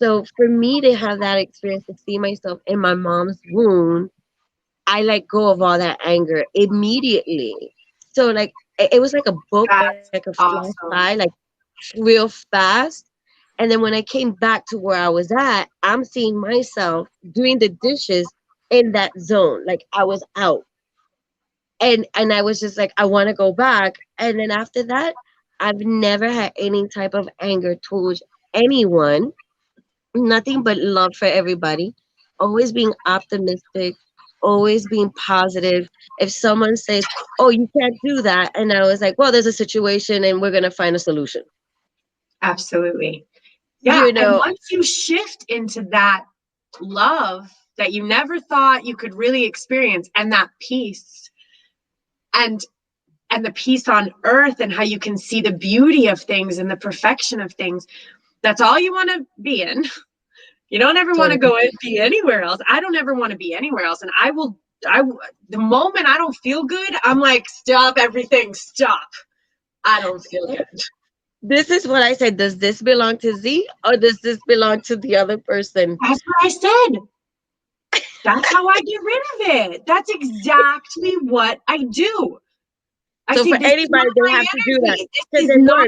So for me to have that experience, to see myself in my mom's womb, I let go of all that anger immediately. So like it was like a book, That's like a flash awesome. by, like real fast. And then when I came back to where I was at, I'm seeing myself doing the dishes in that zone. Like I was out. And I was just like, I want to go back. And then after that, I've never had any type of anger towards anyone. Nothing but love for everybody. Always being optimistic, always being positive. If someone says, oh, you can't do that, and I was like, well, there's a situation and we're gonna find a solution. Absolutely. Yeah. You And know, once you shift into that love that you never thought you could really experience, and that peace and the peace on earth, and how you can see the beauty of things and the perfection of things, that's all you want to be in. You don't ever want to go and be anywhere else. I don't ever want to be anywhere else. And the moment I don't feel good, I'm like, stop everything, stop. I don't feel good. this is what I said. Does this belong to Z, or does this belong to the other person? That's what I said. That's how I get rid of it. That's exactly what I do. So for anybody, they have to do that. This is not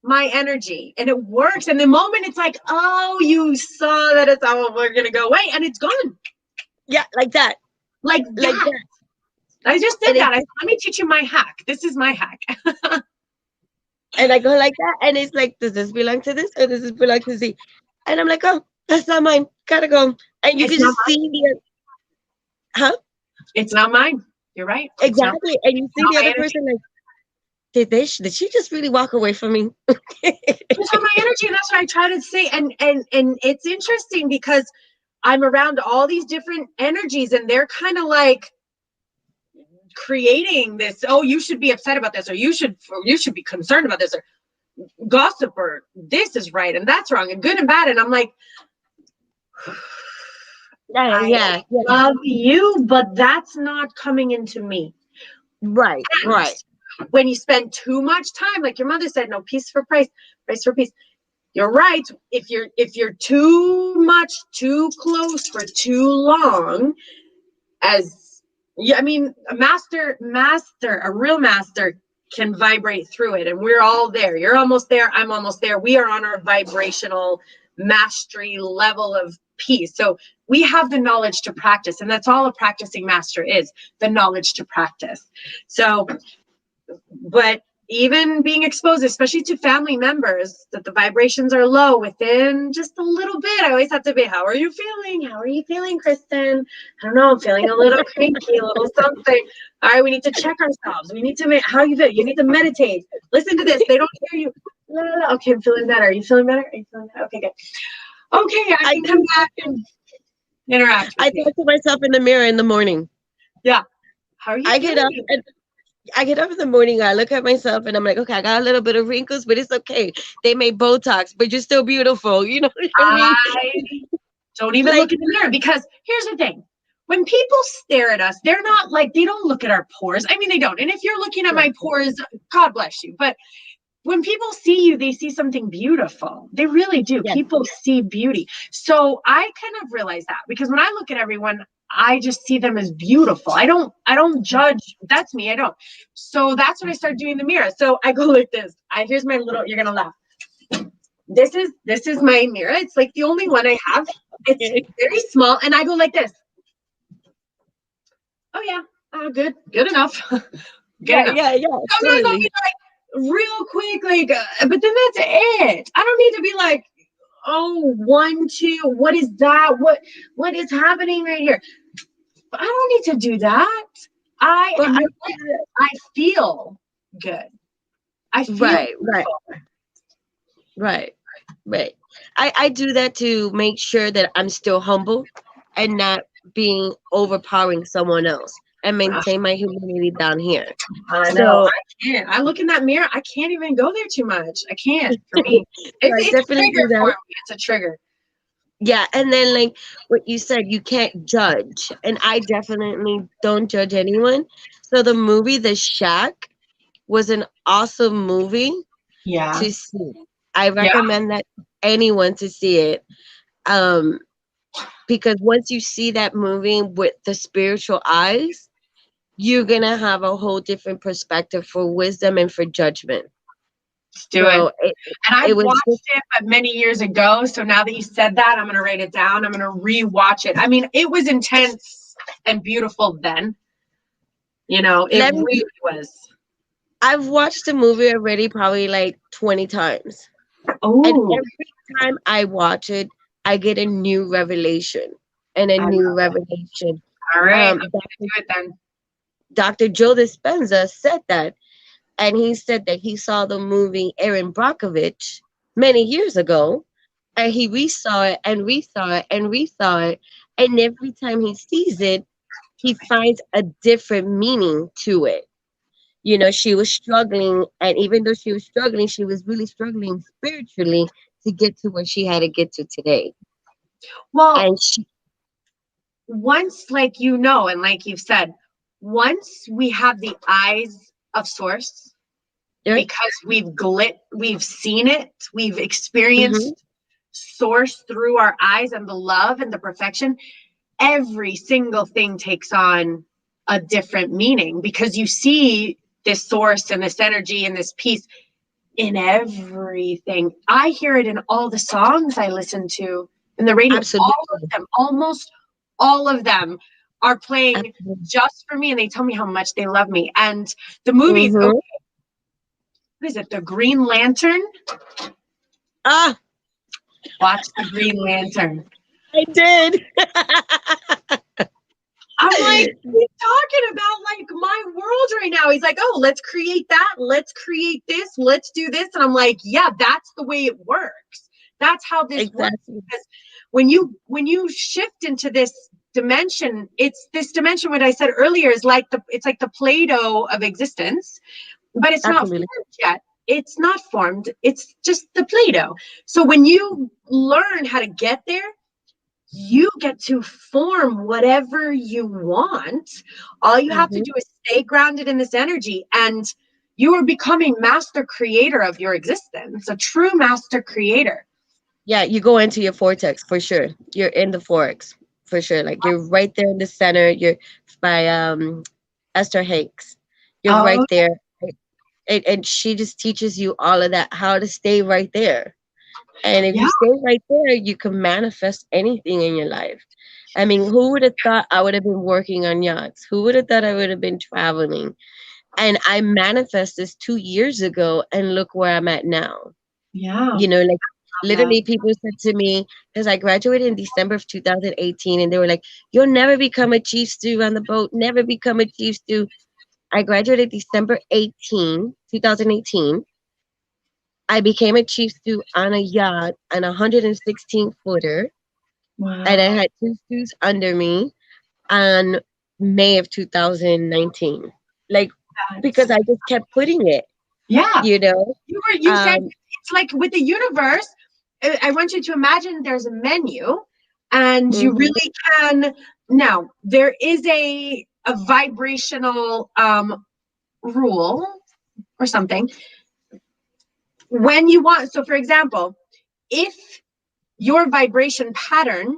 my energy, and it works. And the moment it's like, oh, you saw that it's all, we're gonna go away, and it's gone. Yeah, like that. Like that. I just did that. Let me teach you my hack. This is my hack. And I go like that, and it's like, does this belong to this, or does this belong to Z? And I'm like, oh, that's not mine. Gotta go. And you can just see the, It's not mine. You're right. Exactly. And you see the other person like, did she just really walk away from me? It's not my energy, and that's what I try to say. And it's interesting because I'm around all these different energies, and they're kind of like creating this, oh, you should be upset about this, or you should be concerned about this, or gossip, or this is right and that's wrong, and good and bad. And I'm like, I love you, but that's not coming into me. Right. When you spend too much time, like your mother said, no peace for price for peace. You're right. If you're too much, too close for too long, a real master can vibrate through it, and we're all there. You're almost there. I'm almost there. We are on our vibrational mastery level of peace. So we have the knowledge to practice, and that's all a practicing master is, the knowledge to practice. So, but even being exposed, especially to family members, that the vibrations are low within just a little bit, I always have to be, how are you feeling? How are you feeling, Kristen? I don't know, I'm feeling a little cranky, a little something. All right, we need to check ourselves. We need to how you feel? You need to meditate. Listen to this. They don't hear you. La, la, la. Okay, I'm feeling better. Are you feeling better? Are you feeling better? Okay, good. Okay, I can come back and interact with you. I talk to myself in the mirror in the morning. Yeah. How are you feeling? I get up in the morning, I look at myself, and I'm like, okay, I got a little bit of wrinkles, but it's okay. They made Botox, but you're still beautiful. You know what I mean? Don't even look in the mirror, because here's the thing. When people stare at us, they're not like, they don't look at our pores. I mean, they don't. And if you're looking at my pores, God bless you. But when people see you, they see something beautiful. They really do. Yes. People see beauty. So I kind of realize that, because when I look at everyone, I just see them as beautiful. I don't judge. That's me. I don't. So that's when I start doing the mirror. So I go like this. Here's my little, you're going to laugh. This is my mirror. It's like the only one I have. It's very small. And I go like this. Oh yeah. Good enough. Yeah, Sometimes totally. I'll be like real quick, like, but then that's it. I don't need to be like, oh, 1, 2, what is that? What is happening right here? I don't need to do that. Well, I feel good. I feel right. I do that to make sure that I'm still humble and not being overpowering someone else, and maintain my humanity down here. I know. I can't. I look in that mirror. I can't even go there too much. I can't. For me, it's a trigger for me. It's a trigger. Yeah, and then like what you said, you can't judge, and I definitely don't judge anyone. So the movie The Shack was an awesome movie to see. I recommend that anyone to see it. Because once you see that movie with the spiritual eyes, you're gonna have a whole different perspective for wisdom and for judgment. Let's do it. And I watched it but many years ago. So now that you said that, I'm gonna write it down. I'm gonna rewatch it. I mean, it was intense and beautiful then. You know, it really was. I've watched the movie already probably like 20 times. Oh. And every time I watch it, I get a new revelation and a new revelation. All right, do it then. Dr. Joe Dispenza said that, and he said that he saw the movie Erin Brockovich many years ago, and he resaw it and resaw it and resaw it, and every time he sees it, he finds a different meaning to it. You know, she was struggling, and even though she was struggling, she was really struggling spiritually to get to where she had to get to today. Well, and once, like, you know, and like you've said, once we have the eyes of source, because we've seen it, we've experienced source through our eyes and the love and the perfection, every single thing takes on a different meaning, because you see this source and this energy and this peace in everything. I hear it in all the songs I listen to in the radio. Absolutely. All of them, almost all of them are playing just for me, and they tell me how much they love me. And the movies, what is it, The Green Lantern? Watch The Green Lantern. I did. I'm like, he's talking about like my world right now. He's like, oh, let's create that. Let's create this. Let's do this. And I'm like, yeah, that's the way it works. That's how this works. Because when you shift into this dimension, it's this dimension, what I said earlier, is like it's like the Play-Doh of existence, but it's not formed yet. It's not formed. It's just the Play-Doh. So when you learn how to get there, you get to form whatever you want. All you have to do is stay grounded in this energy, and you are becoming master creator of your existence, a true master creator. Yeah, you go into your vortex for sure. You're in the forex for sure. Like you're right there in the center. You're by Esther Hanks. You're right there. And she just teaches you all of that, how to stay right there. And if you stay right there, you can manifest anything in your life. I mean, who would have thought I would have been working on yachts? Who would have thought I would have been traveling? And I manifested this 2 years ago, and look where I'm at now. Yeah. You know, like literally people said to me, because I graduated in December of 2018, and they were like, you'll never become a chief stew on the boat, never become a chief stew. I graduated December 2018. I became a chief stew on a yacht, on a 116-footer. Wow. And I had 2 stews under me on May of 2019. Like, because I just kept putting it. Yeah. You know? You said it's like with the universe, I want you to imagine there's a menu, and you really can. Now, there is a vibrational rule or something. when you want, so for example, if your vibration pattern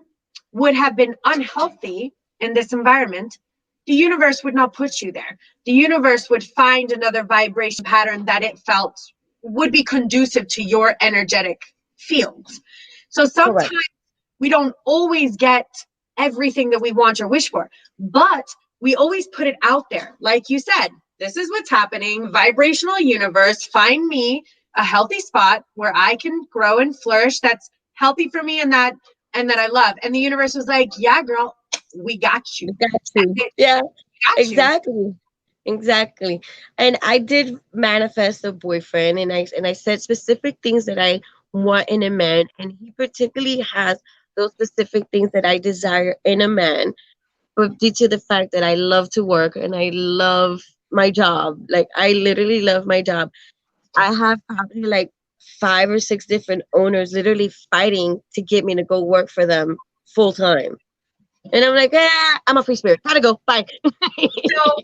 would have been unhealthy in this environment, the universe would not put you there. The universe would find another vibration pattern that it felt would be conducive to your energetic fields. So sometimes we don't always get everything that we want or wish for, but we always put it out there. Like you said, this is what's happening. Vibrational universe, find me a healthy spot where I can grow and flourish. That's healthy for me and that I love. And the universe was like, yeah, girl, we got you. We got you. Yeah, Got exactly. you. Exactly. And I did manifest a boyfriend, and I said specific things that I want in a man, and he particularly has those specific things that I desire in a man. But due to the fact that I love to work and I love my job, like I literally love my job, I have probably like 5 or 6 different owners literally fighting to get me to go work for them full time. And I'm like, I'm a free spirit. Gotta go. Bye. So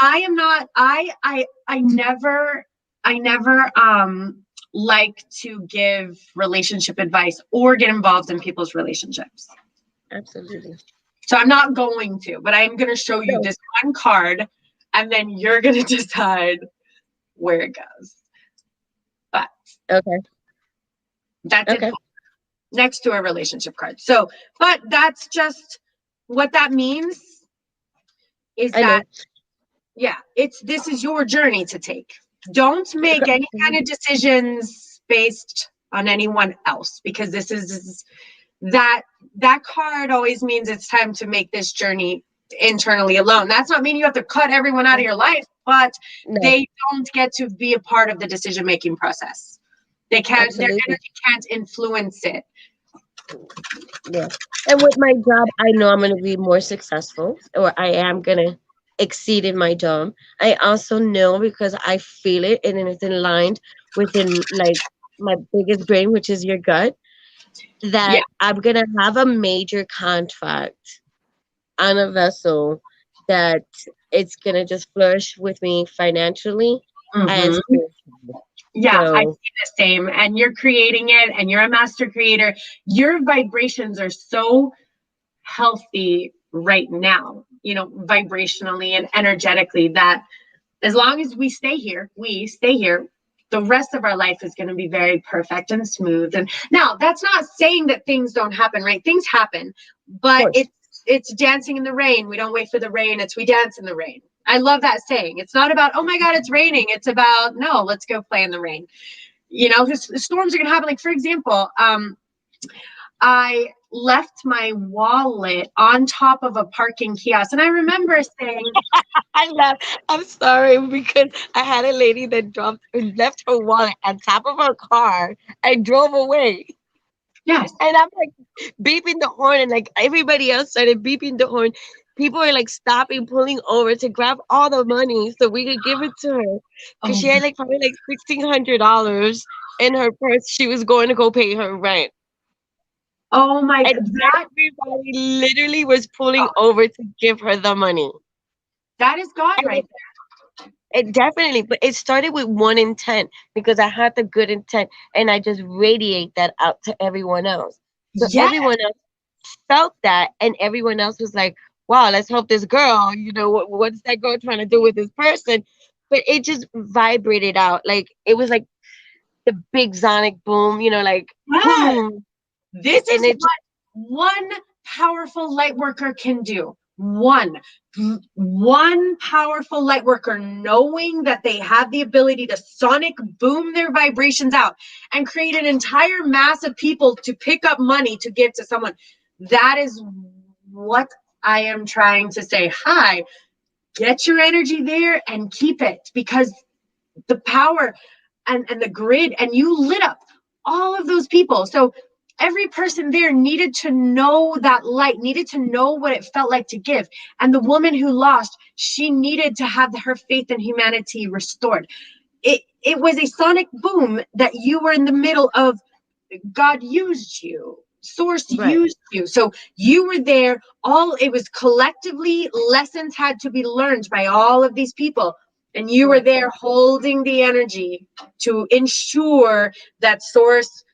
I am not, I never like to give relationship advice or get involved in people's relationships. Absolutely. So I'm not going to, but I'm going to show you this one card, and then you're going to decide where it goes. But okay, that's it. Next to a relationship card. So, but that's just what that means is that, yeah, this is your journey to take. Don't make any kind of decisions based on anyone else, because this is that card always means it's time to make this journey internally alone. That's not meaning you have to cut everyone out of your life, but they don't get to be a part of the decision-making process. They can't, Absolutely. Their energy can't influence it. Yeah. And with my job, I know I'm going to be more successful, or I am going to exceed in my job. I also know, because I feel it and it's aligned within like my biggest brain, which is your gut, that I'm going to have a major contract on a vessel that it's going to just flourish with me financially and spiritually. Yeah, so I see the same. And you're creating it, and you're a master creator. Your vibrations are so healthy right now, you know, vibrationally and energetically, that as long as we stay here, the rest of our life is going to be very perfect and smooth. And now that's not saying that things don't happen, right? Things happen, but it's dancing in the rain. We don't wait for the rain. We dance in the rain. I love that saying. It's not about, oh my God, it's raining. It's about, no, let's go play in the rain. You know, storms are going to happen. Like, for example, I left my wallet on top of a parking kiosk. And I remember saying, I'm sorry, because I had a lady that left her wallet on top of her car and drove away. Yes. And I'm like beeping the horn, and like everybody else started beeping the horn. People are like stopping, pulling over to grab all the money so we could give it to her. Because she had like probably like $1,600 in her purse. She was going to go pay her rent. Oh my God. Everybody literally was pulling over to give her the money. That is God right there. It definitely, but it started with one intent, because I had the good intent and I just radiate that out to everyone else. So everyone else felt that, and everyone else was like, wow, let's help this girl. You know, what's that girl trying to do with this person? But it just vibrated out. Like, it was like the big sonic boom, you know, like, boom. This is what one powerful light worker can do. One powerful light worker, knowing that they have the ability to sonic boom their vibrations out and create an entire mass of people to pick up money to give to someone. That is what I am trying to say. Hi, get your energy there and keep it, because the power and the grid, and you lit up all of those people. So every person there needed to know that light, needed to know what it felt like to give. And the woman who lost, she needed to have her faith in humanity restored. It was a sonic boom that you were in the middle of. God used you. Source used you. So you were there. It was collectively, lessons had to be learned by all of these people. And you were there holding the energy to ensure that source.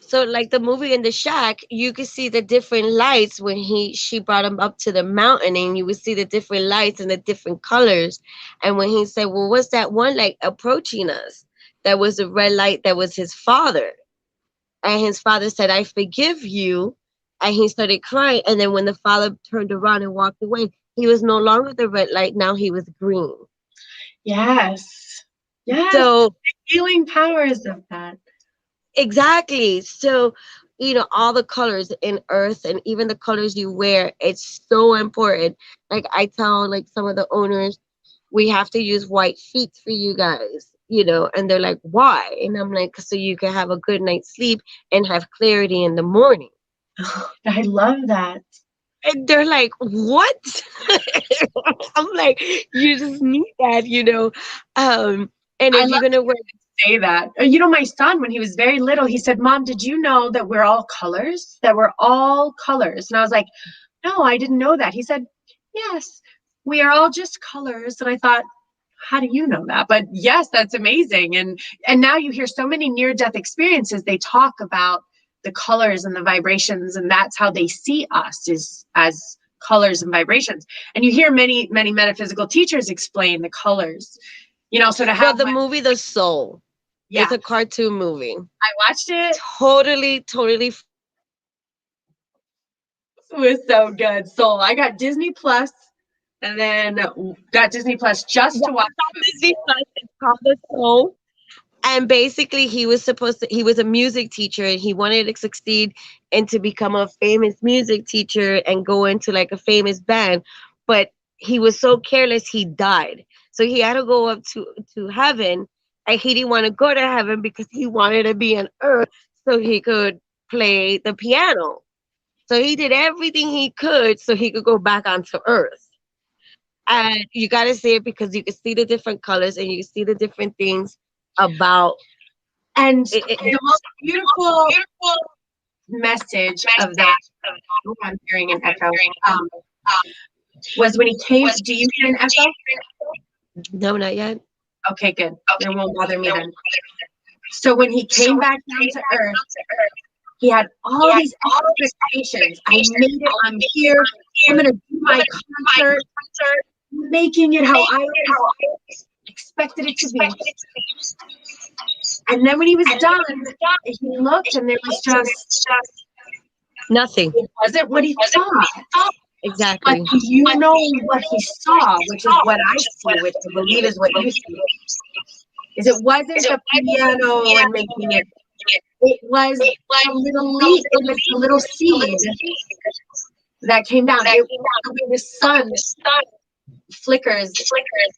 So like the movie in the shack, you could see the different lights when she brought him up to the mountain, and you would see the different lights and the different colors. And when he said, well, what's that one light approaching us? That was a red light. That was his father. And his father said, I forgive you. And he started crying. And then when the father turned around and walked away, he was no longer the red light. Now he was green. Yes. Yes. So the healing powers of that. exactly. So, you know, all the colors in earth and even the colors you wear, it's so important. Like I tell like some of the owners, we have to use white sheets for you guys, you know, and they're like, why? And I'm like, so you can have a good night's sleep and have clarity in the morning. I love that. And they're like, what? I'm like, you just need that, you know. And if you're gonna wear, Say that. You know, my son, when he was very little, he said, Mom, did you know that we're all colors? That we're all colors? And I was like, no, I didn't know that. He said, yes, we are all just colors. And I thought, how do you know that? But yes, that's amazing. And now you hear so many near-death experiences. They talk about the colors and the vibrations, and that's how they see us, is as colors and vibrations. And you hear many metaphysical teachers explain the colors, you know. So to have the movie The Soul, it's a cartoon movie. I watched it. Totally it was so good. Soul. I got Disney Plus, and then got Disney Plus just to watch Disney Plus. It's called The Soul. And basically he was a music teacher, and he wanted to succeed and to become a famous music teacher and go into like a famous band. But he was so careless, he died. So he had to go up to heaven, and he didn't want to go to heaven because he wanted to be on earth so he could play the piano. So he did everything he could so he could go back onto earth. And you got to see it because you can see the different colors and you can see the different things about. And the most beautiful message of that, I'm hearing an echo, was when he came. Do you hear an echo? No, not yet. Okay, good. It won't bother me then. So when he came back down to earth, he had all these expectations. I made it. I'm here. I'm going to do my concert, making it how I expected it to be. And then when he was done, he looked and there was just nothing. It wasn't what he thought. Exactly. But you know what he saw, which is what I see, which I believe is what you see. Is it wasn't the piano and making it. It was a little leaf. It was a little seed that came down. It was the way the sun flickers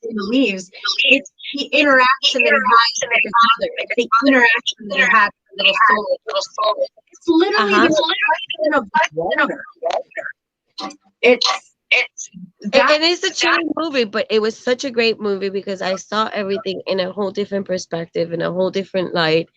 in the leaves. It's the interaction that he has with his mother. It's the interaction that he has with little soul. It's literally the reflection of water. It is a chilling movie, but it was such a great movie because I saw everything in a whole different perspective, in a whole different light.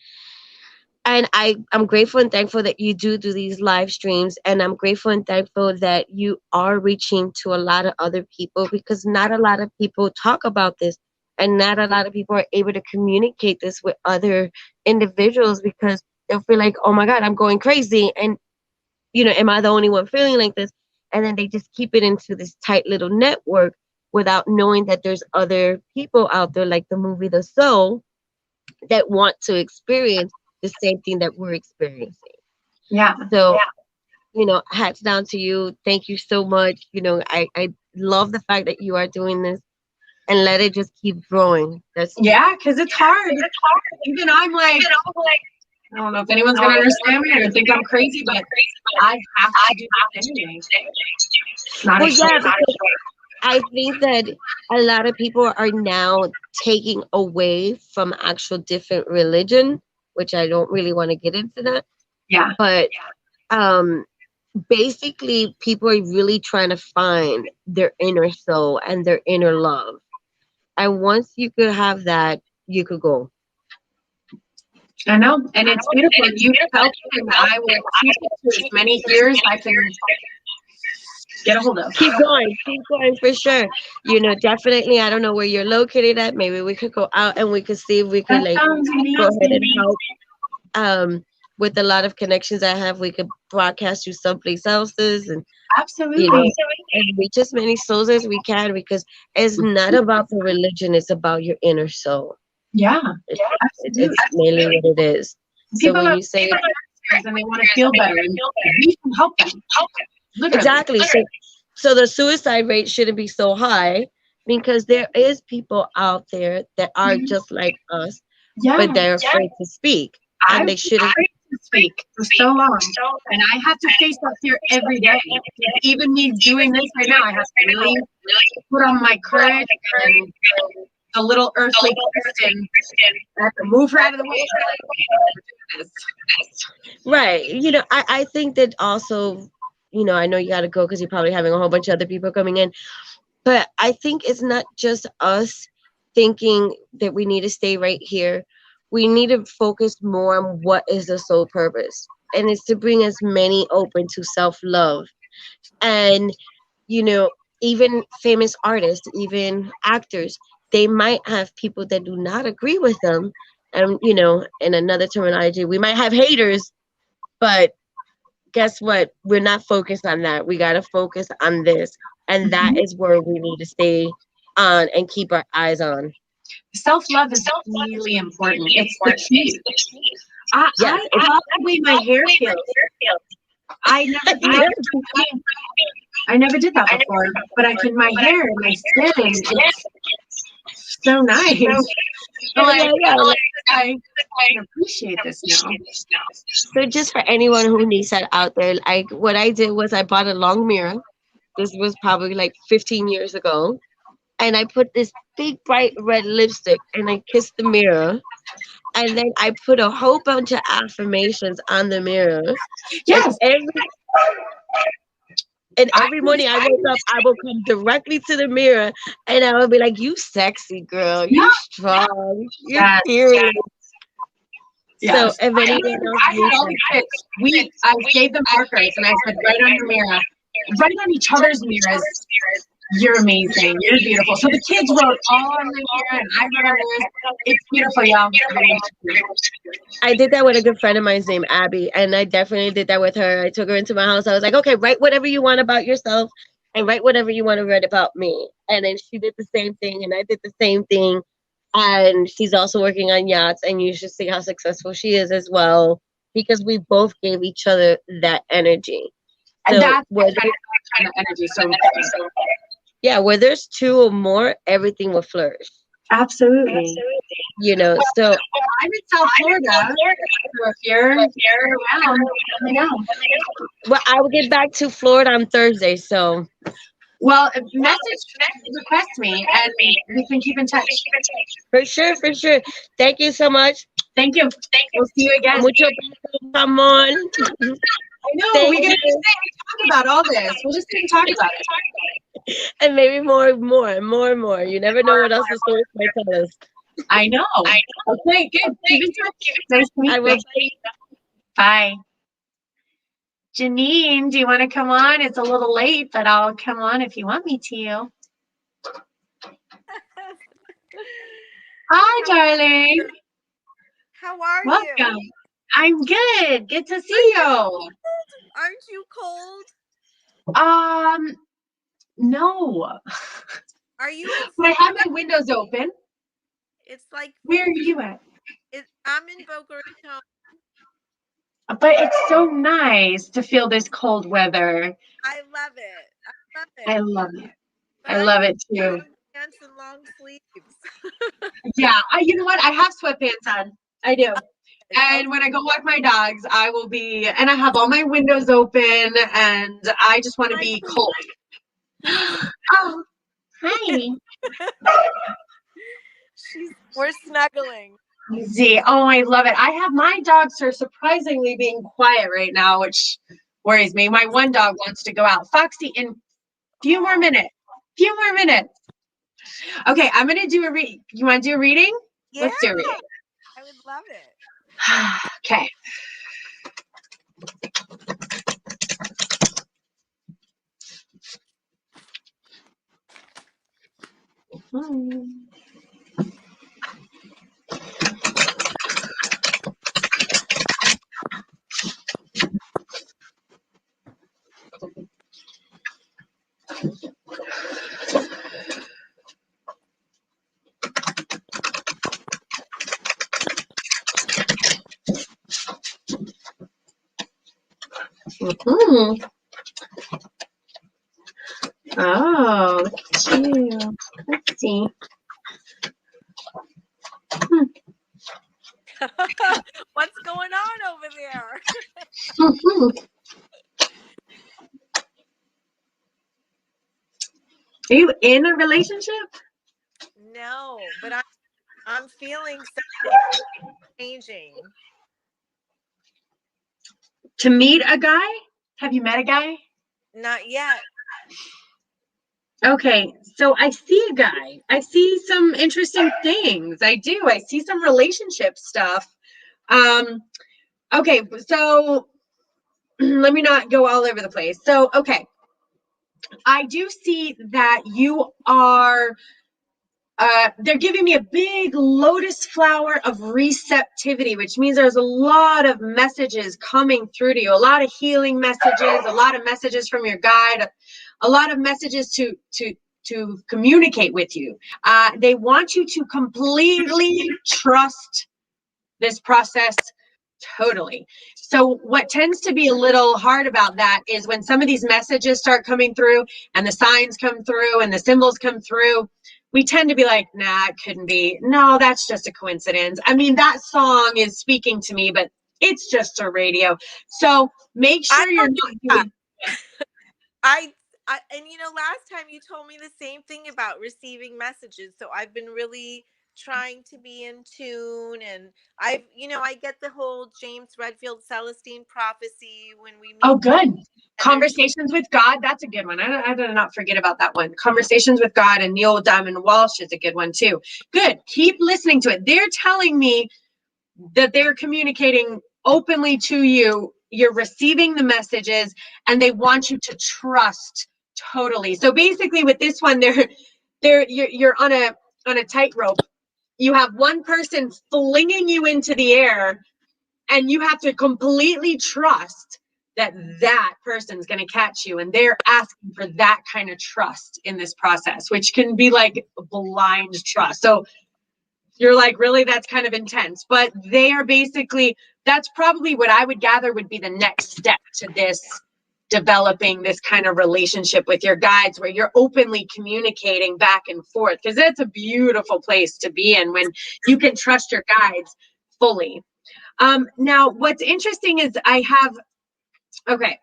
And I'm grateful and thankful that you do these live streams, and I'm grateful and thankful that you are reaching to a lot of other people, because not a lot of people talk about this, and not a lot of people are able to communicate this with other individuals, because they'll feel like, oh my God, I'm going crazy, and you know, am I the only one feeling like this? And then they just keep it into this tight little network without knowing that there's other people out there, like the movie The Soul, that want to experience the same thing that we're experiencing. Yeah. So, you know, hats down to you. Thank you so much. You know, I love the fact that you are doing this, and let it just keep growing. Because it's hard. Even I'm like, I don't know if anyone's going to understand me or think I'm crazy, but I have to do this anyway. Not a choice. I think that a lot of people are now taking away from actual different religion, which I don't really want to get into that. Yeah. But basically, people are really trying to find their inner soul and their inner love. And once you could have that, you could go. I know, and it's beautiful. You help, and I will keep it to as many ears I can get a hold of. Keep going for sure. You know, definitely. I don't know where you're located at. Maybe we could go out and we could see if we could That like sounds go ahead and amazing. help. With a lot of connections I have, we could broadcast you someplace else's, and Absolutely. you know, and reach as many souls as we can, because it's not about the religion; it's about your inner soul. Yeah, It's mainly what it is. So people when are you say and they want to feel better, and we can help them. Literally. exactly, so the suicide rate shouldn't be so high, because there is people out there that are just like us, Yeah, but they're afraid to speak, and they shouldn't. afraid to speak for so long, and I have to face up here every day. Even me doing this right now, I have to really put on my courage and the little earthly Kristen. I have to move her out of the way. Right. You know, I think that also, you know, I know you got to go because you're probably having a whole bunch of other people coming in, but I think it's not just us thinking that we need to stay right here. We need to focus more on what is the sole purpose, and it's to bring as many open to self-love. And, you know, even famous artists, even actors, they might have people that do not agree with them. And, you know, in another terminology, we might have haters, but guess what? We're not focused on that. We got to focus on this. And that is where we need to stay on and keep our eyes on. Self-love is really important. It's the key. I Yes, love the way my hair feels. I never did that before, but I can, my hair, my skin, it's so nice. I appreciate this now. So just for anyone who needs that out there, what I did was I bought a long mirror. This was probably like 15 years ago. And I put this big bright red lipstick and I kissed the mirror. And then I put a whole bunch of affirmations on the mirror. Yes. And every morning I wake up, I will come directly to the mirror and I will be like, you sexy girl, you strong, you serious. Yes. So if anyone else I had all these kids. I gave them markers and I said, write on your mirror, write on each other's mirrors. You're amazing. You're beautiful. So the kids wrote all on the mirror and I wrote on theirs. It's beautiful, y'all. I did that with a good friend of mine's named Abby, and I definitely did that with her. I took her into my house. I was like, okay, write whatever you want about yourself and write whatever you want to write about me. And then she did the same thing and I did the same thing. And she's also working on yachts, and you should see how successful she is as well, because we both gave each other that energy. And so that's what kind of energy. So yeah, where there's two or more, everything will flourish. Absolutely. You know, so I'm in South Florida. So if you're around, let me know. Well, I will get back to Florida on Thursday, so. Well, request me, and we can keep in touch. For sure, for sure. Thank you so much. Thank you. We'll see you again. Come on. I know. We're going to talk about all this. We're just going to talk about it. And maybe more. You never know what else the story might tell us. I know. Okay, good. Keep in touch. Nice to meet you. Bye. Janine, do you want to come on? It's a little late, but I'll come on if you want me to. Hi, darling. How are Welcome. you? I'm good. Good to see you. Aren't you cold? No. Are you? But I have my windows open. It's like. Where are you at? I'm in Boca Raton. But it's so nice to feel this cold weather. I love it. I love it. But I love it too. Pants and long sleeves. Yeah, you know what? I have sweatpants on. I do. And when I go walk my dogs, I will be, and I have all my windows open, and I just want to be cold. Oh, hi. We're snuggling. See, oh, I love it. I have my dogs are surprisingly being quiet right now, which worries me. My one dog wants to go out. Foxy, in a few more minutes. Okay, I'm going to do a read. You want to do a reading? Yeah. Let's do a reading. I would love it. Okay. Mm-hmm. Oh, look at you. Let's see. What's going on over there? Mm-hmm. Are you in a relationship? No, but I'm feeling something changing. To meet a guy? Have you met a guy? Not yet. Okay, so I see a guy. I see some interesting things. I do. I see some relationship stuff. Okay, so let me not go all over the place. So, okay. I do see that you are they're giving me a big lotus flower of receptivity, which means there's a lot of messages coming through to you, a lot of healing messages, a lot of messages from your guide, a lot of messages to communicate with you. They want you to completely trust this process totally. So what tends to be a little hard about that is when some of these messages start coming through and the signs come through and the symbols come through, we tend to be like, nah, it couldn't be. No, that's just a coincidence. I mean, that song is speaking to me, but it's just a radio. So make sure you're not doing. And last time you told me the same thing about receiving messages. So I've been really trying to be in tune, and I get the whole James Redfield Celestine prophecy when we meet. Oh, good. Conversations with God. That's a good one. I did not forget about that one. Conversations with God and Neil Diamond Walsh is a good one too. Good. Keep listening to it. They're telling me that they're communicating openly to you. You're receiving the messages and they want you to trust totally. So basically with this one, you're on a tightrope. You have one person flinging you into the air and you have to completely trust that that person's going to catch you. And they're asking for that kind of trust in this process, which can be like blind trust. So you're like, really, that's kind of intense. But they are basically, that's probably what I would gather would be the next step to this, developing this kind of relationship with your guides where you're openly communicating back and forth. Because that's a beautiful place to be in when you can trust your guides fully. Now, what's interesting is okay,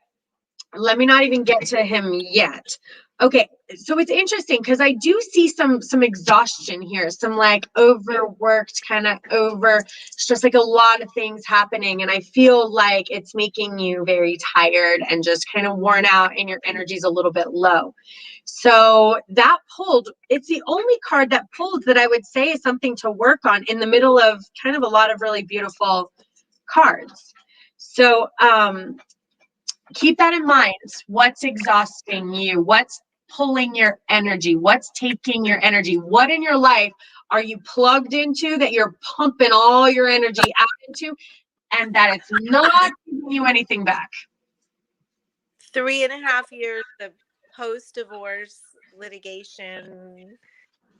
let me not even get to him yet. Okay, so it's interesting because I do see some exhaustion here, some like overworked, kind of over stress, like a lot of things happening. And I feel like it's making you very tired and just kind of worn out and your energy's a little bit low. So that pulled, it's the only card that pulled that I would say is something to work on in the middle of kind of a lot of really beautiful cards. So keep that in mind. What's exhausting you? What's pulling your energy? What's taking your energy? What in your life are you plugged into that you're pumping all your energy out into and that it's not giving you anything back? 3.5 years of post-divorce litigation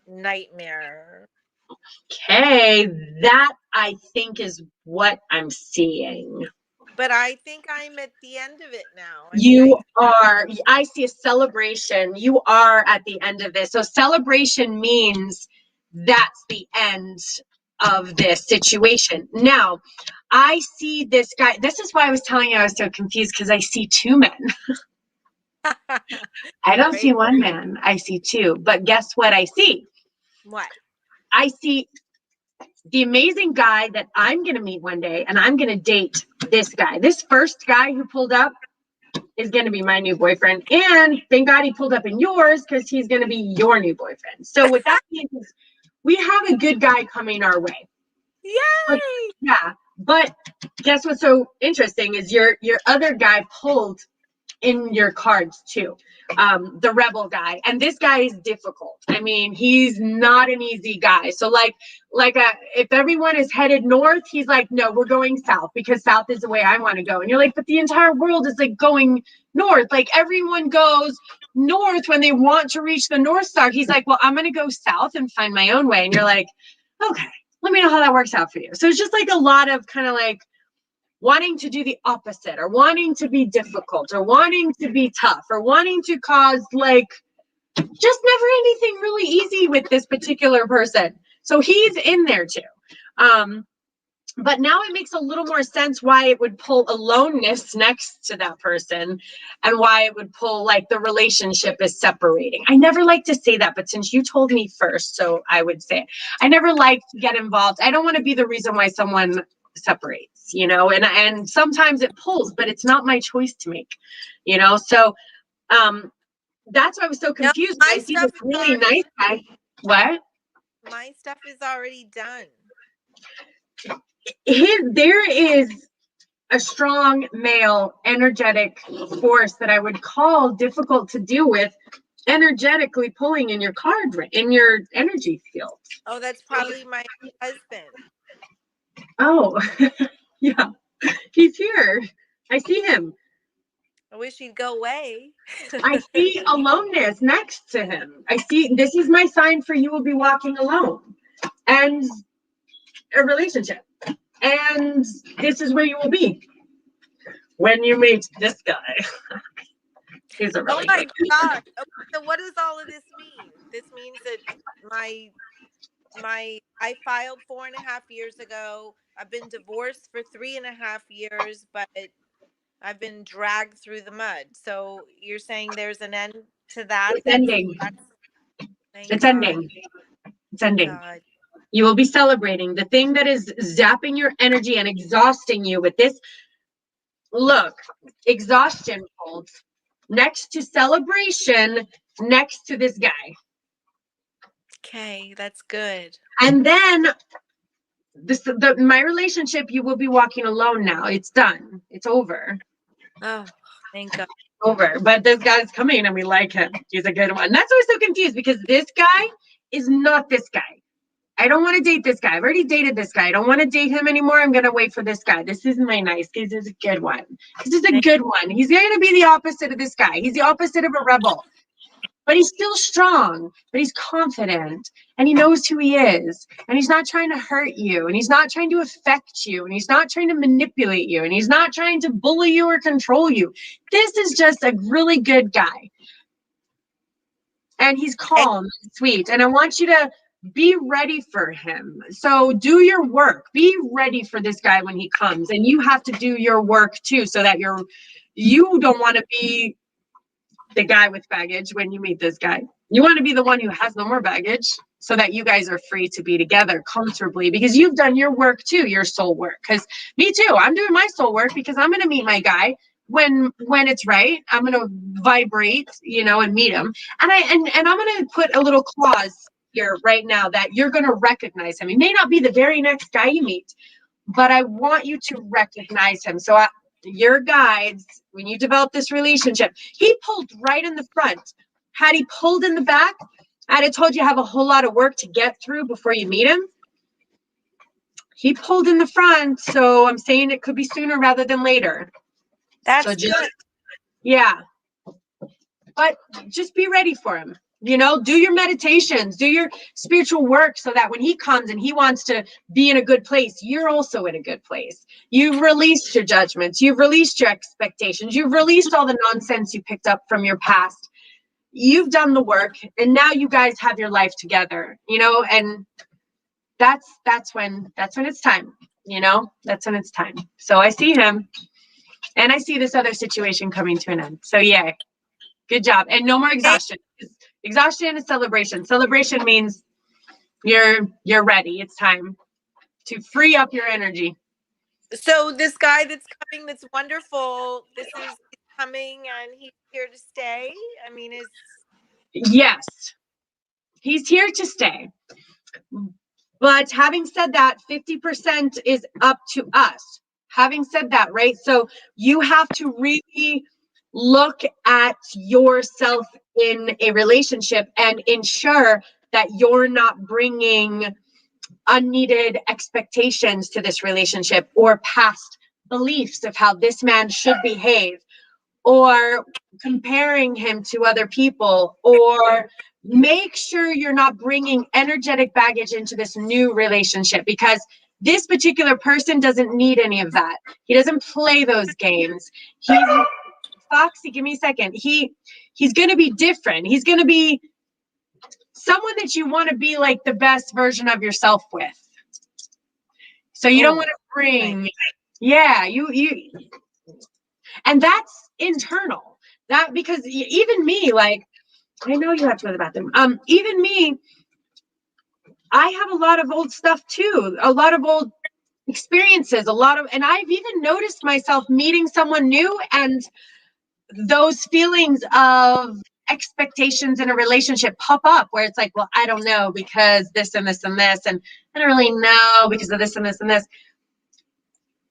nightmare. Okay, that I think is what I'm seeing. But I think I'm at the end of it now. I see a celebration. You are at the end of this. So celebration means that's the end of this situation. Now, I see this guy. This is why I was telling you I was so confused because I see two men. I don't see one man. I see two. But guess what I see? What? I see the amazing guy that I'm going to meet one day, and I'm going to date this guy. This first guy who pulled up is going to be my new boyfriend. And thank God he pulled up in yours because he's going to be your new boyfriend. So what that means is we have a good guy coming our way. Yay! But guess what's so interesting is your other guy pulled in your cards too, the rebel guy, and this guy is difficult. I mean, he's not an easy guy. So if everyone is headed north, he's like, no, we're going south because south is the way I want to go. And you're like, but the entire world is like going north. Like everyone goes north when they want to reach the North Star. He's like, well, I'm going to go south and find my own way. And you're like, okay, let me know how that works out for you. So it's just like a lot of kind of like wanting to do the opposite, or wanting to be difficult, or wanting to be tough, or wanting to cause like just never anything really easy with this particular person. So he's in there too. But now it makes a little more sense why it would pull aloneness next to that person, and why it would pull like the relationship is separating. I never like to say that, but since you told me first, so I would say it. I never like to get involved. I don't want to be the reason why someone separates, you know, and sometimes it pulls, but it's not my choice to make, you know. So that's why I was so confused. No, I see this really nice guy. What? My stuff is already done. There is a strong male energetic force that I would call difficult to deal with, energetically pulling in your card, in your energy field. Oh, that's probably my husband. Oh, yeah, he's here. I see him. I wish he'd go away. I see aloneness next to him. I see, this is my sign for you will be walking alone, and a relationship. And this is where you will be when you meet this guy. He's a really Oh my good gosh. Okay, so what does all of this mean? This means that I filed 4.5 years ago. I've been divorced for 3.5 years, but I've been dragged through the mud. So you're saying there's an end to that? It's ending. It's God. ending. It's ending. God. You will be celebrating the thing that is zapping your energy and exhausting you with this. Look, exhaustion holds next to celebration, next to this guy. Okay, that's good. And then my relationship, you will be walking alone now. It's done. It's over. Oh, thank God. Over. But this guy's coming and we like him. He's a good one. That's why I'm so confused, because this guy is not this guy. I don't want to date this guy. I've already dated this guy. I don't want to date him anymore. I'm going to wait for this guy. This is my nice. This is a good one. This is a good one. He's going to be the opposite of this guy. He's the opposite of a rebel. But he's still strong, but he's confident, and he knows who he is, and he's not trying to hurt you, and he's not trying to affect you, and he's not trying to manipulate you, and he's not trying to bully you or control you. This is just a really good guy. And he's calm and sweet, and I want you to be ready for him. So do your work. Be ready for this guy when he comes, and you have to do your work too, so that you don't want to be the guy with baggage when you meet this guy. You want to be the one who has no more baggage, so that you guys are free to be together comfortably, because you've done your work too, your soul work. Because me too, I'm doing my soul work, because I'm going to meet my guy when it's right. I'm going to vibrate, you know, and meet him. And I'm going to put a little clause here right now that you're going to recognize him. He may not be the very next guy you meet, but I want you to recognize him. So your guides, when you develop this relationship, he pulled right in the front. Had he pulled in the back, I'd have told you have a whole lot of work to get through before you meet him. He pulled in the front, so I'm saying it could be sooner rather than later. That's so just good. Yeah, but just be ready for him. You know, do your meditations, do your spiritual work, so that when he comes and he wants to be in a good place, you're also in a good place. You've released your judgments. You've released your expectations. You've released all the nonsense you picked up from your past. You've done the work, and now you guys have your life together, you know, and that's when it's time, you know, that's when it's time. So I see him, and I see this other situation coming to an end. So yeah, good job. And no more exhaustion. Exhaustion is celebration. Celebration means you're ready. It's time to free up your energy. So this guy that's coming, that's wonderful, this is coming and he's here to stay? I mean, Yes, he's here to stay. But having said that, 50% is up to us. Having said that, right? So you have to really look at yourself in a relationship and ensure that you're not bringing unneeded expectations to this relationship, or past beliefs of how this man should behave, or comparing him to other people, or make sure you're not bringing energetic baggage into this new relationship, because This particular person doesn't need any of that. He doesn't play those games. Foxy, give me a second. He's going to be different. He's going to be someone that you want to be like the best version of yourself with. So you don't want to bring, yeah, you, and that's internal. That because even me, like, I know you have to go to the bathroom. Even me, I have a lot of old stuff too, a lot of old experiences, and I've even noticed myself meeting someone new and those feelings of expectations in a relationship pop up where it's like, well, I don't know because this and this and this, and I don't really know because of this and this and this.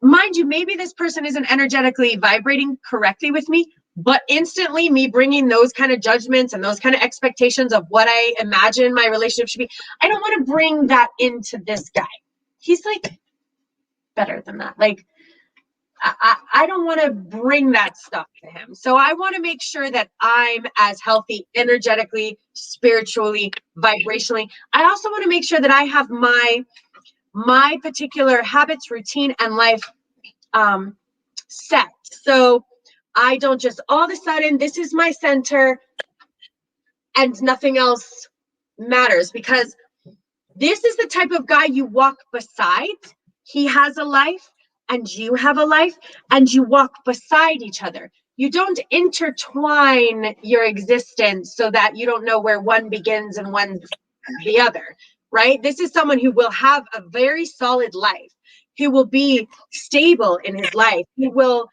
Mind you, maybe this person isn't energetically vibrating correctly with me, but instantly me bringing those kind of judgments and those kind of expectations of what I imagine my relationship should be, I don't want to bring that into this guy. He's like better than that. Like, I don't want to bring that stuff to him. So I want to make sure that I'm as healthy energetically, spiritually, vibrationally. I also want to make sure that I have my particular habits, routine, and life set. So I don't just all of a sudden, this is my center and nothing else matters, because this is the type of guy you walk beside. He has a life and you have a life, and you walk beside each other. You don't intertwine your existence so that you don't know where one begins and one's the other, right? This is someone who will have a very solid life, who will be stable in his life, who will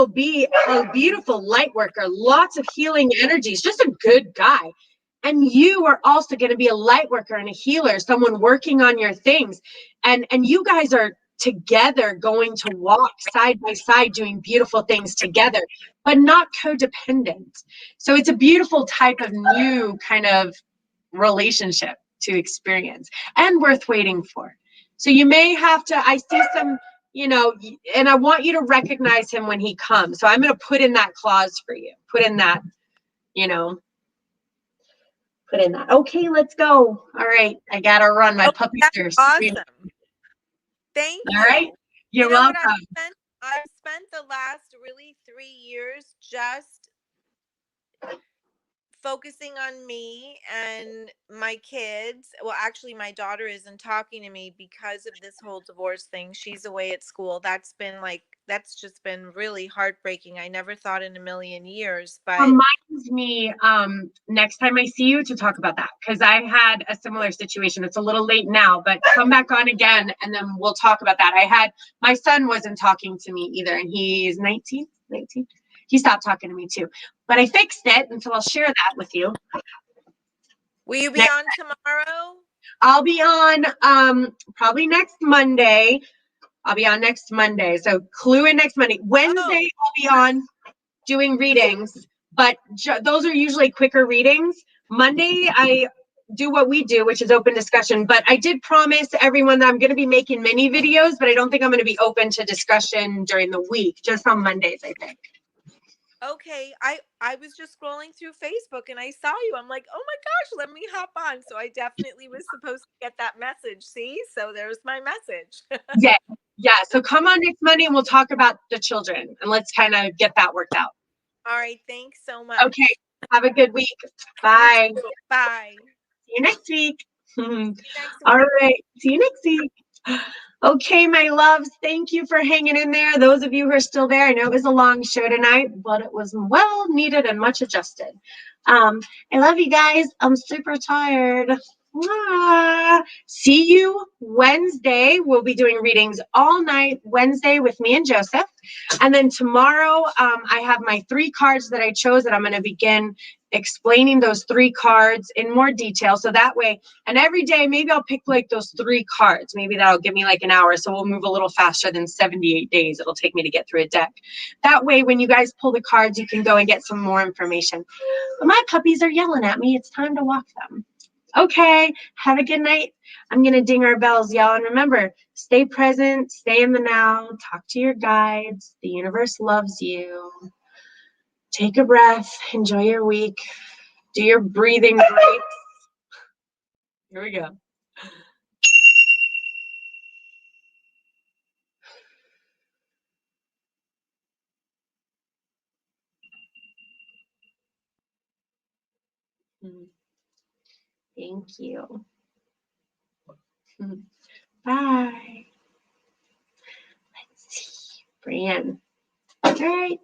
be a beautiful light worker, lots of healing energies, just a good guy. And you are also going to be a light worker and a healer, someone working on your things. And you guys are together going to walk side by side doing beautiful things together, but not codependent. So it's a beautiful type of new kind of relationship to experience and worth waiting for. So you may have to, I see some, and I want you to recognize him when he comes. So I'm going to put in that clause for you. Put in that, put in that. Okay, let's go. All right. I got to run. My puppies are awesome. Thank you. All right. You're welcome. I've spent the last really 3 years just focusing on me and my kids. Well, actually, my daughter isn't talking to me because of this whole divorce thing. She's away at school. That's just been really heartbreaking. I never thought in a million years, but reminds me next time I see you to talk about that, because I had a similar situation. It's a little late now, but come back on again and then we'll talk about that. My son wasn't talking to me either, and he's 19. He stopped talking to me too, but I fixed it, and so I'll share that with you. Will you be on tomorrow? I'll be on probably next Monday. I'll be on next Monday. So clue in next Monday. Wednesday I'll be on doing readings, but those are usually quicker readings. Monday I do what we do, which is open discussion, but I did promise everyone that I'm going to be making mini videos, but I don't think I'm going to be open to discussion during the week, just on Mondays, I think. Okay, I was just scrolling through Facebook and I saw you. I'm like, oh my gosh, let me hop on. So I definitely was supposed to get that message. See, so there's my message. Yeah. So come on next Monday and we'll talk about the children and let's kind of get that worked out. All right, thanks so much. Okay, have a good week. Bye. Bye. See you next week. All right, see you next week. Okay, my loves, thank you for hanging in there. Those of you who are still there, I know it was a long show tonight, but it was well needed and much adjusted. I love you guys. I'm super tired. See you Wednesday. We'll be doing readings all night Wednesday with me and Joseph. And then tomorrow, I have my 3 cards that I chose, and I'm going to begin explaining those 3 cards in more detail. So that way, and every day, maybe I'll pick like those 3 cards. Maybe that'll give me like an hour. So we'll move a little faster than 78 days it'll take me to get through a deck. That way, when you guys pull the cards, you can go and get some more information. But my puppies are yelling at me. It's time to walk them. Okay, have a good night. I'm going to ding our bells, y'all. And remember, stay present, stay in the now, talk to your guides. The universe loves you. Take a breath, enjoy your week. Do your breathing breaks. Here we go. Thank you. Bye. Let's see. Brian. All right.